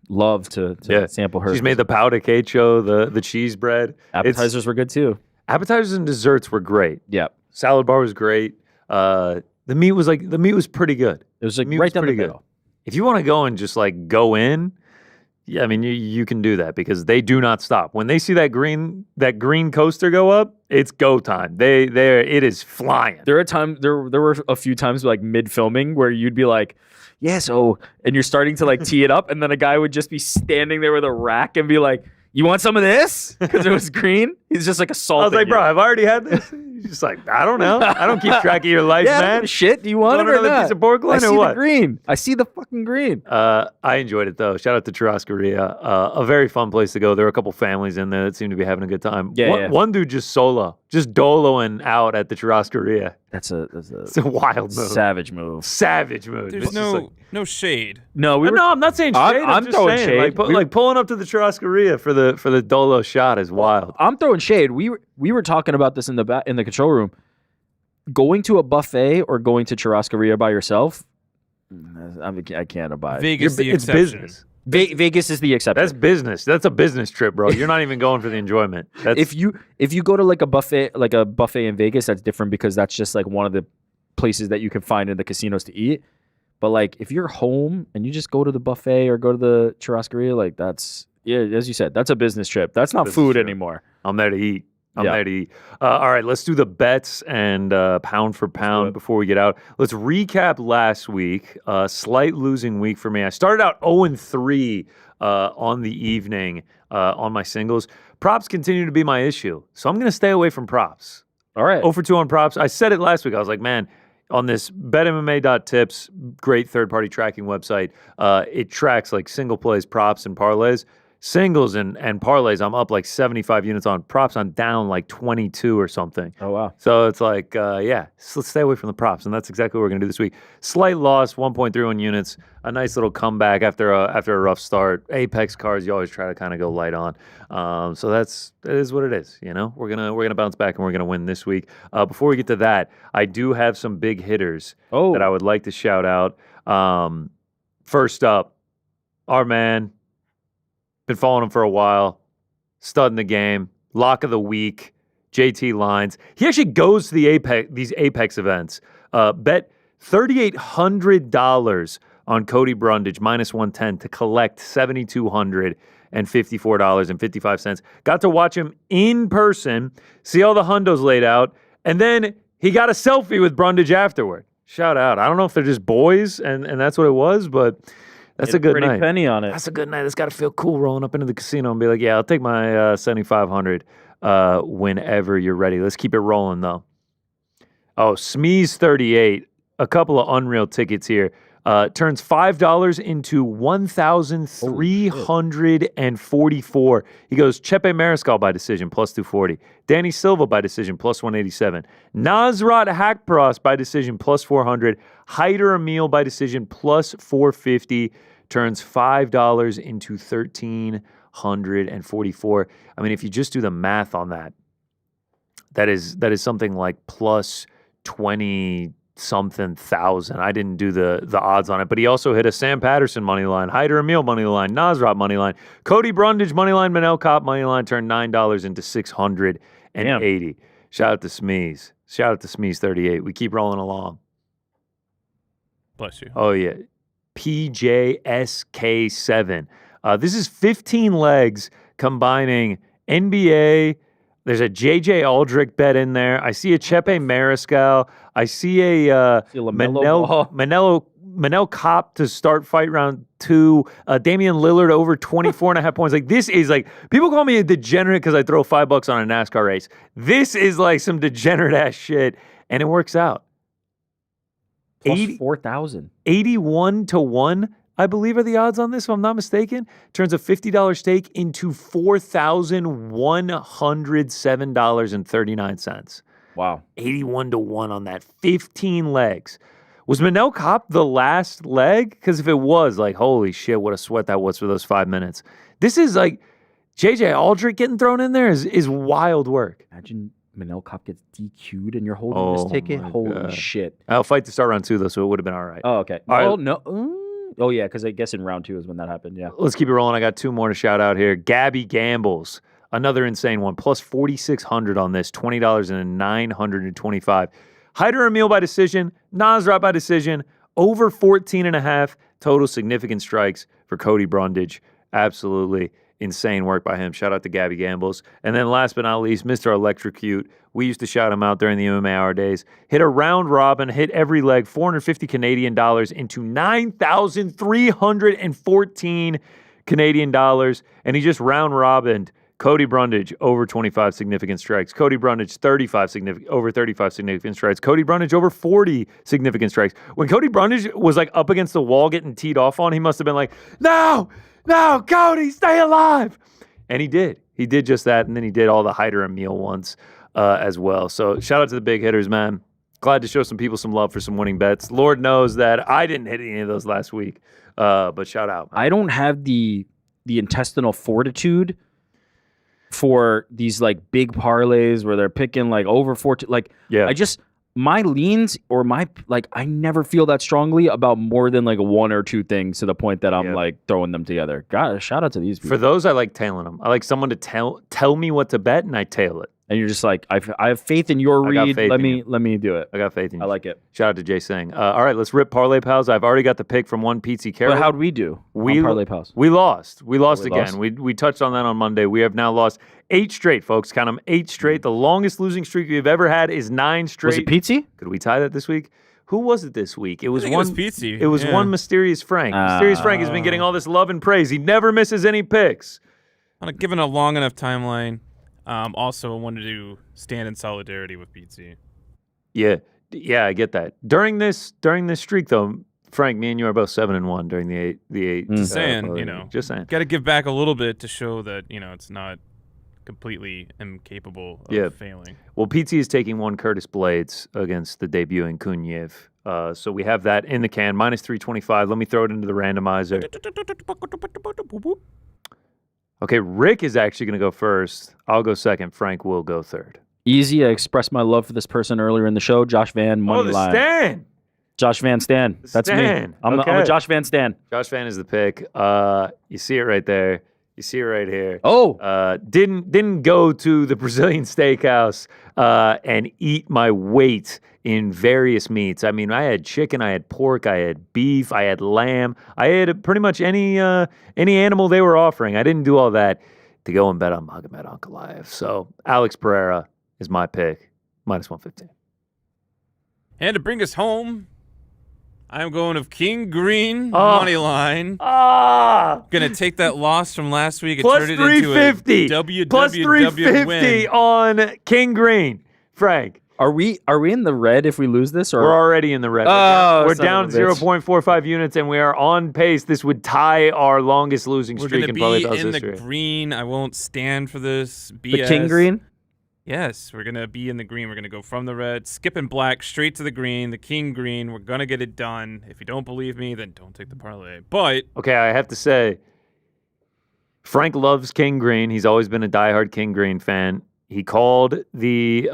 love to sample her. She's made the pau de queijo, the cheese bread. Appetizers were good too. Appetizers and desserts were great. Yeah, salad bar was great. The meat was pretty good. It was like right down the middle. If you want to go and just like go in, yeah, I mean you can do that because they do not stop. When they see that green coaster go up, it's go time. It is flying. There were a few times like mid filming where you'd be like, yeah, so, and you're starting to like tee it up, and then a guy would just be standing there with a rack and be like, you want some of this? Because it was green. He's just like assaulting. I was like, bro, I've already had this. He's just like, I don't know. I don't keep track of your life, man. Shit, do you want it or another not? piece of pork loin I see or what? the green. I see the fucking green. I enjoyed it though. Shout out to Churrascaria. A very fun place to go. There were a couple families in there that seemed to be having a good time. One dude just doloing out at the Churrascaria. It's a wild move. Savage move. Savage move. There's no shade. No, I'm not saying shade. I'm just throwing saying, shade. like pulling up to the Churrascaria for the dolo shot is wild. I'm throwing shade. We were talking about this in the control room. Going to a buffet or going to Churrascaria by yourself, I can't abide. Vegas, the it's exception. business. Vegas is the exception. That's business. That's a business trip, bro. You're not even going for the enjoyment. If you go to like a buffet in Vegas, that's different because that's just like one of the places that you can find in the casinos to eat. But like if you're home and you just go to the buffet or go to the Churrascaria, like that's, yeah, as you said, that's a business trip. That's not food anymore. I'm there to eat. I'm there to eat. All right, let's do the bets and pound for pound before we get out. Let's recap last week. Slight losing week for me. I started out 0-3 on the evening on my singles. Props continue to be my issue, so I'm going to stay away from props. All right. 0-2 on props. I said it last week. I was like, man, on this betmma.tips, great third-party tracking website, it tracks like single plays, props, and parlays. Singles and parlays, I'm up like 75 units on. Props, I'm down like 22 or something. Oh, wow. So it's like, so let's stay away from the props, and that's exactly what we're going to do this week. Slight loss, 1.31 units, a nice little comeback after a rough start. Apex cards, you always try to kind of go light on. So that is what it is, you know? We're gonna bounce back, and we're going to win this week. Before we get to that, I do have some big hitters that I would like to shout out. First up, our man, been following him for a while. Stud in the game. Lock of the week. JT Lines. He actually goes to these Apex events. Bet $3,800 on Cody Brundage, -110 to collect $7,254.55. Got to watch him in person, see all the hundos laid out, and then he got a selfie with Brundage afterward. Shout out. I don't know if they're just boys and that's what it was, but that's a good pretty night. Penny on it. That's a good night. That's got to feel cool rolling up into the casino and be like, yeah, I'll take my 7,500 whenever you're ready. Let's keep it rolling, though. Oh, Smeeze 38. A couple of unreal tickets here. Turns $5 into 1,344. He goes Chepe Mariscal by decision, plus 240. Danny Silva by decision, plus 187. Nasrat Hakparas by decision, plus 400. Hyder Emil by decision, plus 450. Turns $5 into 1,344. I mean, if you just do the math on that, that is something like plus 20-something thousand. I didn't do the odds on it, but he also hit a Sam Patterson money line, Hyder Emil money line, Nasrat money line, Cody Brundage money line, Manel Kopp money line, turned $9 into 680. Damn. Shout out to Smeeze. Shout out to Smeeze 38. We keep rolling along. Bless you. Oh yeah. PJSK7. This is 15 legs combining NBA. There's a JJ Aldrich bet in there. I see a Chepe Mariscal. I see a Manel Kopp to start fight round 2. Damian Lillard over 24.5 points. Like, this is like, people call me a degenerate because I throw $5 on a NASCAR race. This is like some degenerate ass shit, and it works out. Plus 4,000. 81 to 1, I believe, are the odds on this, if I'm not mistaken. Turns a $50 stake into $4,107.39. Wow. 81 to 1 on that. 15 legs. Was Manel Kopp the last leg? Because if it was, like, holy shit, what a sweat that was for those 5 minutes. This is like JJ Aldrich getting thrown in there is wild work. Imagine Manel Kopp gets DQ'd and you're holding this ticket. Holy God. shit. I'll fight to start round 2, though, so it would have been all right. Oh, okay. All right. Oh, no. Oh, yeah, because I guess in round 2 is when that happened. Yeah. Let's keep it rolling. I got 2 more to shout out here. Gabby Gambles, another insane one, plus 4,600 on this, $20 and 925. Hyder Emil by decision, Nasrat by decision, over 14.5 total significant strikes for Cody Brundage. Absolutely insane work by him. Shout out to Gabby Gambles. And then last but not least, Mr. Electrocute. We used to shout him out during the MMA Hour days. Hit a round robin, hit every leg, 450 Canadian dollars into 9,314 Canadian dollars. And he just round robined Cody Brundage over 25 significant strikes. Cody Brundage over 35 significant strikes. Cody Brundage over 40 significant strikes. When Cody Brundage was like up against the wall getting teed off on, he must have been like, no, Cody, stay alive. And he did. He did just that, and then he did all the Hyder Emil ones as well. So shout out to the big hitters, man. Glad to show some people some love for some winning bets. Lord knows that I didn't hit any of those last week, but shout out, man. I don't have the intestinal fortitude for these like big parlays where they're picking like over 14. Like, yeah. My leans or I never feel that strongly about more than like 1 or 2 things to the point that I'm like throwing them together. God, shout out to these people. For those, I like tailing them. I like someone to tell me what to bet, and I tail it. And you're just like, I have faith in your read. Let me do it. I got faith in you. I like it. Shout out to Jay Singh. All right, let's rip Parlay Pals. I've already got the pick from one Pizzi Carroll. But how'd we do on Parlay Pals? We lost. We lost again. We touched on that on Monday. We have now lost 8 straight, folks. Count them, 8 straight. The longest losing streak we've ever had is 9 straight. Was it Pizzi? Could we tie that this week? Who was it this week? It was I think one. it was Pizzi. It was one Mysterious Frank. Mysterious Frank has been getting all this love and praise. He never misses any picks. Given a long enough timeline. Also, I wanted to stand in solidarity with Pizzi. Yeah, I get that. During this streak, though, Frank, me and you are both 7-1 during the eight. Just saying, just saying. Got to give back a little bit to show that it's not completely incapable of failing. Well, Pizzi is taking one Curtis Blades against the debuting Kunyev. So we have that in the can, minus 325. Let me throw it into the randomizer. Okay, Rick is actually going to go first. I'll go second. Frank will go third. Easy. I expressed my love for this person earlier in the show. Josh Van, money line. Stan! Josh Van Stan. That's me. I'm a Josh Van Stan. Josh Van is the pick. You see it right there. You see it right here. Oh. Didn't go to the Brazilian steakhouse and eat my weight in various meats. I mean, I had chicken, I had pork, I had beef, I had lamb. I had pretty much any animal they were offering. I didn't do all that to go and bet on Magomed Ankalaev. So Alex Pereira is my pick, minus 115. And to bring us home, I'm going of King Green money line. Gonna take that loss from last week and plus turn it 350. into a WWW plus 350 win. on King Green. Frank. Are we in the red if we lose this? Or We're already in the red. Oh, We're son down of a bitch. 0.45 units, and we are on pace. This would tie our longest losing We're streak gonna in Parlay be Pals in the history. green. I won't stand for this BS. the king green? Yes, we're gonna be in the green. We're gonna go from the red, skipping black, straight to the green, the king green. We're gonna get it done. If you don't believe me, then don't take the parlay. But Okay, I have to say, Frank loves King Green. He's always been a diehard King Green fan. He called the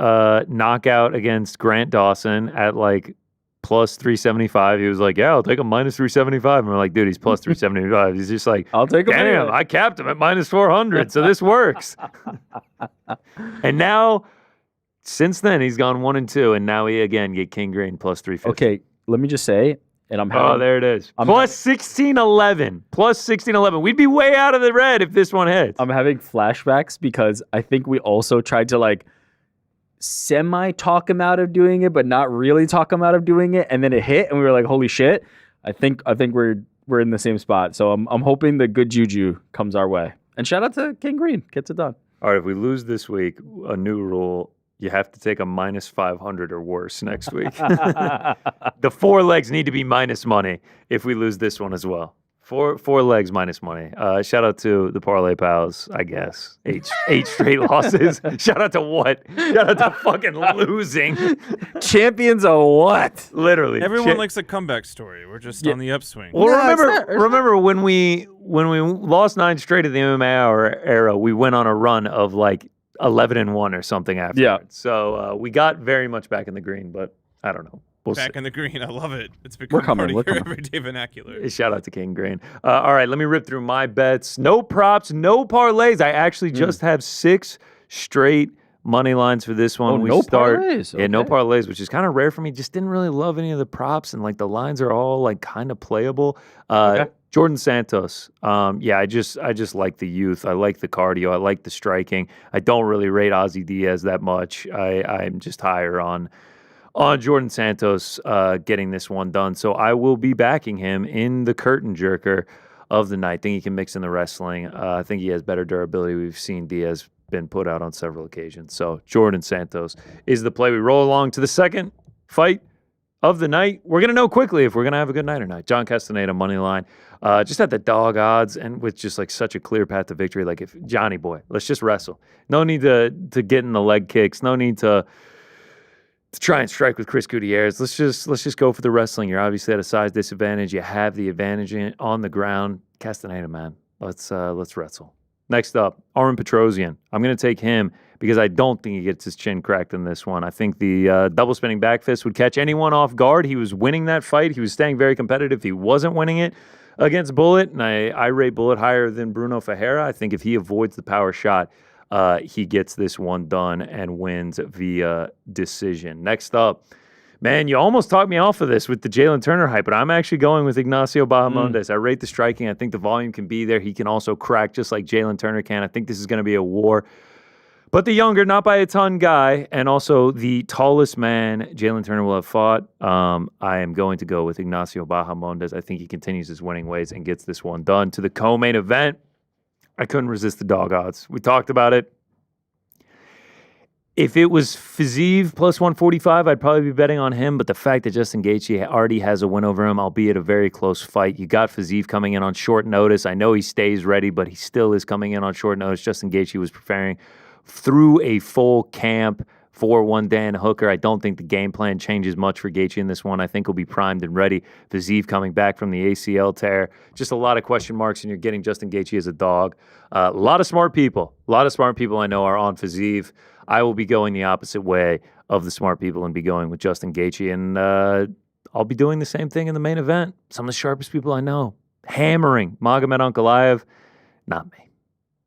knockout against Grant Dawson at like plus 375. He was like, yeah, I'll take a minus 375. And we're like, dude, he's plus 375. He's just like, I'll take him. damn, anyway. I capped him at minus 400, so this works. And now, since then, he's gone 1-2, and now he again get King Green plus 350. Okay, let me just say, and I'm having, Oh, there it is. I'm Plus 1611. Plus 1611. We'd be way out of the red if this one hits. I'm having flashbacks because I think we also tried to like semi talk him out of doing it, but not really talk him out of doing it, and then it hit, and we were like, "Holy shit!" I think we're in the same spot. So I'm hoping the good juju comes our way. And shout out to King Green, gets it done. All right, if we lose this week, a new rule. You have to take a minus 500 or worse next week. The 4 legs need to be minus money if we lose this one as well. Four legs minus money. Shout out to the Parlay Pals, I guess. Eight straight losses. Shout out to what? Shout out to fucking losing. Champions of what? Literally. everyone likes a comeback story. We're just on the upswing. Well, No, it's remember when we lost 9 straight in the MMA era, we went on a run of like 11-1 or something after. Yeah. So we got very much back in the green, but I don't know. We'll Back see. in the green. I love it. It's become coming, part we're of your coming. everyday vernacular. Shout out to King Green. All right, let me rip through my bets. No props, no parlays. I actually just have 6 straight money lines for this one. Oh, we no start, parlays? Yeah, no Okay. parlays, which is kind of rare for me. Just didn't really love any of the props, and like the lines are all like kind of playable. Okay. Jordan Santos. Yeah, I just like the youth. I like the cardio. I like the striking. I don't really rate Ozzy Diaz that much. I'm just higher on Jordan Santos getting this one done. So I will be backing him in the curtain jerker of the night. I think he can mix in the wrestling. I think he has better durability. We've seen Diaz been put out on several occasions. So Jordan Santos is the play. We roll along to the second fight of the night. We're going to know quickly if we're going to have a good night or not. John Castaneda, money line. Just at the dog odds and with just like such a clear path to victory. Like if Johnny boy, let's just wrestle. No need to get in the leg kicks. No need to try and strike with Chris Gutierrez. Let's just go for the wrestling. You're obviously at a size disadvantage. You have the advantage on the ground. Castaneda, man. Let's wrestle. Next up, Armen Petrosyan. I'm going to take him because I don't think he gets his chin cracked in this one. I think the double spinning back fist would catch anyone off guard. He was winning that fight. He was staying very competitive. He wasn't winning it against Bullet, and I rate Bullet higher than Bruno Ferreira. I think if he avoids the power shot, he gets this one done and wins via decision. Next up, man, you almost talked me off of this with the Jalen Turner hype, but I'm actually going with Ignacio Bahamondes. I rate the striking. I think the volume can be there. He can also crack just like Jalen Turner can. I think this is going to be a war. But the younger, not by a ton guy, and also the tallest man Jalen Turner will have fought, I am going to go with Ignacio Bahamondes. I think he continues his winning ways and gets this one done. To the co-main event, I couldn't resist the dog odds. We talked about it. If it was Fiziev plus 145, I'd probably be betting on him. But the fact that Justin Gaethje already has a win over him, albeit a very close fight, you got Fiziev coming in on short notice. I know he stays ready, but he still is coming in on short notice. Justin Gaethje was preparing through a full camp for one Dan Hooker. I don't think the game plan changes much for Gaethje in this one. I think he'll be primed and ready. Fiziev coming back from the ACL tear. Just a lot of question marks, and you're getting Justin Gaethje as a dog. A lot of smart people. A lot of smart people I know are on Fiziev. I will be going the opposite way of the smart people and be going with Justin Gaethje. And I'll be doing the same thing in the main event. Some of the sharpest people I know. Hammering Magomed Ankalaev. Not me.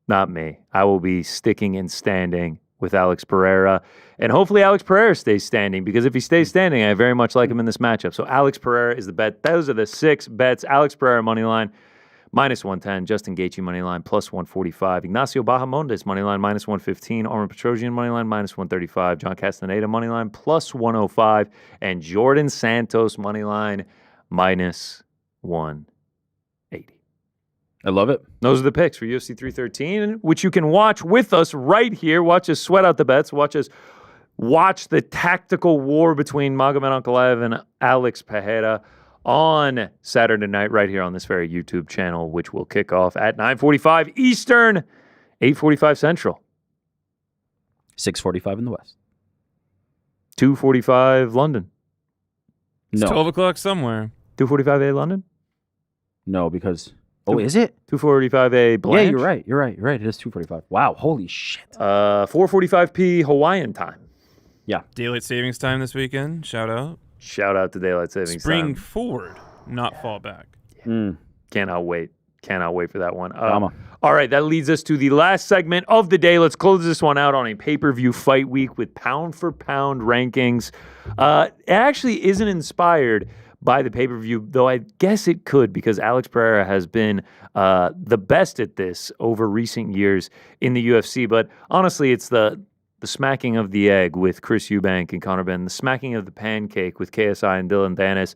Not me. I will be sticking and standing with Alex Pereira. And hopefully Alex Pereira stays standing, because if he stays standing, I very much like him in this matchup. So Alex Pereira is the bet. Those are the 6 bets. Alex Pereira money line, minus 110. Justin Gaethje money line, plus 145. Ignacio Bahamondes money line, minus 115. Armen Petrosyan money line, minus 135. John Castaneda money line, plus 105. And Jordan Santos money line, minus 180. I love it. Those are the picks for UFC 313, which you can watch with us right here. Watch us sweat out the bets. Watch us Watch the tactical war between Magomed Ankalaev and Alex Pereira on Saturday night right here on this very YouTube channel, which will kick off at 9:45 Eastern, 8:45 Central. 6:45 in the West. 2:45 London. It's No. 12 o'clock somewhere. 2:45 A London? No, because... Oh, is it? 2:45 A Blanche? Yeah, you're right. It is 2:45. Wow, holy shit. 4:45 P Hawaiian time. Daylight savings time this weekend. Shout out. Shout out to Daylight Savings Spring Time. forward, not fall back. Cannot wait. Cannot wait for that one. Drama. All right, that leads us to the last segment of the day. Let's close this one out on a pay-per-view fight week with pound-for-pound rankings. It actually isn't inspired by the pay-per-view, though I guess it could, because Alex Pereira has been the best at this over recent years in the UFC. But honestly, it's the smacking of the egg with Chris Eubank and Conor Benn, the smacking of the pancake with KSI and Dylan Danis,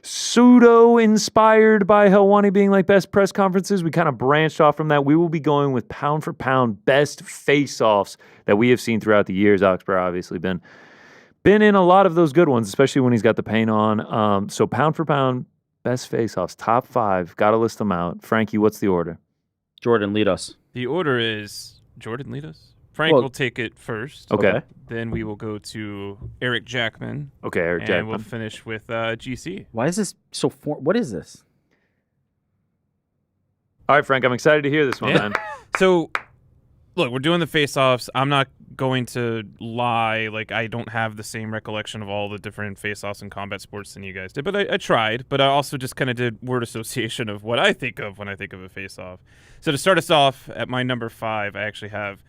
pseudo-inspired by Helwani being like best press conferences. We kind of branched off from that. We will be going with pound-for-pound best face-offs that we have seen throughout the years. Alex Pereira obviously been in a lot of those good ones, especially when he's got the paint on. So pound-for-pound best face-offs, top 5. Got to list them out. Frankie, what's the order? Jordan, lead us. The order is Jordan, lead us. Frank will take it first. Okay. Then we will go to Eric Jackman. Okay, Eric Jackman. And we'll finish with GC. Why is this so... What is this? All right, Frank, I'm excited to hear this one, man. So, look, we're doing the face-offs. I'm not going to lie. Like, I don't have the same recollection of all the different face-offs in combat sports than you guys did. But I tried. But I also just kind of did word association of what I think of when I think of a face-off. So to start us off, at my number 5, I actually have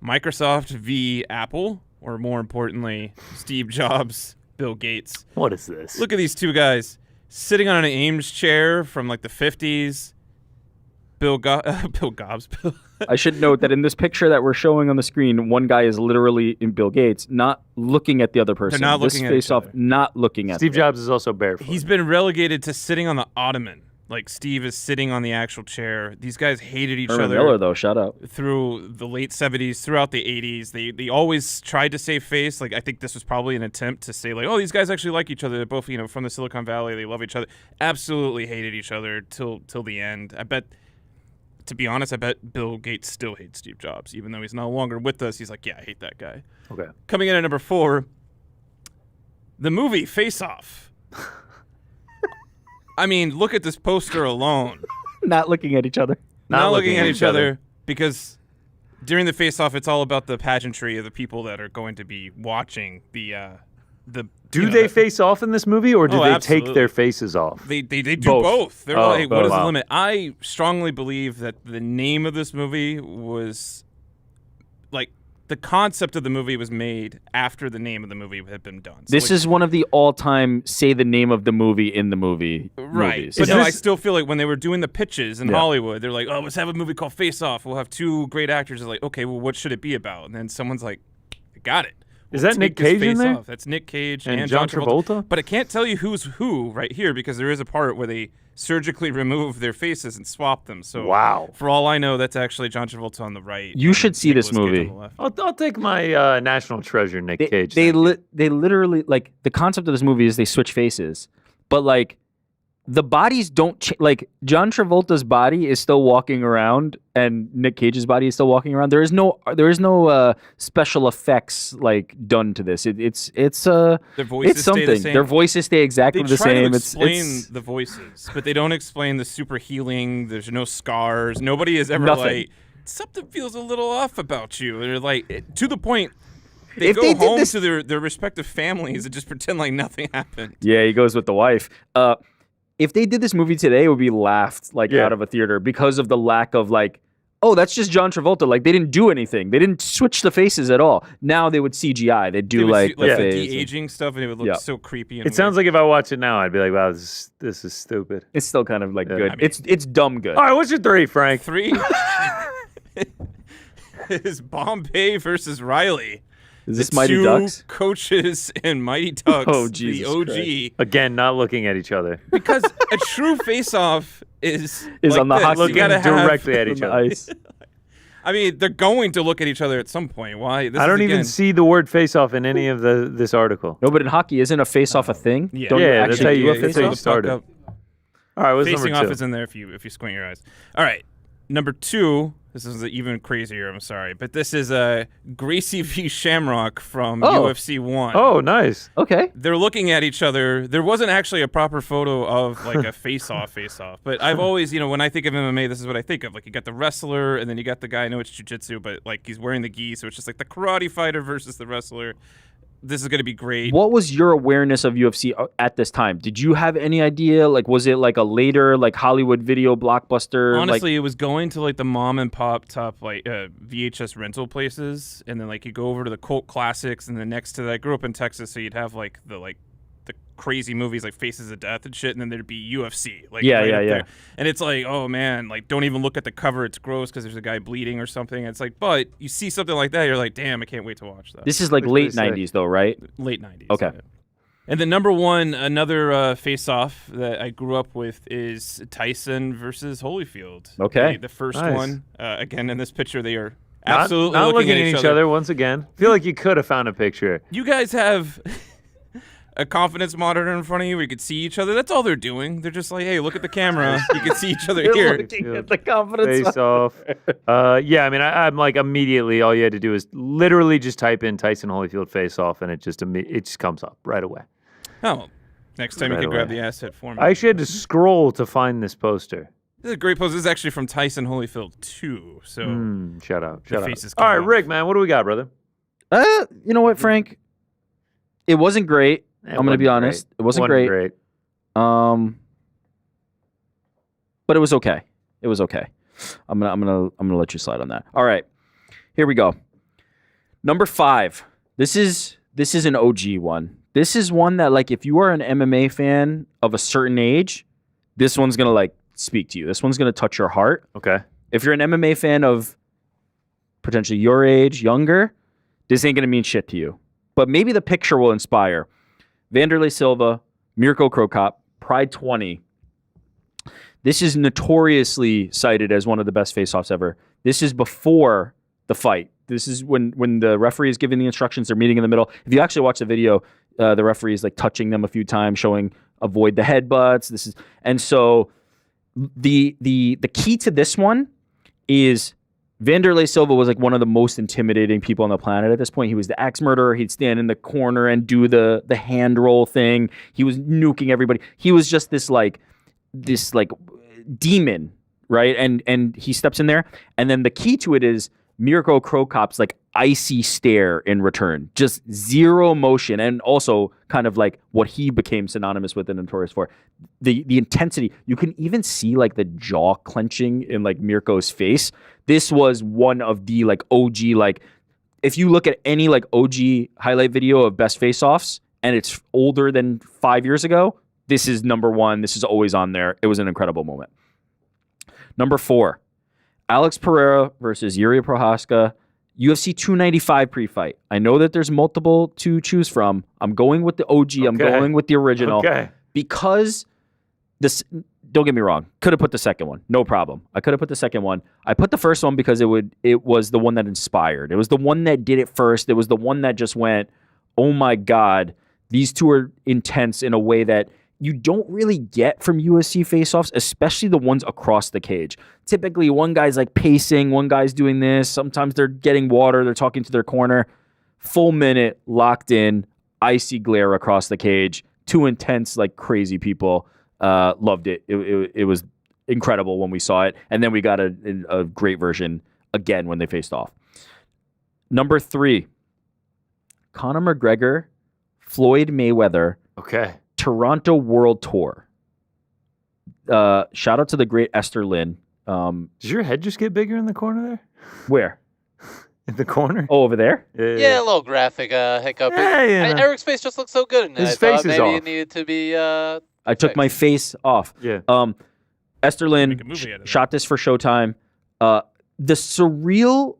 Microsoft v. Apple, or more importantly, Steve Jobs, Bill Gates. What is this? Look at these two guys sitting on an Ames chair from like the 50s. Bill Gobbs. I should note that in this picture that we're showing on the screen, one guy is literally in Bill Gates, not looking at the other person. They're not this looking at face each off, other. not looking at Steve Jobs is also barefoot. He's been relegated to sitting on the ottoman. Like, Steve is sitting on the actual chair. These guys hated each Herman other. Miller, though, shout out. Through the late 70s, throughout the 80s. They always tried to save face. Like, I think this was probably an attempt to say, like, oh, these guys actually like each other. They're both, from the Silicon Valley. They love each other. Absolutely hated each other till the end. To be honest, I bet Bill Gates still hates Steve Jobs. Even though he's no longer with us, he's like, yeah, I hate that guy. Okay. Coming in at number 4, the movie Face Off. I mean, look at this poster alone. Not looking at each other. Not looking at each other because during the face-off, it's all about the pageantry of the people that are going to be watching the. Do they face off in this movie, or do they absolutely. take their faces off? They do both. They're like, what is the wow. limit? I strongly believe that the name of this movie was like. The concept of the movie was made after the name of the movie had been done. So This is one of the all-time say the name of the movie in the movie movies. But no, I still feel like when they were doing the pitches in Hollywood, they're like, oh, let's have a movie called Face Off. We'll have 2 great actors. It's like, okay, well, what should it be about? And then someone's like, got it. Is that Nick Cage in there? That's Nick Cage and John Travolta? But I can't tell you who's who right here because there is a part where they surgically remove their faces and swap them. So wow. For all I know, that's actually John Travolta on the right. You should see this movie. I'll take my national treasure, Nick Cage. They literally, like, the concept of this movie is they switch faces. But, like, the bodies don't like John Travolta's body is still walking around and Nick Cage's body is still walking around. There is no special effects like done to this. It's their voices it's something. Stay the same. Their voices stay exactly the same. They try to explain the voices, but they don't explain the super healing. There's no scars. Nobody is ever like something feels a little off about you. They're like to the point. They go home to their respective families and just pretend like nothing happened. Yeah, he goes with the wife. If they did this movie today, it would be laughed out of a theater because of the lack of like, oh, that's just John Travolta. Like they didn't do anything. They didn't switch the faces at all. Now they would CGI. They'd do the de-aging stuff, and it would look so creepy. And it sounds like if I watch it now, I'd be like, wow, this is stupid. It's still kind of like good. I mean, it's dumb good. All right, what's your 3, Frank? 3 is Bombay versus Riley. Is this Mighty Ducks? Coaches in Mighty Ducks. Oh, Jesus the OG. Christ. Again, not looking at each other. Because a true face-off is like on the this. hockey looking directly at each other. I mean, they're going to look at each other at some point. Why? I don't even see the word face-off in any of this article. No, but in hockey, isn't a face-off a thing? Yeah. Don't you Yeah, that's how actually do you, a that's how you face-off? started. All right, what's Facing number off 2? is in there if you squint your eyes. All right, number 2. This is even crazier. I'm sorry, but this is Gracie v. Shamrock from UFC 1. Oh, nice. Okay. They're looking at each other. There wasn't actually a proper photo of like a face-off, but I've always, when I think of MMA, this is what I think of. Like you got the wrestler, and then you got the guy. I know it's jiu-jitsu, but like he's wearing the gi, so it's just like the karate fighter versus the wrestler. This is going to be great. What was your awareness of UFC at this time? Did you have any idea? Like, was it like a later, like Hollywood video blockbuster? Honestly, it was going to like the mom and pop top like VHS rental places, and then like you go over to the cult classics, and then next to that, I grew up in Texas, so you'd have like the crazy movies like Faces of Death and shit, and then there'd be UFC. Like Yeah. there. And it's like, oh man, like don't even look at the cover. It's gross because there's a guy bleeding or something. It's like, but you see something like that, you're like, damn, I can't wait to watch that. This is like late 90s though, right? Late 90s. Okay. Yeah. And then number 1, another face-off that I grew up with is Tyson versus Holyfield. Okay. The first Nice. one. Again, in this picture, they are Not absolutely looking at each other once again. I feel like you could have found a picture. You guys have a confidence monitor in front of you where you could see each other. That's all they're doing. They're just like, hey, look at the camera. You can see each other here. Looking at the confidence. Face off. Yeah, I mean, I'm like immediately. All you had to do is literally just type in Tyson Holyfield face off, and it just comes up right away. Oh, next time Right you can grab away. the asset for me. I actually had to scroll to find this poster. This is a great post. This is actually from Tyson Holyfield 2. So Shout out. The Shout faces out. All come right, off. Rick, man, what do we got, brother? You know what, Frank? It wasn't great. I'm going to be honest. It wasn't great. But it was okay. It was okay. I'm gonna let you slide on that. All right. Here we go. Number 5. This is an OG one. This is one that, like, if you are an MMA fan of a certain age, this one's gonna like speak to you. This one's gonna touch your heart. Okay. If you're an MMA fan of potentially your age, younger, this ain't gonna mean shit to you. But maybe the picture will inspire. Vanderlei Silva, Mirko Krokop, Pride 20. This is notoriously cited as one of the best face-offs ever. This is before the fight. This is when the referee is giving the instructions. They're meeting in the middle. If you actually watch the video, the referee is like touching them a few times, showing avoid the headbutts. And so the key to this one is Vanderlei Silva was like one of the most intimidating people on the planet at this point. He was the axe murderer. He'd stand in the corner and do the hand roll thing. He was nuking everybody. He was just this demon, right? And he steps in there. And then the key to it is Mirko Krokop's like icy stare in return. Just zero emotion. And also kind of like what he became synonymous with and notorious for. The intensity. You can even see like the jaw clenching in like Mirko's face. This was one of the like OG, like if you look at any like OG highlight video of best face-offs and it's older than 5 years ago, this is number 1. This is always on there. It was an incredible moment. Number 4, Alex Pereira versus Yuri Prohaska, UFC 295 pre-fight. I know that there's multiple to choose from. I'm going with the OG. Okay. I'm going with the original. Okay. Because this, don't get me wrong, could have put the second one. No problem. I could have put the second one. I put the first one because it was the one that inspired. It was the one that did it first. It was the one that just went, oh my God, these two are intense in a way that you don't really get from UFC face-offs, especially the ones across the cage. Typically, one guy's like pacing, one guy's doing this. Sometimes they're getting water, they're talking to their corner. Full minute, locked in, icy glare across the cage. Two intense, like crazy people. Loved it. It was incredible when we saw it. And then we got a great version again when they faced off. Number 3, Conor McGregor, Floyd Mayweather. Okay. Toronto World Tour. Shout out to the great Esther Lynn. Does your head just get bigger in the corner there? Where? In the corner? Oh, over there? Yeah, a little graphic hiccup. Yeah, yeah. Eric's face just looks so good in that. His face is maybe off. it needed to be. I took my face off. Yeah. Make Esther a Lynn movie out of that. shot this for Showtime. The surreal,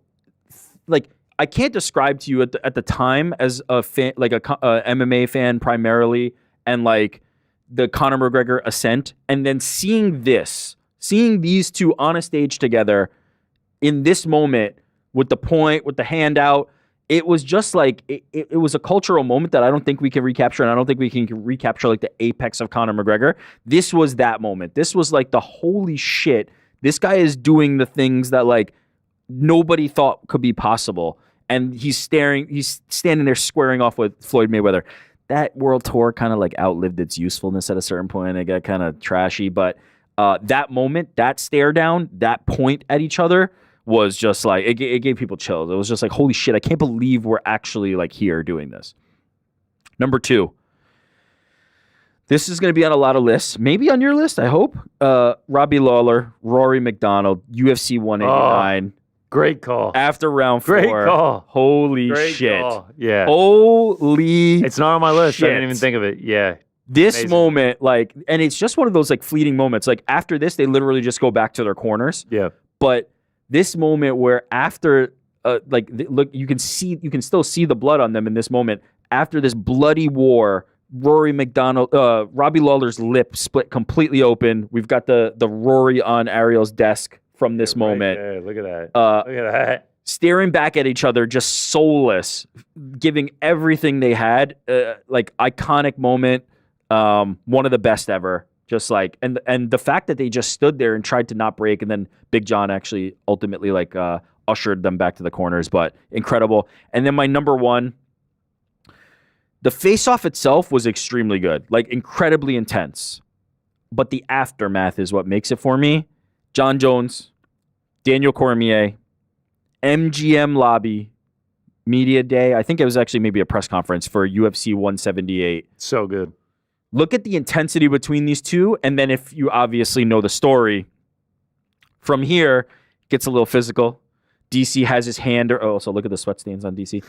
like, I can't describe to you at the time as a fan, like a MMA fan primarily, and like the Conor McGregor ascent, and then seeing these two on a stage together, in this moment with the point, with the handout, it was just like it was a cultural moment that I don't think we can recapture, and I don't think we can recapture like the apex of Conor McGregor. This was that moment. This was like the holy shit. This guy is doing the things that like nobody thought could be possible, and he's standing there squaring off with Floyd Mayweather. That world tour kind of like outlived its usefulness at a certain point. It got kind of trashy, but that moment, that stare down, that point at each other was just like, it gave people chills. It was just like, holy shit, I can't believe we're actually like here doing this. Number 2. This is going to be on a lot of lists. Maybe on your list, I hope. Robbie Lawler, Rory McDonald, UFC 189. Great call. After round 4. Great call. Holy Great shit. Call. Yeah. Holy It's not on my list. shit. I didn't even think of it. Yeah. This Amazing. moment, like, and it's just one of those like fleeting moments. Like after this, they literally just go back to their corners. Yeah. But this moment where after, look, you can still see the blood on them in this moment. After this bloody war, Robbie Lawler's lip split completely open. We've got the Rory on Ariel's desk from this moment. Right, look at that. Look at that. Staring back at each other, just soulless, giving everything they had. Like iconic moment. One of the best ever. Just like, and the fact that they just stood there and tried to not break, and then Big John actually ultimately like ushered them back to the corners, but incredible. And then my number 1, the face-off itself was extremely good, like incredibly intense, but the aftermath is what makes it for me. John Jones, Daniel Cormier, MGM lobby, media day. I think it was actually maybe a press conference for UFC 178. So good. Look at the intensity between these two, and then if you obviously know the story, from here, it gets a little physical. DC has his hand, so look at the sweat stains on DC.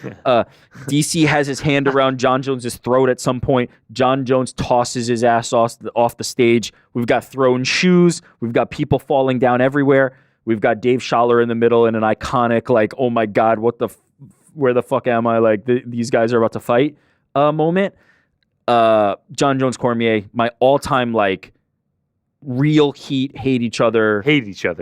DC has his hand around John Jones' throat at some point. John Jones tosses his ass off the stage. We've got thrown shoes. We've got people falling down everywhere. We've got Dave Schaller in the middle in an iconic, like, oh my God, where the fuck am I? Like, these guys are about to fight moment. John Jones Cormier, my all-time like real hate each other.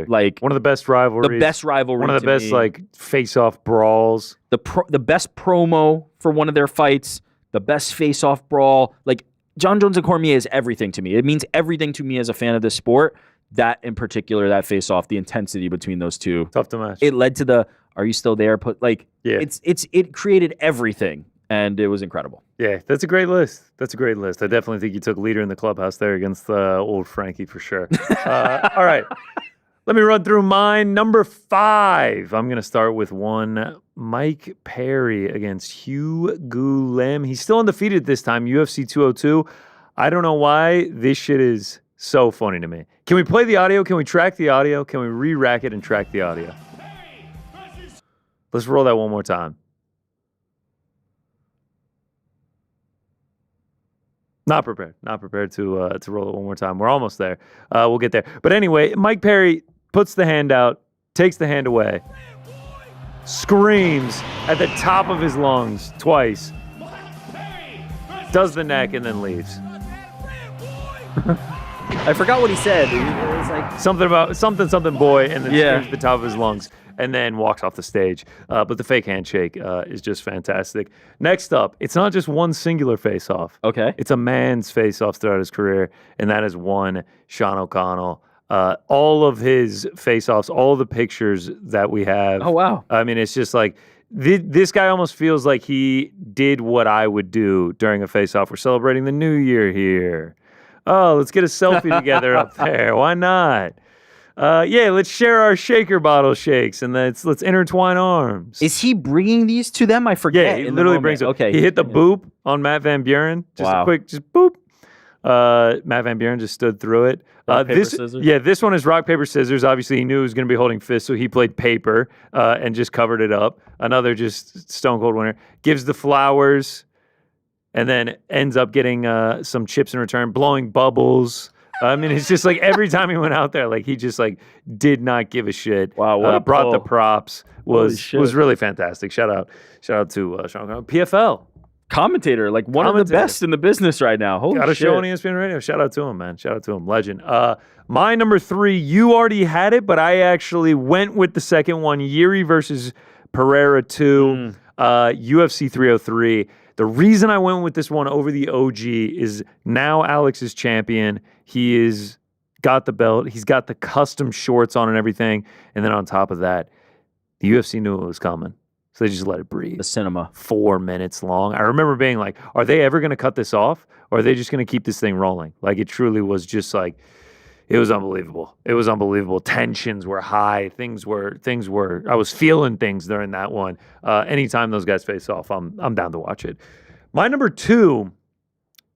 Like one of the best rivalries. The best rivalry. One of the best like face-off brawls. The best promo for one of their fights. The best face-off brawl. Like John Jones and Cormier is everything to me. It means everything to me as a fan of this sport. That in particular, that face-off, the intensity between those two. Tough to match. It led to the "Are you still there?" It created everything. And it was incredible. Yeah, that's a great list. I definitely think you took leader in the clubhouse there against old Frankie for sure. All right. Let me run through mine. Number 5. I'm going to start with one. Mike Perry against Hugh Lim. He's still undefeated this time, UFC 202. I don't know why. This shit is so funny to me. Can we play the audio? Can we track the audio? Can we re-rack it and track the audio? Let's roll that one more time. Not prepared to roll it one more time. We're almost there. We'll get there. But anyway, Mike Perry puts the hand out, takes the hand away, screams at the top of his lungs twice, does the neck, and then leaves. I forgot what he said. It was like something about something boy, and then screams at the top of his lungs, and then walks off the stage. But the fake handshake is just fantastic. Next up, it's not just one singular face-off. Okay. It's a man's face-offs throughout his career, and that is one Sean O'Connell. All of his face-offs, all the pictures that we have. Oh, wow. I mean, it's just like, this guy almost feels like he did what I would do during a face-off. We're celebrating the new year here. Oh, let's get a selfie together up there. Why not? Let's share our shaker bottle shakes, and let's intertwine arms. Is he bringing these to them? I forget. Yeah, he literally brings it. Okay. He hit the boop on Matt Van Buren. Just a quick, just boop. Matt Van Buren just stood through it. Rock, paper, scissors? Yeah, this one is rock, paper, scissors. Obviously, he knew he was going to be holding fists, so he played paper and just covered it up. Another just stone cold winner. Gives the flowers, and then ends up getting some chips in return, blowing bubbles. I mean, it's just like every time he went out there, like he just like did not give a shit. Wow, what brought pull. the props. Was really fantastic. Shout out to Sean O'Connell. PFL. commentator, like one of the best in the business right now. Holy Got a shit. show on ESPN Radio. Shout out to him, man. Shout out to him. Legend. My number 3, you already had it, but I actually went with the second one. Yuri versus Pereira 2, UFC 303. The reason I went with this one over the OG is now Alex is champion. He is got the belt. He's got the custom shorts on and everything. And then on top of that, the UFC knew it was coming. So they just let it breathe. The cinema. 4 minutes long. I remember being like, are they ever going to cut this off? Or are they just going to keep this thing rolling? Like, it truly was just like, it was unbelievable. It was unbelievable. Tensions were high. Things were, I was feeling things during that one. Anytime those guys face off, I'm down to watch it. My number 2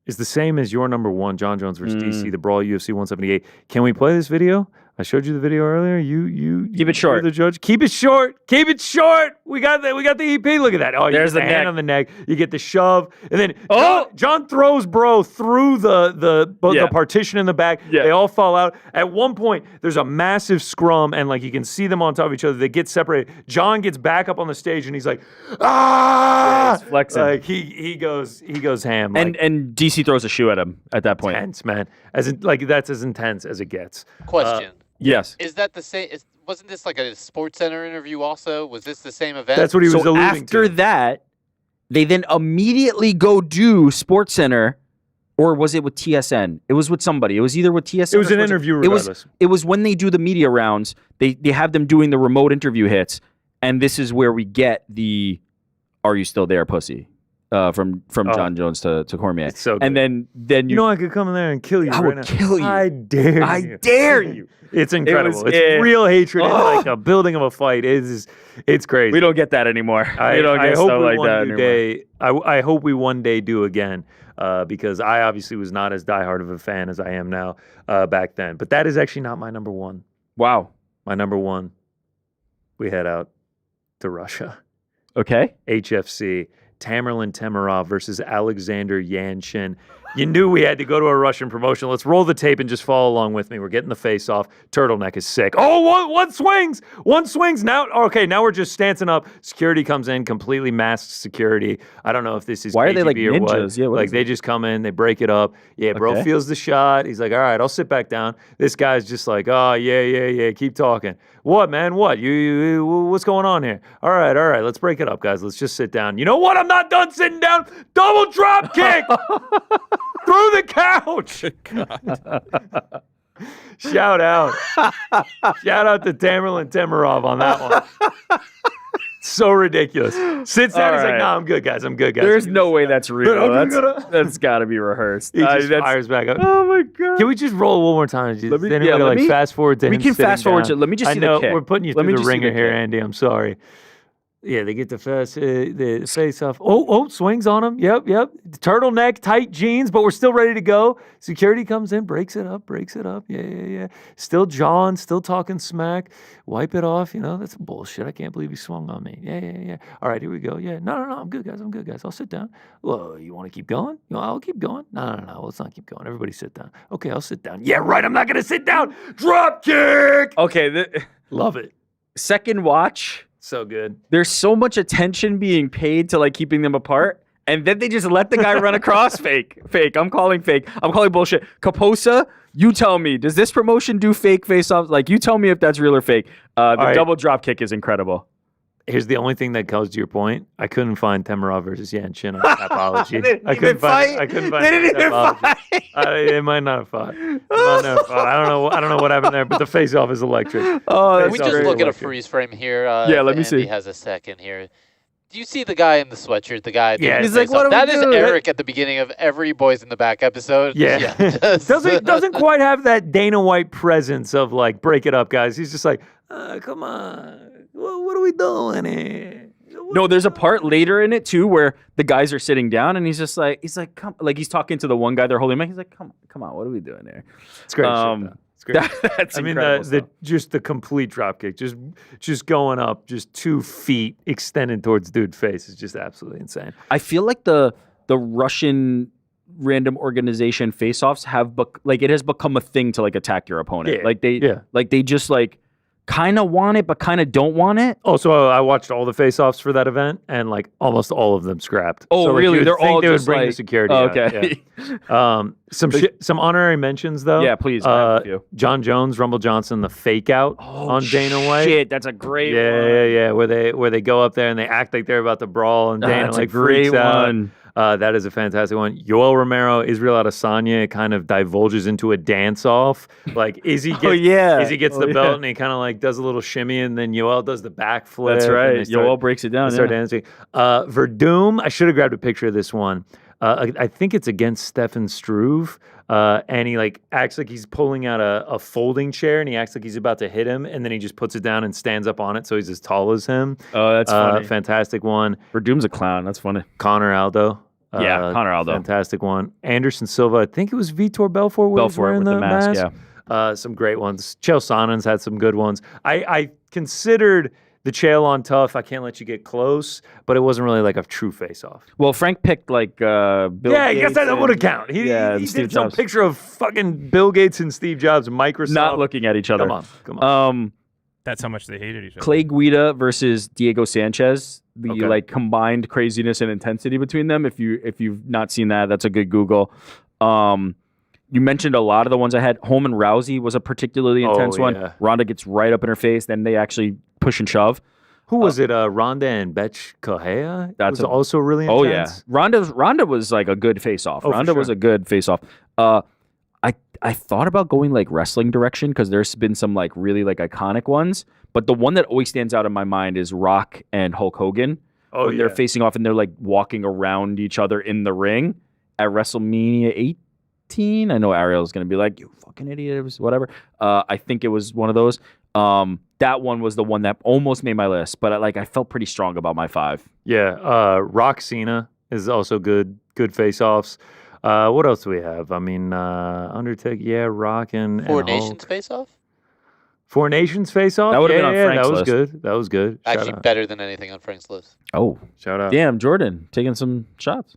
is the same as your number 1, John Jones versus DC, the Brawl UFC 178. Can we play this video? I showed you the video earlier. You keep it short. The judge. Keep it short. Keep it short. We got the EP. Look at that. Oh, there's the hand on the neck. You get the shove, and then John throws bro through the partition in the back. Yeah. They all fall out. At one point, there's a massive scrum, and like you can see them on top of each other. They get separated. John gets back up on the stage, and he's like, ah, he's flexing. Like he goes ham. And DC throws a shoe at him at that point. Intense, man. That's as intense as it gets. Question. Yes. Is that the same? Wasn't this like a Sports Center interview also? Was this the same event? That's what he was alluding to. After that, they then immediately go do Sports Center, or was it with TSN? It was with somebody. It was either with TSN. It was an interview regardless. It was when they do the media rounds, they have them doing the remote interview hits, and this is where we get the "Are you still there, pussy?" From John Jones to Cormier. It's so good. And then you know I could come in there and kill you. I will kill you. I dare you. I dare you. It's incredible. It's real hatred. It's like a building of a fight. It's crazy. We don't get that anymore. I we don't get hope stuff we like one that anymore. day. I hope we one day do again, because I obviously was not as diehard of a fan as I am now back then. But that is actually not my number 1. Wow. My number 1. We head out to Russia. Okay. HFC. Tamerlan Temirov versus Alexander Yanshin. You knew we had to go to a Russian promotion. Let's roll the tape and just follow along with me. We're getting the face off. Turtleneck is sick. Oh, one swings. One swings. Now, okay, now we're just stancing up. Security comes in, completely masked security. I don't know if this is Why are they KGB like or ninjas? what. Yeah, what like they just come in, they break it up. Yeah, bro feels the shot. He's like, all right, I'll sit back down. This guy's just like, oh, yeah, keep talking. What, man? What? You what's going on here? All right, let's break it up, guys. Let's just sit down. You know what? I'm not done sitting down. Double drop kick through the couch. Shout out to Tamerlan Temirov on that one. So ridiculous. Sits down. He's like, "Nah, I'm good, guys. I'm good, guys." There's no way that's real. That's got to be rehearsed. He just fires back up. Oh my god! Can we just roll one more time? Let me fast forward to him. We can fast forward to. Let me just see the kick. We're putting you through the ringer here, Andy. I'm sorry. Yeah, they get the face off. Oh, swings on him. Yep. Turtleneck, tight jeans, but we're still ready to go. Security comes in, breaks it up. Yeah. Still John, still talking smack. Wipe it off. That's bullshit. I can't believe he swung on me. Yeah. All right, here we go. Yeah. No. I'm good, guys. I'll sit down. Well, you want to keep going? I'll keep going. No. Let's not keep going. Everybody sit down. Okay, I'll sit down. Yeah, right. I'm not going to sit down. Drop kick. Okay. Love it. Second watch. So good. There's so much attention being paid to like keeping them apart, and then they just let the guy run across. Fake. I'm calling fake. I'm calling bullshit. Kaposa, you tell me, does this promotion do fake face-offs? Like, you tell me if that's real or fake. The double drop kick is incredible. Here's the only thing that comes to your point. I couldn't find Temirov versus Yanshin on Tapology. I couldn't find. They didn't even fight. They might not have fought. I don't know what happened there, but the face-off is electric. Can we just look at a freeze frame here? Yeah, let me see. He has a second here. Do you see the guy in the sweatshirt? The guy. Yeah, he's like, "What are that we is doing?" Eric at the beginning of every Boys in the Back episode. Yeah. Doesn't quite have that Dana White presence of like, break it up, guys. He's just like, come on. What are we doing here? No, there's a part later in it too where the guys are sitting down and he's like, come, like he's talking to the one guy they're holding back. He's like, come on, what are we doing here? It's great. It's great. That's the complete drop kick, just going up, just 2 feet extended towards dude's face is just absolutely insane. I feel like the Russian random organization face-offs have it has become a thing to like attack your opponent. Yeah. Like they just like kind of want it, but kind of don't want it. Oh, so I watched all the face-offs for that event, and like almost all of them scrapped. Oh, so, like, really? you would They're think all they would just bring the like- security. Oh, out, okay. yeah. Some honorary mentions though. Yeah, please. I have a few. John Jones, Rumble Johnson, the fake out on Dana White. Shit, that's a great Yeah, one. yeah. Where they go up there and they act like they're about to brawl, and Dana That's like a great freaks out. one. That is a fantastic one. Yoel Romero, Israel Adesanya kind of divulges into a dance off. Like Izzy gets, Izzy gets the belt and he kind of like does a little shimmy, and then Yoel does the backflip. That's and right. they start- Yoel breaks it down. they start dancing. Verdum, I should have grabbed a picture of this one. I think it's against Stefan Struve. And he like acts like he's pulling out a folding chair, and he acts like he's about to hit him, and then he just puts it down and stands up on it, so he's as tall as him. Oh, that's funny. Fantastic one. Verdoom's a clown. That's funny. Connor Aldo. Connor Aldo. Fantastic one. Anderson Silva. I think it was Vitor Belfort. Belfort with the mask. Yeah. Some great ones. Chael Sonnen's had some good ones. I considered the Chael on tough. I can't let you get close, but it wasn't really like a true face-off. Well, Frank picked like Bill I guess Gates that would and- count. He and Steve did some Jobs. picture of fucking Bill Gates and Steve Jobs, Microsoft. Not looking at each other. Come on. That's how much they hated each other. Clay Guida versus Diego Sanchez. The Okay. like combined craziness and intensity between them. If you've not seen that, that's a good Google. You mentioned a lot of the ones I had. Holman Rousey was a particularly intense one. yeah. Ronda gets right up in her face, then they actually push and shove. Who was it? Ronda and Betch Correa? That's was also really Oh intense. yeah, Ronda was like a good face-off. Oh, for Ronda was sure. a good face-off. I thought about going like wrestling direction because there's been some like really like iconic ones, but the one that always stands out in my mind is Rock and Hulk Hogan. Oh, when they're facing off and they're like walking around each other in the ring at WrestleMania 18. I know Ariel is going to be like, "You fucking idiot," it was whatever. I think it was one of those. That one was the one that almost made my list, but I felt pretty strong about my 5. Yeah. Rock Cena is also good face-offs. What else do we have? I mean, Undertaker, Rock and Four and Nations Hulk. face-off? Four Nations face-off? That would've been on yeah, Frank's that was list. good. That was good. Actually, Shout out. better than anything on Frank's list. Oh, Shout out. damn, Jordan taking some shots.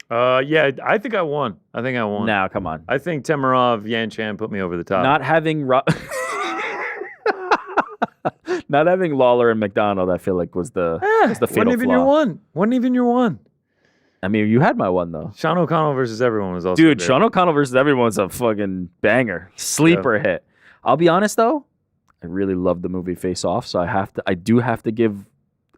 Yeah, I think I won. Now, come on. I think Temirov, Yan Chan put me over the top. Not having not having Lawler and McDonald, I feel like was the fatal wasn't even flaw. your one. Wasn't even your one. I mean, you had my one though. Sean O'Connell versus everyone was also Dude, great. Sean O'Connell versus everyone's a fucking banger. Sleeper hit. I'll be honest though, I really love the movie Face Off, so I do have to give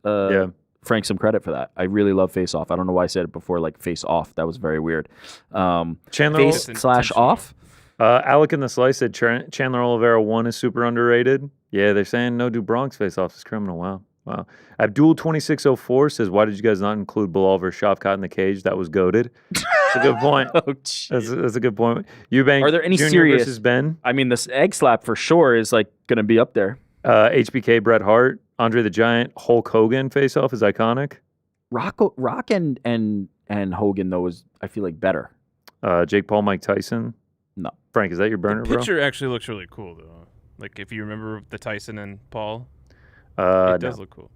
Frank some credit for that. I really love Face Off. I don't know why I said it before like Face Off. That was very weird. Chandler Face / off. Alec in the Slice said Chandler Oliveira 1 is super underrated. Yeah, they're saying no do Bronx face-off is criminal. Wow. Abdul 2604 says, why did you guys not include Bilal versus Shavkat in the cage? That was goaded. That's a good point. That's a good point. Eubank Are there any Jr. serious versus Ben? I mean, this egg slap for sure is like going to be up there. HBK Bret Hart, Andre the Giant, Hulk Hogan face-off is iconic. Rock and Hogan though is I feel like better. Jake Paul, Mike Tyson. No. Frank, is that your burner, The bro? picture actually looks really cool, though. Like, if you remember the Tyson and Paul, it No. does look cool.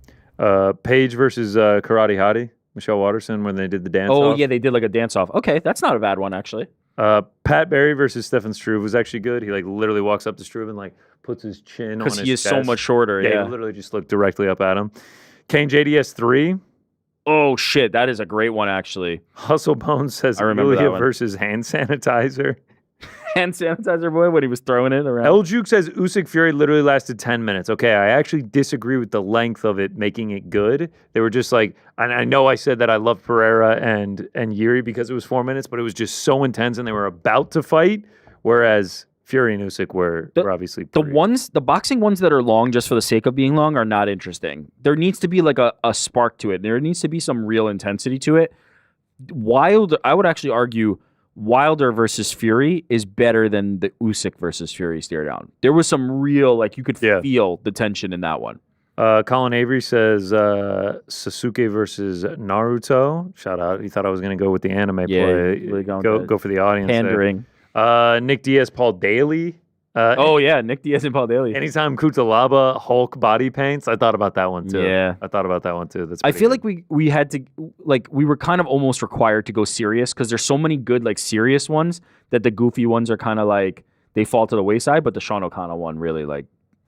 Paige versus Karate Hottie, Michelle Watterson, when they did the dance Oh off. yeah, they did like a dance off. Okay, that's not a bad one actually. Pat Barry versus Stefan Struve was actually good. He like literally walks up to Struve and like puts his chin on his Because he is so chest. much shorter. Yeah. He literally just looked directly up at him. Kane JDS 3. Oh shit, that is a great one actually. Hustle Bones says I remember that Ilya one. versus hand sanitizer. Hand sanitizer boy when he was throwing it around. El Juke says Usyk Fury literally lasted 10 minutes. Okay, I actually disagree with the length of it making it good. They were just like, and I know I said that I loved Pereira and Yuri because it was 4 minutes, but it was just so intense and they were about to fight, whereas Fury and Usyk were obviously The boxing ones that are long just for the sake of being long are not interesting. There needs to be like a spark to it. There needs to be some real intensity to it. I would actually argue Wilder versus Fury is better than the Usyk versus Fury stare down. There was some real, like you could feel the tension in that one. Colin Avery says Sasuke versus Naruto. Shout out. He thought I was going to go with the anime play. Really Go for the audience. Pandering. Nick Diaz, Paul Daly. Nick Diaz and Paul Daly. Anytime Kutalaba Hulk body paints, I thought about that one too. Yeah. I thought about that one too. That's I pretty feel good. like we had to we were kind of almost required to go serious because there's so many good like serious ones that the goofy ones are kind of like they fall to the wayside, but the Sean O'Connell one really like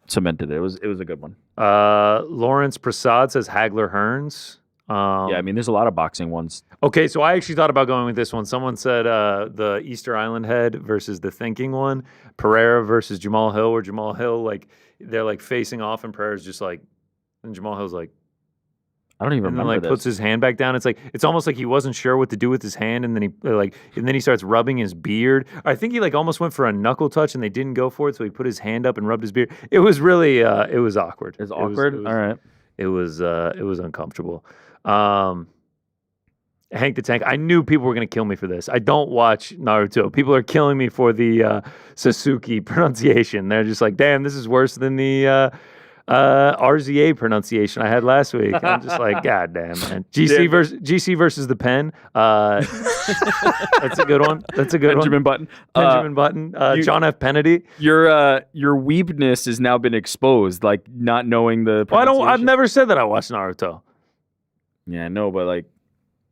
cemented it. It was a good one. Lawrence Prasad says Hagler Hearns. Yeah, I mean, there's a lot of boxing ones. Okay, so I actually thought about going with this one. Someone said the Easter Island head versus the thinking one. Pereira versus Jamal Hill, where Jamal Hill, like, they're like facing off and Pereira's just like, and Jamal Hill's like, I don't even and then remember like this. puts his hand back down. It's almost like he wasn't sure what to do with his hand, and then he starts rubbing his beard. I think he like almost went for a knuckle touch, and they didn't go for it, so he put his hand up and rubbed his beard. It was really it was awkward. It's awkward. All right. It was uncomfortable. Hank the Tank. I knew people were going to kill me for this. I don't watch Naruto. People are killing me for the Sasuke pronunciation. They're just like, damn, this is worse than the RZA pronunciation I had last week. I'm just like, God damn, man. GC versus the Pen. That's a good one. That's a good Benjamin one. Button. Benjamin Button. John F. Kennedy. Your weebness has now been exposed, like not knowing the Well, I've never said that I watched Naruto. Yeah, no, but like,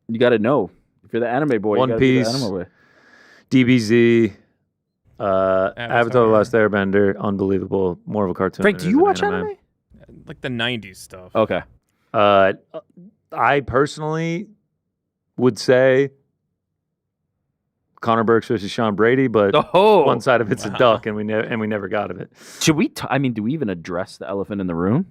you got to know. If you're the anime boy, One you gotta be the Piece. anime boy. DBZ. Avatar: The Last Airbender. Unbelievable. More of a cartoon. Frank, than do it you is an watch anime. anime? Like the 90s stuff. Okay. I personally would say Conor Burks versus Sean Brady, but one side of it's a duck, and we never got of it. Should we? I mean, do we even address the elephant in the room?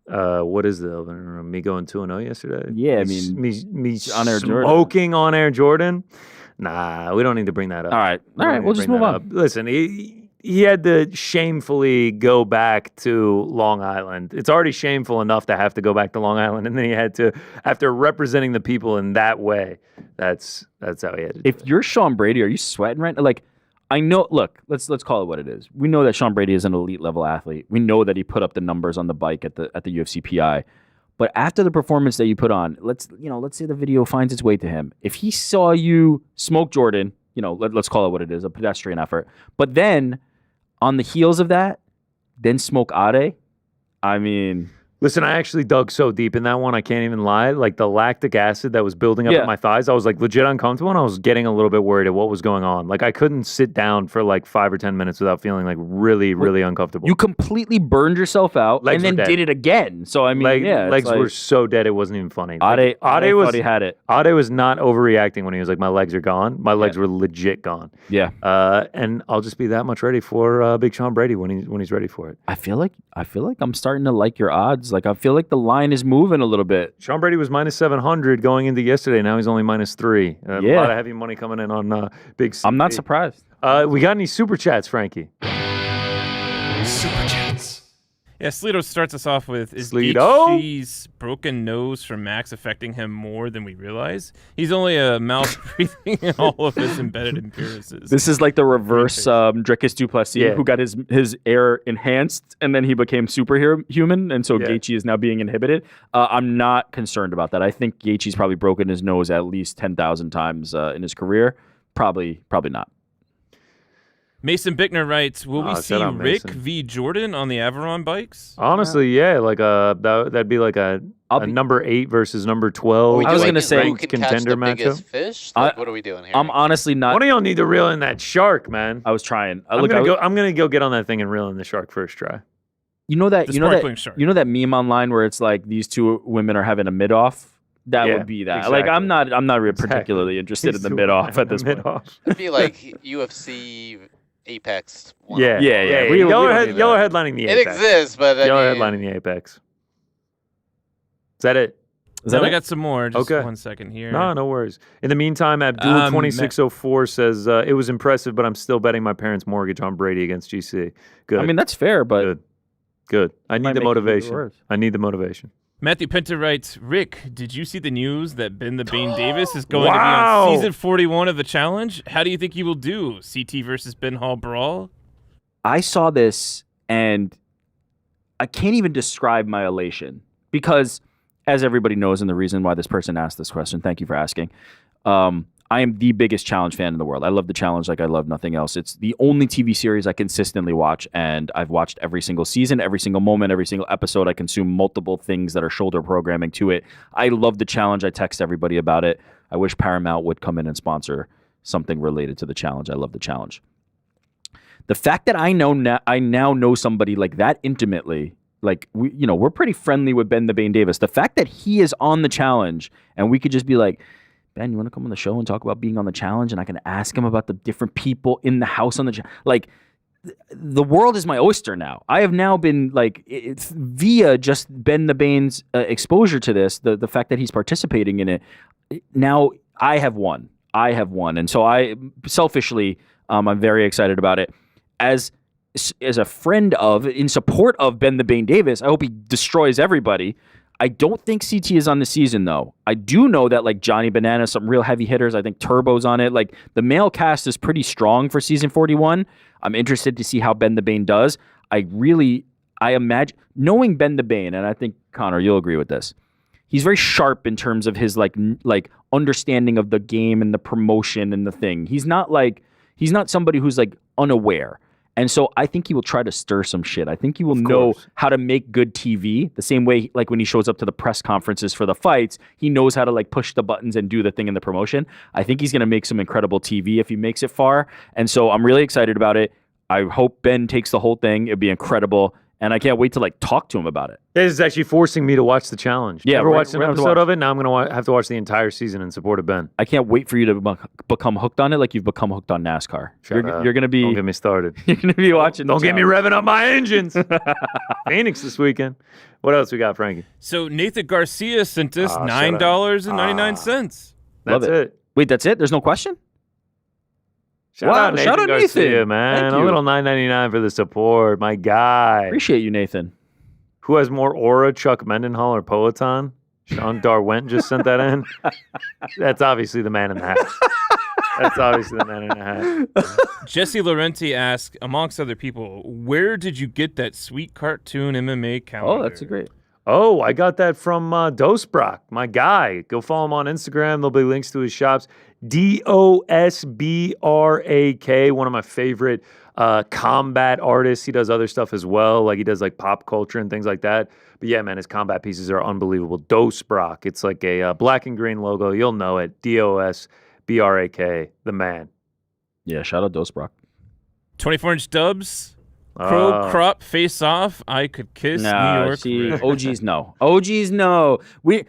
What is the elephant in the room? Me going 2-0 yesterday? Yeah, I mean, me on Air Jordan. smoking on Air Jordan. Nah, we don't need to bring that up. All right, We don't need we'll to just bring move that on. up. Listen, he had to shamefully go back to Long Island. It's already shameful enough to have to go back to Long Island, and then he had to, after representing the people in that way. That's how he had to. If you're Sean Brady, are you sweating right now? Like, I know. Look, let's call it what it is. We know that Sean Brady is an elite level athlete. We know that he put up the numbers on the bike at the UFC PI. But after the performance that you put on, let's say the video finds its way to him. If he saw you smoke Jordan, let's call it what it is, a pedestrian effort. But then, on the heels of that, then smoke Ade. I mean, Listen, I actually dug so deep in that one, I can't even lie. Like the lactic acid that was building up in my thighs, I was like legit uncomfortable, and I was getting a little bit worried at what was going on. Like I couldn't sit down for like 5 or 10 minutes without feeling like really uncomfortable. you completely burned yourself out Legs and were then dead. did it again. So I mean, legs were so dead it wasn't even funny. Ade was thought he had it. Ade was not overreacting when he was like, my legs are gone. My legs were legit gone. Yeah. And I'll just be that much ready for Big Sean Brady when he's ready for it. I feel like I'm starting to like your odds. Like I feel like the line is moving a little bit. Sean Brady was minus 700 going into yesterday. Now he's only minus 3. A lot of heavy money coming in on Big C. I'm not surprised. We got any super chats, Frankie? Super chats. Yeah, Sleeto starts us off with, is Sleeto? Gaethje's broken nose from Max affecting him more than we realize? He's only a mouth breathing and all of his embedded appearances. This is like the reverse Dricus Duplessis, who got his air enhanced and then he became superhuman, and so Gaethje is now being inhibited. I'm not concerned about that. I think Gaethje's probably broken his nose at least 10,000 times in his career. Probably not. Mason Bickner writes, will we see shout out, Rick Mason. v. Jordan on the Aviron bikes? Honestly, yeah. Like that'd be like a number 8 versus number 12. I was gonna say who can catch contender the biggest matchup. fish? Like, what are we doing here? I'm honestly not. One of y'all need to reel in that shark, man. I was trying. I'm gonna go get on that thing and reel in the shark first try. You know that sparkling shark. you know that meme online where it's like these two women are having a mid off. That would be that. exactly. Like I'm not particularly interested in the mid off at this point. It'd be like UFC Apex. Yeah. Y'all are headlining the It Apex. exists, but Y'all are headlining the Apex. Is that it? I got some more. Just Okay. 1 second here. No worries. In the meantime, Abdul2604 says, it was impressive, but I'm still betting my parents' mortgage on Brady against GC. Good. I mean that's fair, but Good. I might need the make it motivation. worse. I need the motivation. Matthew Pinto writes, Rick, did you see the news that Ben the Bane Davis is going to be Wow. on season 41 of the challenge? How do you think he will do? CT versus Ben Hall brawl? I saw this and I can't even describe my elation because, as everybody knows, and the reason why this person asked this question, thank you for asking, I am the biggest challenge fan in the world. I love the challenge like I love nothing else. It's the only TV series I consistently watch, and I've watched every single season, every single moment, every single episode. I consume multiple things that are shoulder programming to it. I love the challenge. I text everybody about it. I wish Paramount would come in and sponsor something related to the challenge. I love the challenge. The fact that I now know somebody like that intimately, like we're pretty friendly with Ben the Bane Davis. The fact that he is on the challenge and we could just be like, Ben, you want to come on the show and talk about being on the challenge? And I can ask him about the different people in the house on the like. The world is my oyster now. I have now been like, it's via just Ben the Bane's exposure to this, the fact that he's participating in it. Now I have won. And so I selfishly, I'm very excited about it. As a friend of, in support of Ben the Bane Davis, I hope he destroys everybody. I don't think CT is on the season, though. I do know that, like, Johnny Banana, some real heavy hitters, I think Turbo's on it. Like, the male cast is pretty strong for season 41. I'm interested to see how Ben the Bane does. I imagine, knowing Ben the Bane, and I think, Connor, you'll agree with this, he's very sharp in terms of his, like understanding of the game and the promotion and the thing. He's not somebody who's, like, unaware. And so I think he will try to stir some shit. I think he will know how to make good TV the same way, like when he shows up to the press conferences for the fights, he knows how to like push the buttons and do the thing in the promotion. I think he's going to make some incredible TV if he makes it far. And so I'm really excited about it. I hope Ben takes the whole thing. It'd be incredible. And I can't wait to like talk to him about it. This is actually forcing me to watch the challenge. Yeah, Never watched an episode of it. Now I'm going to have to watch the entire season in support of Ben. I can't wait for you to become hooked on it like you've become hooked on NASCAR. You're going to be... Don't get me started. You're going to be watching Don't get me revving up my engines. Phoenix this weekend. What else we got, Frankie? So Nathan Garcia sent us $9.99. That's it. Wait, that's it? There's no question? Shout out Nathan Garcia, man. Thank A you. little $9.99 for the support. My guy. Appreciate you, Nathan. Who has more aura, Chuck Mendenhall or Poetan? Sean Darwent just sent that in. That's obviously the man in the hat. Jesse Laurenti asked, amongst other people, where did you get that sweet cartoon MMA calendar? Oh, that's a great. Oh, I got that from Dosbrock, my guy. Go follow him on Instagram. There'll be links to his shops. DOSBRAK, one of my favorite combat artists. He does other stuff as well. Like he does like pop culture and things like that. But yeah, man, his combat pieces are unbelievable. Dosbrock. It's like a black and green logo. You'll know it. DOSBRAK, the man. Yeah, shout out Dosbrock. 24-inch dubs. Crow crop face off. I could kiss New York. OGs no. OGs no. We're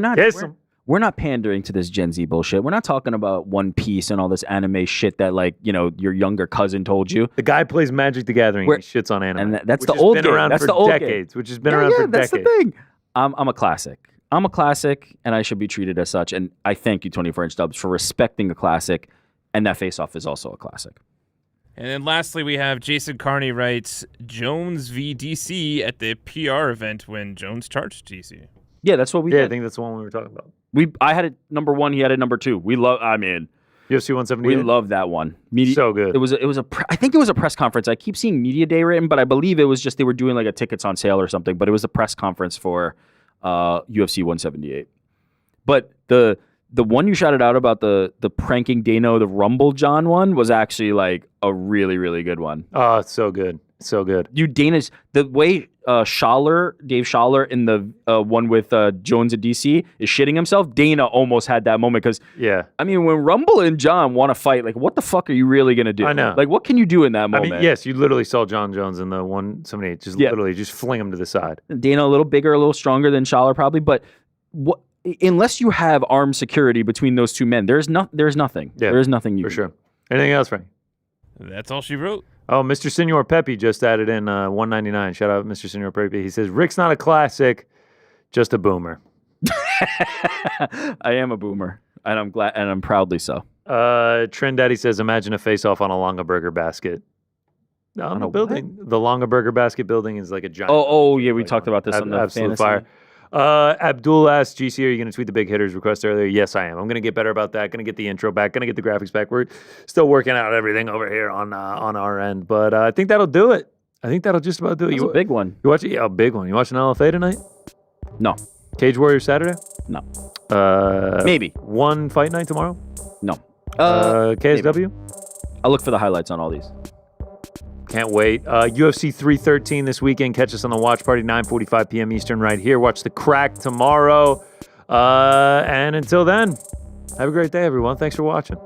not Kiss 'em. We're not pandering to this Gen Z bullshit. We're not talking about One Piece and all this anime shit that like, your younger cousin told you. The guy plays Magic the Gathering. He shits on anime. And that's the old game. That's the old decades, game. Which has been around for that's decades. The thing. I'm a classic. I'm a classic, and I should be treated as such. And I thank you, 24-inch dubs, for respecting a classic. And that face-off is also a classic. And then lastly, we have Jason Carney writes, Jones v. DC at the PR event when Jones charged DC. Yeah, that's what we did. I think that's the one we were talking about. I had it number 1, he had it number 2. UFC 178. We love that one. So good. I think it was a press conference. I keep seeing media day written, but I believe it was just they were doing like a tickets on sale or something, but it was a press conference for UFC 178. But the one you shouted out about the pranking Dano, the Rumble John one was actually like a really, really good one. Oh, it's so good. So good. The way Dave Schaller in the one with Jones at DC is shitting himself, Dana almost had that moment because, I mean, when Rumble and John want to fight, like, what the fuck are you really going to do? I know. Like, what can you do in that moment? I mean, yes, you literally saw John Jones in the 178, literally just fling him to the side. Dana a little bigger, a little stronger than Schaller probably, but unless you have armed security between those two men, there's nothing. Yeah, there is nothing you for can sure. do. Anything else, Frank? That's all she wrote. Oh, Mr. Senor Pepe just added in 199. Shout out, Mr. Senor Pepe. He says, Rick's not a classic, just a boomer. I am a boomer, and I'm glad, and I'm proudly so. Trend Daddy says, imagine a face-off on a Longa Burger basket. On the building. The Longa Burger basket building is like a giant. Oh yeah, we talked about this on the Absolute fantasy. Fire. Abdul asked, GC, are you going to tweet the big hitters request earlier? Yes, I am. I'm going to get better about that. Going to get the intro back. Going to get the graphics back. We're still working out everything over here on our end. But I think that'll do it. I think that'll just about do it. That's a big one. You watch it? Yeah, a big one. You watching LFA tonight? No. Cage Warrior Saturday? No. Maybe. One fight night tomorrow? No. KSW? Maybe. I'll look for the highlights on all these. Can't wait. UFC 313 this weekend. Catch us on the watch party, 9:45 p.m. Eastern right here. Watch The Crack tomorrow. And until then, have a great day, everyone. Thanks for watching.